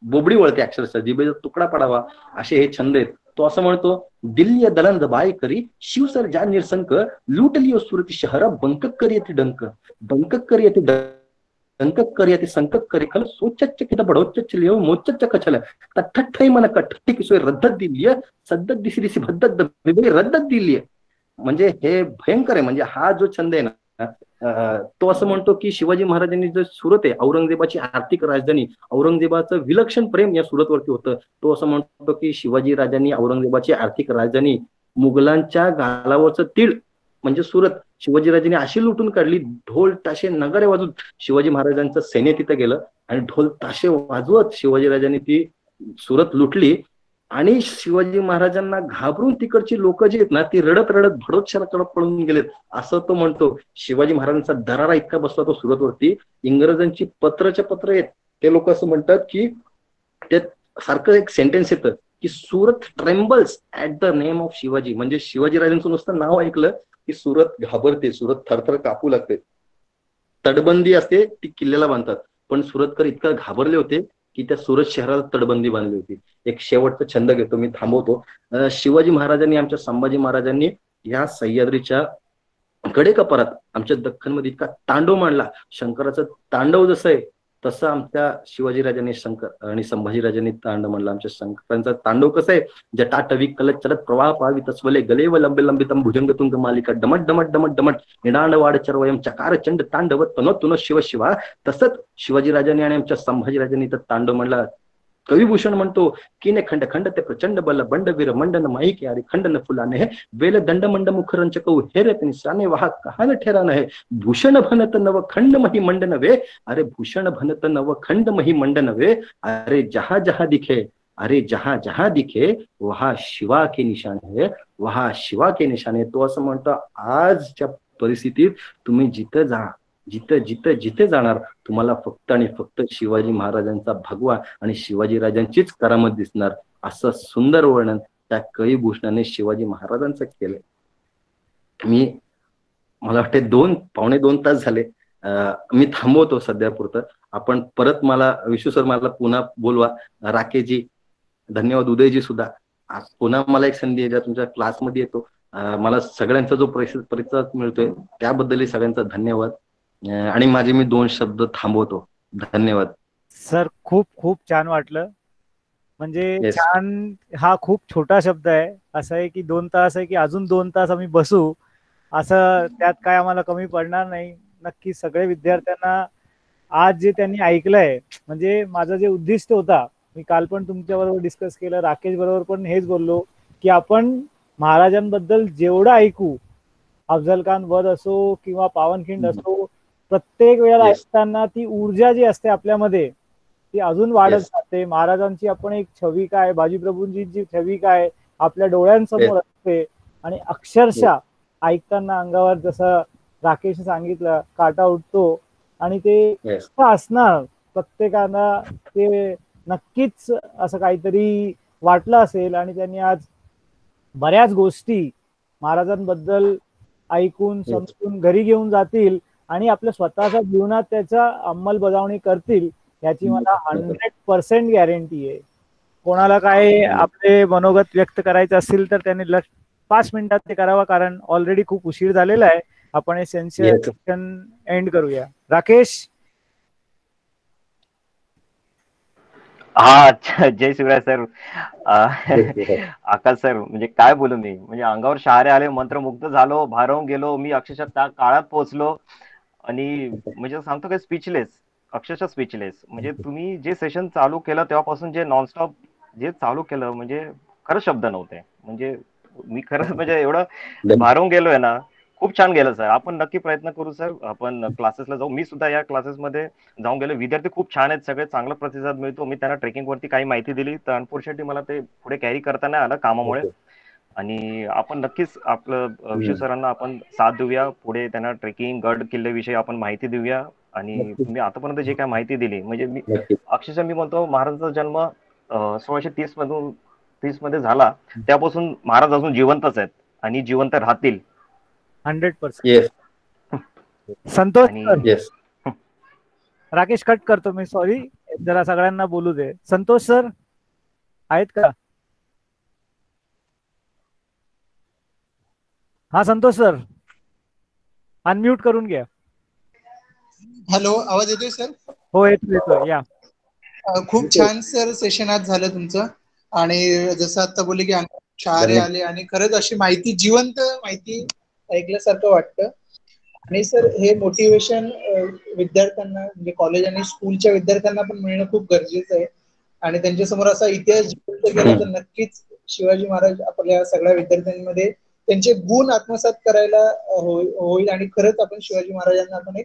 बोबडी वळते अक्षरशः, जिभेचा तुकडा पडावा असे हे छंद आहेत. तो असं म्हणतो, दिल्ली दलंद बाय करी शिवसर जा निरसंक लुटलियो सुरती शहर बंकक करी येते डंक डंकक करी येते संकक करी खल सोचच्च कित बडोच्च लियो मोच्च कछल ठठ्ठई मन कठ्ठी किसोय रद्दत दिलीय सद्दत दिसी दिसी भद्दत रद्दत दिलीय. म्हणजे हे भयंकर आहे. म्हणजे हा जो छंद आहे ना, तो असं म्हणतो की शिवाजी महाराजांनी जो सुरत आहे, औरंगजेबाची आर्थिक राजधानी, औरंगजेबाचं विलक्षण प्रेम या सुरतवरती होतं. तो असं म्हणतो की शिवाजी राजांनी औरंगजेबाची आर्थिक राजधानी, मुघलांच्या गालावरचं तीळ म्हणजे सुरत, शिवाजीराजांनी अशी लुटून काढली. ढोल ताशे नगारे वाजवून शिवाजी महाराजांचं सैन्य तिथं गेलं आणि ढोल ताशे वाजवत शिवाजीराजांनी ती सुरत लुटली. आणि शिवाजी महाराजांना घाबरून तिकडची लोक जी आहेत ना, ती रडत रडत भडोत्शराकडे पळून गेलेत असं तो म्हणतो. शिवाजी महाराजांचा दरारा इतका बसला तो सुरतवरती, इंग्रजांची पत्रच्या पत्र आहेत. ते लोक असं म्हणतात की ते सारखं एक सेंटेन्स येतं की Surat trembles at the name of Shivaji. म्हणजे शिवाजीराजांचं नुसतं नाव ऐकलं की सुरत घाबरते, सुरत थरथर कापू लागते. तटबंदी असते ती किल्ल्याला बांधतात, पण सुरतकर इतका घाबरले होते की त्या सुरत शहराला तटबंदी बांधली होती. एक शेवटचा छंद घेतो मी, थांबवतो. शिवाजी महाराजांनी, आमच्या संभाजी महाराजांनी या सह्याद्रीच्या कडेकपारात आमच्या दख्खनमध्ये इतका तांडव मांडला. शंकराचं तांडव जसं आहे तसं आमच्या शिवाजीराजांनी शंकर आणि संभाजीराजांनी तांडव मांडला. आमच्या शंकरांचा तांडव कसं आहे, जटाटवी कलत चलत प्रवाह पावी तस्वले गले व लंबे लंबितम भुजंगतुंग मालिका डमट डमट डमट डमट निडांड वाड चरवयम चकार चंड तांडव तनो तुनो शिव शिवा. तसंच शिवाजीराजांनी आणि आमच्या संभाजीराजांनी तर तांडव मांडला. कविभूषण म्हणतो की ने खंड खंड ते प्रचंड बल बंड वीर मंडन माईके अरे खंडन फुलाने हे वेल दंड मंड मुखरंच कहू हे रे निशाने वाह कहान ठेरान है भूषण भनत नव खंड मही मंड नवे अरे भूषण भनत नव खंड मही मंड नवे अरे जहां जहां दिखे अरे जहां जहां दिखे वहा शिवा के निशान है वहा शिवा के निशान है. तो असं म्हणतो आजच्या परिस्थितीत तुम्ही जिथे जाणार तुम्हाला फक्त आणि फक्त शिवाजी महाराजांचा भगवा आणि शिवाजीराजांचीच करामत दिसणार. असं सुंदर वर्णन त्या कविभूषणाने शिवाजी महाराजांचं केलंय. मला वाटते 2-2.5 तास झाले. मी थांबवतो सध्या पुरतं. आपण परत मला विशू सर मला पुन्हा बोलवा. राकेशजी धन्यवाद, उदयजी सुद्धा. पुन्हा मला एक संधी आहे, ज्या तुमच्या क्लासमध्ये येतो. मला सगळ्यांचा जो प्रतिसाद मिळतोय त्याबद्दलही सगळ्यांचा धन्यवाद. आणि माझे मी 2 शब्द थांबवतो. धन्यवाद सर. खूप खूप छान वाटलं. म्हणजे छान हा खूप छोटा शब्द आहे. असं आहे की 2 तास आहे की अजून 2 तास आम्ही बसू, असं त्यात काय आम्हाला कमी पडणार नाही. नक्की सगळे विद्यार्थ्यांना आज जे त्यांनी ऐकलंय, म्हणजे माझं जे उद्दिष्ट होता, मी काल पण तुमच्या बरोबर डिस्कस केलं, राकेश बरोबर पण हेच बोललो की आपण महाराजांबद्दल जेवढं ऐकू, अफजल खान वध असो किंवा पावनखिंड असो, प्रत्येक वेळेला ऐकताना ती ऊर्जा जी असते आपल्यामध्ये ती अजून वाढत जाते. महाराजांची आपण एक छवी काय, बाजीप्रभूंची छवी काय आपल्या डोळ्यांसमोर असते आणि अक्षरशः ऐकताना अंगावर जसं राकेश सांगितलं काटा उठतो. आणि ते असणार प्रत्येकाला ते नक्कीच असं काहीतरी वाटलं असेल आणि त्यांनी आज बऱ्याच गोष्टी महाराजांबद्दल ऐकून समजून घरी घेऊन जातील आणि आपल्या स्वतःच्या जीवनात त्याचा अंमलबजावणी करतील याची मला 100% गॅरंटी आहे. कोणाला काय आपले मनोगत व्यक्त करायचे असतील तर त्यांनी 5 मिनिटात ते करावं, कारण ऑलरेडी खूप उशीर झालेला आहे. आपण हे सेशन एंड करूया. राकेश. हा, जय शिवराय सर. आकाश सर, म्हणजे काय बोलू मी, म्हणजे अंगावर शहारे आले, मंत्रमुग्ध झालो, भारावून गेलो मी. अक्षरशः त्या काळात पोहोचलो आणि म्हणजे सांगतो काय, स्पीचलेस, अक्षरशः स्पीचलेस. म्हणजे तुम्ही जे सेशन चालू केलं तेव्हापासून जे नॉनस्टॉप जे चालू केलं, म्हणजे खरंच शब्द नव्हते. म्हणजे मी खरंच म्हणजे एवढं भारावून गेलोय ना. खूप छान गेलं सर. आपण नक्की प्रयत्न करू सर, आपण क्लासेसला जाऊ. मी सुद्धा या क्लासेसमध्ये जाऊन गेलो. विद्यार्थी खूप छान आहेत, सगळे चांगला प्रतिसाद मिळतो. मी त्यांना ट्रेकिंग वरती काही माहिती दिली, तर अनफॉर्च्युनेटली मला ते पुढे कॅरी करता नाही आलं कामामुळे. आणि आपण नक्कीच आपलं विशू सरांना आपण साथ देऊया, पुढे त्यांना ट्रेकिंग गड किल्ले विषयी आपण माहिती देऊया. आणि तुम्ही आतापर्यंत जे काय माहिती दिली, म्हणजे मी अक्षरशः मी म्हणतो महाराजांचा जन्म 1630 मध्ये झाला, त्यापासून महाराज अजून जिवंतच आहेत. आणि जिवंत राहतील. 100%. येस संतोष आणि सर, येस. राकेश कट करतो मी, सॉरी, जरा सगळ्यांना बोलू दे. संतोष सर आहेत का? हा संतोष सर, अनम्यूट करून घ्या. हॅलो, आवाज येतोय सर? हो येतो या. खूप छान सर सेशन आज झालं तुमचं. आणि जसं आता बोलले की शहारे आले आणि खरंच अशी माहिती, जिवंत माहिती ऐकल्यासारखं वाटतं. आणि सर हे मोटिवेशन विद्यार्थ्यांना म्हणजे कॉलेज आणि स्कूलच्या विद्यार्थ्यांना पण मिळणं खूप गरजेचं आहे. आणि त्यांच्यासमोर असा इतिहास जिवंत केला तर नक्कीच शिवाजी महाराज आपल्या सगळ्या विद्यार्थ्यांमध्ये त्यांचे गुण आत्मसात करायला होईल. आणि खरंच आपण शिवाजी महाराजांना आपण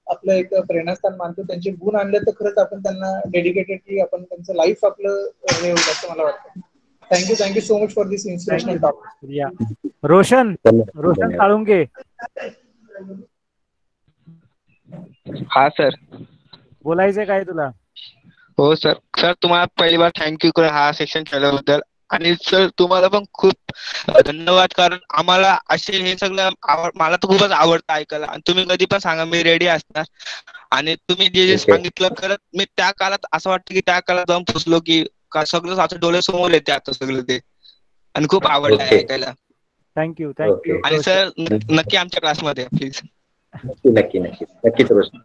आपलं एक प्रेरणास्थान मानतो. त्यांचे गुण आणले तर खरंच आपण त्यांना डेडिकेटेडली आपण त्यांचं लाईफ आपलं हे होईल असं मला वाटतं. Thank you so much for this inspirational talk. या रोशन साळुंके. हा सर, बोलायचंय काय तुला? हो सर. सर तुम्हाला पहिली बार थँक्यू हा सेशन केल्याबद्दल. आणि सर तुम्हाला पण खूप धन्यवाद, कारण आम्हाला असे हे सगळं मला तर खूपच आवडतं ऐकायला. आणि तुम्ही कधी पण सांगा, मी रेडी असणार. आणि तुम्ही जे सांगितलं खरंच मी त्या काळात असं वाटतं की त्या काळात जाऊन फसलो की सगळं असं डोळ्यासमोर येते आता सगळं ते. आणि खूप आवडलं ऐकायला. थँक्यू. आणि सर नक्की आमच्या क्लासमध्ये प्लीज. नक्कीच रोशन.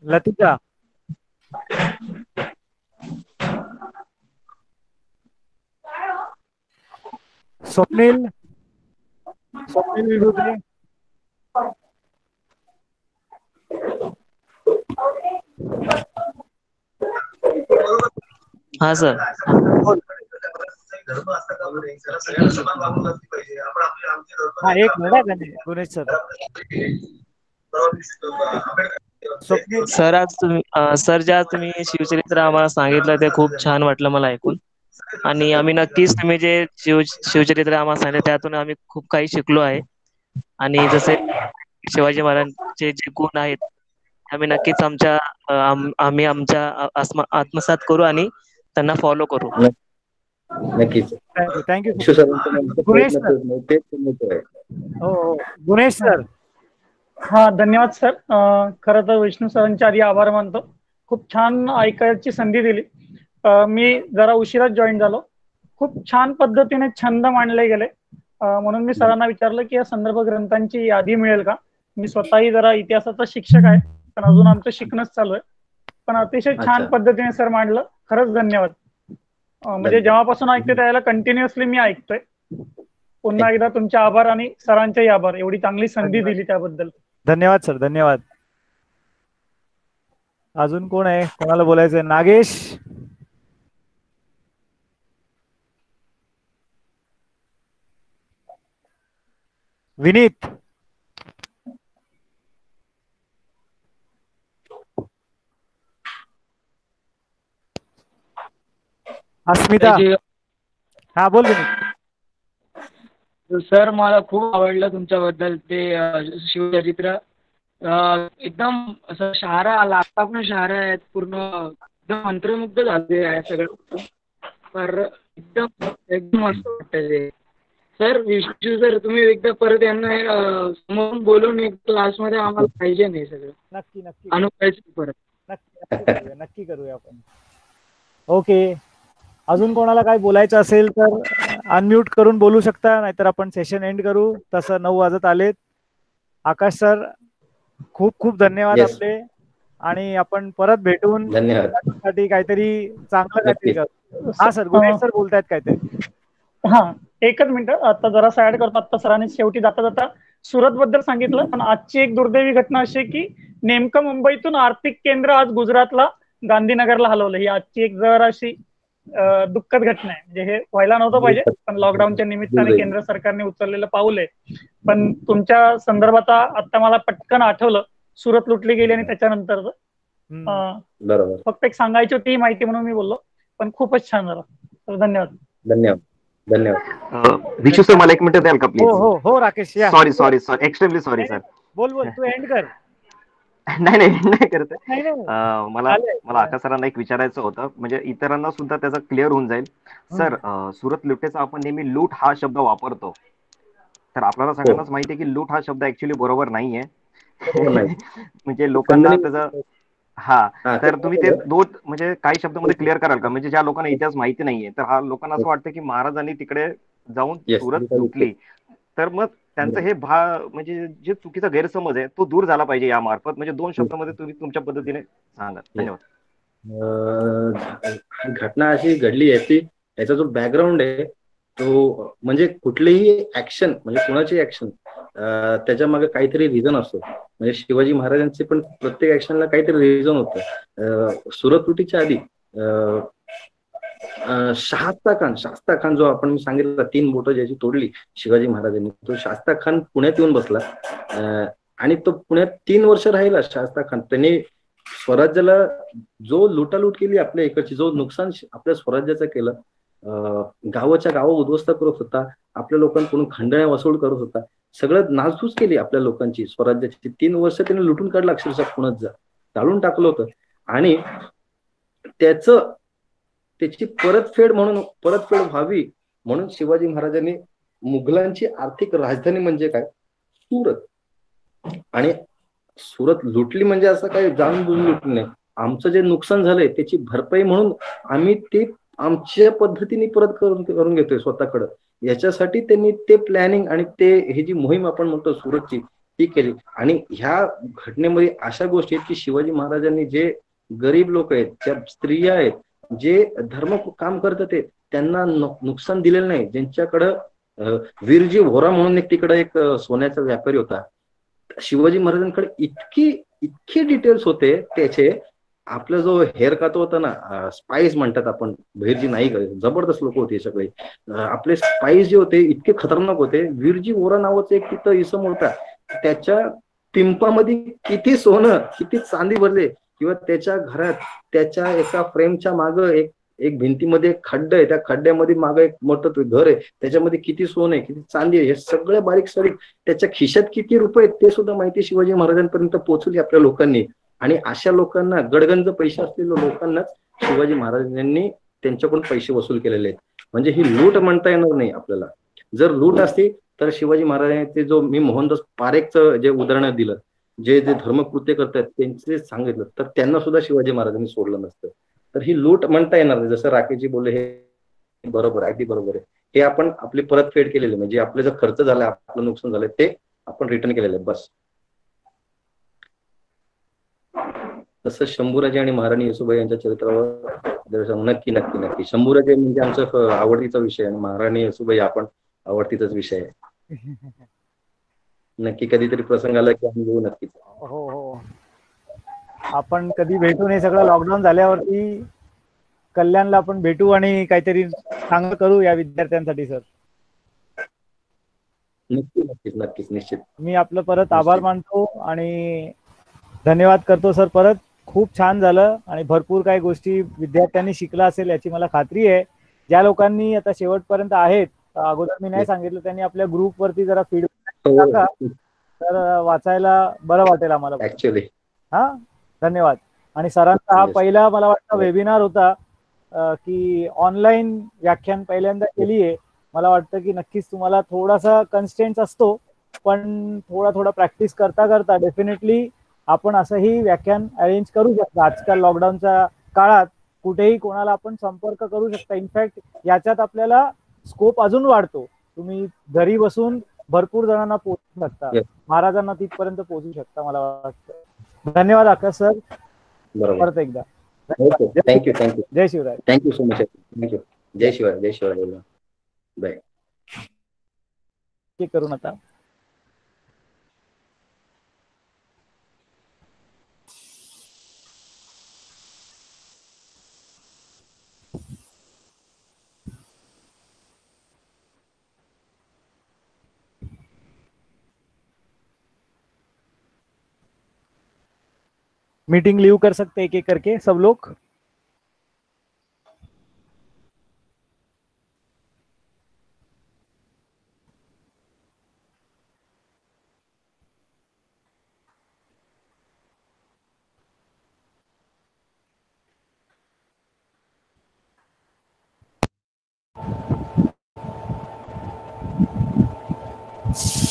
लतिका स्वप्नील विभूते. हा सर. हा एक मिनिट गुणेश सर. सर आज तुम्ही ज्या तुम्ही शिवचरित्र आम्हाला सांगितलं ते खूप छान वाटलं मला ऐकून. आणि आम्ही नक्कीच तुम्ही जे शिवचरित्र आम्हाला सांगितलं त्यातून आम्ही खूप काही शिकलो आहे. आणि जसे शिवाजी महाराजांचे जे गुण आहेत आम्ही नक्कीच आम्ही आमच्या आत्मसात करू आणि त्यांना फॉलो करू. नक्कीच. थँक्यू. गुणेश गुणेश सर. हा धन्यवाद सर. खरं तर विष्णू सरांचे आधी आभार मानतो. खूप छान ऐकायची संधी दिली. मी जरा उशिराच जॉईन झालो. खूप छान पद्धतीने छंद मांडले गेले. म्हणून मी सरांना विचारलं की या संदर्भ ग्रंथांची यादी मिळेल का. मी स्वतःही जरा इतिहासाचा शिक्षक आहे, पण अजून आमचं शिकणंच चालू आहे. पण अतिशय छान पद्धतीने सर मांडलं. खरंच धन्यवाद. म्हणजे जेव्हापासून ऐकते त्याला कंटिन्युअसली मी ऐकतोय. पुन्हा एकदा तुमचे आभार आणि सरांचेही आभार, एवढी चांगली संधी दिली त्याबद्दल. धन्यवाद सर, धन्यवाद. अजून कोण आहे, कोणाला बोलायचंय? नागेश. विनीत. अस्मिता. हा बोल विनीत. सर मला खूप आवडलं तुमच्याबद्दल ते शिवचरित्र. एकदम असं शहारा आला, आता पण शहारा आहेत पूर्ण, एकदम मंत्रमुग्ध झाले आहे सगळं. पर एकदम मस्त वाटतं ते. सर विष्णू सर तुम्ही एकदा परत यांना समोरून बोलून एक क्लासमध्ये आम्हाला पाहिजे नाही सगळं. नक्की अनुपायचं परत. नक्की करूया आपण. ओके. अजून कोणाला काय बोलायचं असेल तर अनम्यूट करून बोलू शकता, नाहीतर आपण सेशन एंड करू. तसं 9 वाजत आलेत. आकाश सर खूप खूप धन्यवाद आपले. आणि आपण परत भेटून साठी काहीतरी चांगलं काहीतरी करू. हा सर, गुणेश सर बोलतायत काहीतरी. हा एकच मिनिट, आता जरा ऍड करतो. आता सरांनी शेवटी जाता जाता सुरत बद्दल सांगितलं, पण आजची एक दुर्दैवी घटना अशी आहे की नेमकं मुंबईतून आर्थिक केंद्र आज गुजरातला गांधीनगरला हलवलं. ही आजची एक जर अशी दुःखद घटना आहे. म्हणजे हे व्हायला नव्हतं पाहिजे, पण लॉकडाऊनच्या निमित्ताने केंद्र सरकारने उचललेलं पाऊल आहे. पण तुमच्या संदर्भात आता मला पटकन आठवलं, सुरत लुटली गेली आणि त्याच्यानंतर फक्त एक सांगायची होती माहिती म्हणून मी बोललो, पण खूपच छान झालं. तर धन्यवाद. विशू सर मला 1 मिनिट द्याल का प्लीज? हो Rakesh. Sorry extremely sorry sir. बोल तू एंड कर. नाही नाही नाही करत आहे. नाही नाही मला चालेल. मला आकाश सरांना एक विचारायचं होतं, म्हणजे इतरांना सुद्धा त्याचं क्लिअर होऊन जाईल. सर, सुरत लुटेचा आपण नेहमी लूट हा शब्द वापरतो, तर आपल्याला हो, सगळ्यांनाच माहिती आहे की लूट हा शब्द ऍक्च्युली बरोबर नाहीये. बरोबर नाही. म्हणजे लोकांना खंडणी त्याचं, हा, हा ते तर तुम्ही ते दोन म्हणजे काही शब्दामध्ये क्लिअर कराल का, म्हणजे ज्या लोकांना इतिहास माहिती नाहीये, तर हा लोकांना असं वाटतं की महाराजांनी तिकडे जाऊन येस, सुरत लुटली, तर मग त्यांचं हे म्हणजे जे चुकीचा गैरसमज आहे तो दूर झाला पाहिजे यामार्फत. म्हणजे 2 शब्दामध्ये तुम्ही तुमच्या पद्धतीने सांगा. धन्यवाद. घटना अशी घडली आहे ती, याचा जो बॅकग्राऊंड आहे तो म्हणजे कुठलीही ऍक्शन म्हणजे कोणाची ऍक्शन त्याच्या मागे काहीतरी रिझन असतो. म्हणजे शिवाजी महाराजांचे पण प्रत्येक ऍक्शनला काहीतरी रिझन होतं. सुरत लुटीच्या आधी शास्ता खान जो आपण सांगितलं 3 बोटं ज्याची तोडली शिवाजी महाराजांनी, तो शास्ता खान पुण्यात येऊन बसला. आणि तो पुण्यात 3 वर्ष राहिला शास्ता खान. त्यांनी स्वराज्याला जो लुटालूट केली आपल्या इकडची, जो नुकसान आपल्या स्वराज्याचं केलं, गावाच्या गाव उद्ध्वस्त करत होता, आपल्या लोकांकडून खंडण्या वसूल करत होता, सगळं नासधूस केली आपल्या लोकांची स्वराज्याची. 3 वर्ष त्याने लुटून काढलं, अक्षरशः पुण्यात जाळून टाकलं होतं. आणि त्याची परतफेड व्हावी म्हणून शिवाजी महाराजांनी मुघलांची आर्थिक राजधानी म्हणजे काय, सुरत. आणि सुरत लुटली म्हणजे असं काही जाणून बुजून लुटली नाही. आमचं जे नुकसान झालंय त्याची भरपाई म्हणून आम्ही ते आमच्या पद्धतीने परत करून घेतोय स्वतःकडं. याच्यासाठी त्यांनी ते प्लॅनिंग आणि ही जी मोहीम आपण म्हणतो सुरतची, ती केली. आणि ह्या घटनेमध्ये अशा गोष्टी आहेत की शिवाजी महाराजांनी जे गरीब लोक आहेत, ज्या स्त्रिया आहेत, जे धर्म काम करतात त्यांना नुकसान दिलेलं नाही. ज्यांच्याकडं वीरजी व्होरा म्हणून तिकडे एक सोन्याचा व्यापारी होता, शिवाजी महाराजांकडे इतके डिटेल्स होते त्याचे. आपला जो हेअर कातो होता ना, स्पाइस म्हणतात आपण, बहिरजी नाही, जबरदस्त लोक होते सगळे. आपले स्पाइस जे होते इतके खतरनाक होते. वीरजी वोरा नावाचं एक तिथं इसम होता, त्याच्या पिंपामध्ये किती सोनं किती चांदी भरले, किंवा त्याच्या घरात त्याच्या एका फ्रेमच्या मागं एक भिंतीमध्ये एक खड्डा आहे, त्या खड्ड्यामध्ये मागं एक मोठं घर आहे, त्याच्यामध्ये किती सोनं आहे किती चांदी आहे, हे सगळं बारीक सारीक, त्याच्या खिशात किती रुपये ते सुद्धा माहिती शिवाजी महाराजांपर्यंत पोहोचली आपल्या लोकांनी. आणि अशा लोकांना, गडगंज पैसे असलेल्या लोकांनाच शिवाजी महाराजांनी त्यांच्याकडून पैसे वसूल केलेले आहेत. म्हणजे ही लूट म्हणता येणार नाही आपल्याला. जर लूट असती तर शिवाजी महाराजांचे जो मी मोहनदास पारेखचं जे उदाहरण दिलं, जे धर्मकृत्य करतात त्यांचे सांगितलं, तर त्यांना सुद्धा शिवाजी महाराजांनी सोडलं नसतं. तर ही लूट म्हणता येणार नाही. जसं राकेशजी बोलले हे बरोबर, अगदी बरोबर आहे. हे आपण आपली परतफेड केलेली, म्हणजे आपले जो खर्च झाला, आपलं नुकसान झालंय ते आपण रिटर्न केलेलं आहे, बस. तसं शंभूराजे आणि महाराणी येसुबाई यांच्या चरित्रावर नक्की नक्की नक्की. शंभूराजे म्हणजे आमचा आवडतीचा विषय आणि महाराणी येसुबाई आपण आवडतीचाच विषय आहे. नक्की कधीतरी प्रसंग आला की आम्ही येऊ नक्कीच. हो हो, आपण कधी भेटू. हे सगळं लॉकडाऊन झाल्यावरती कल्याणला आपण भेटू आणि काहीतरी चांगलं करू या विद्यार्थ्यांसाठी. सर नक्की नक्कीच नक्कीच निश्चित. मी आपलं परत आभार मानतो आणि धन्यवाद करतो सर. परत खूप छान झालं आणि भरपूर काही गोष्टी विद्यार्थ्यांनी शिकला असेल याची मला खात्री आहे. ज्या लोकांनी आता शेवटपर्यंत आहेत, अगोदर मी नाही सांगितलं, त्यांनी आपल्या ग्रुपवरती जरा फीडबॅक टाका, तर वाचायला बरं वाटेल आम्हाला ऍक्च्युअली. हा, धन्यवाद. आणि सरांचा हा पहिला मला वाटतं वेबिनार होता की ऑनलाईन व्याख्यान पहिल्यांदा केली आहे. मला वाटतं की नक्कीच तुम्हाला थोडासा कन्स्टेंट असतो, पण थोडा प्रॅक्टिस करता करता डेफिनेटली आपण असंही व्याख्यान अरेंज करू शकता. आजकाल लॉकडाऊनच्या काळात कुठेही कोणाला आपण संपर्क करू शकता. इनफॅक्ट याच्यात आपल्याला स्कोप अजून वाढतो. तुम्ही घरी बसून भरपूर जणांना पोहोचू शकता, महाराजांना तिथपर्यंत पोहोचू शकता. मला वाटतं. धन्यवाद आकाश सर, परत एकदा थँक्यू. जय Shivray. Thank you so much. Thank you. जय शिवराय. जय शिवराय. बाय. करून आता मीटिंग लीव कर सकते एक एक करके सब लोग. धन्यवाद.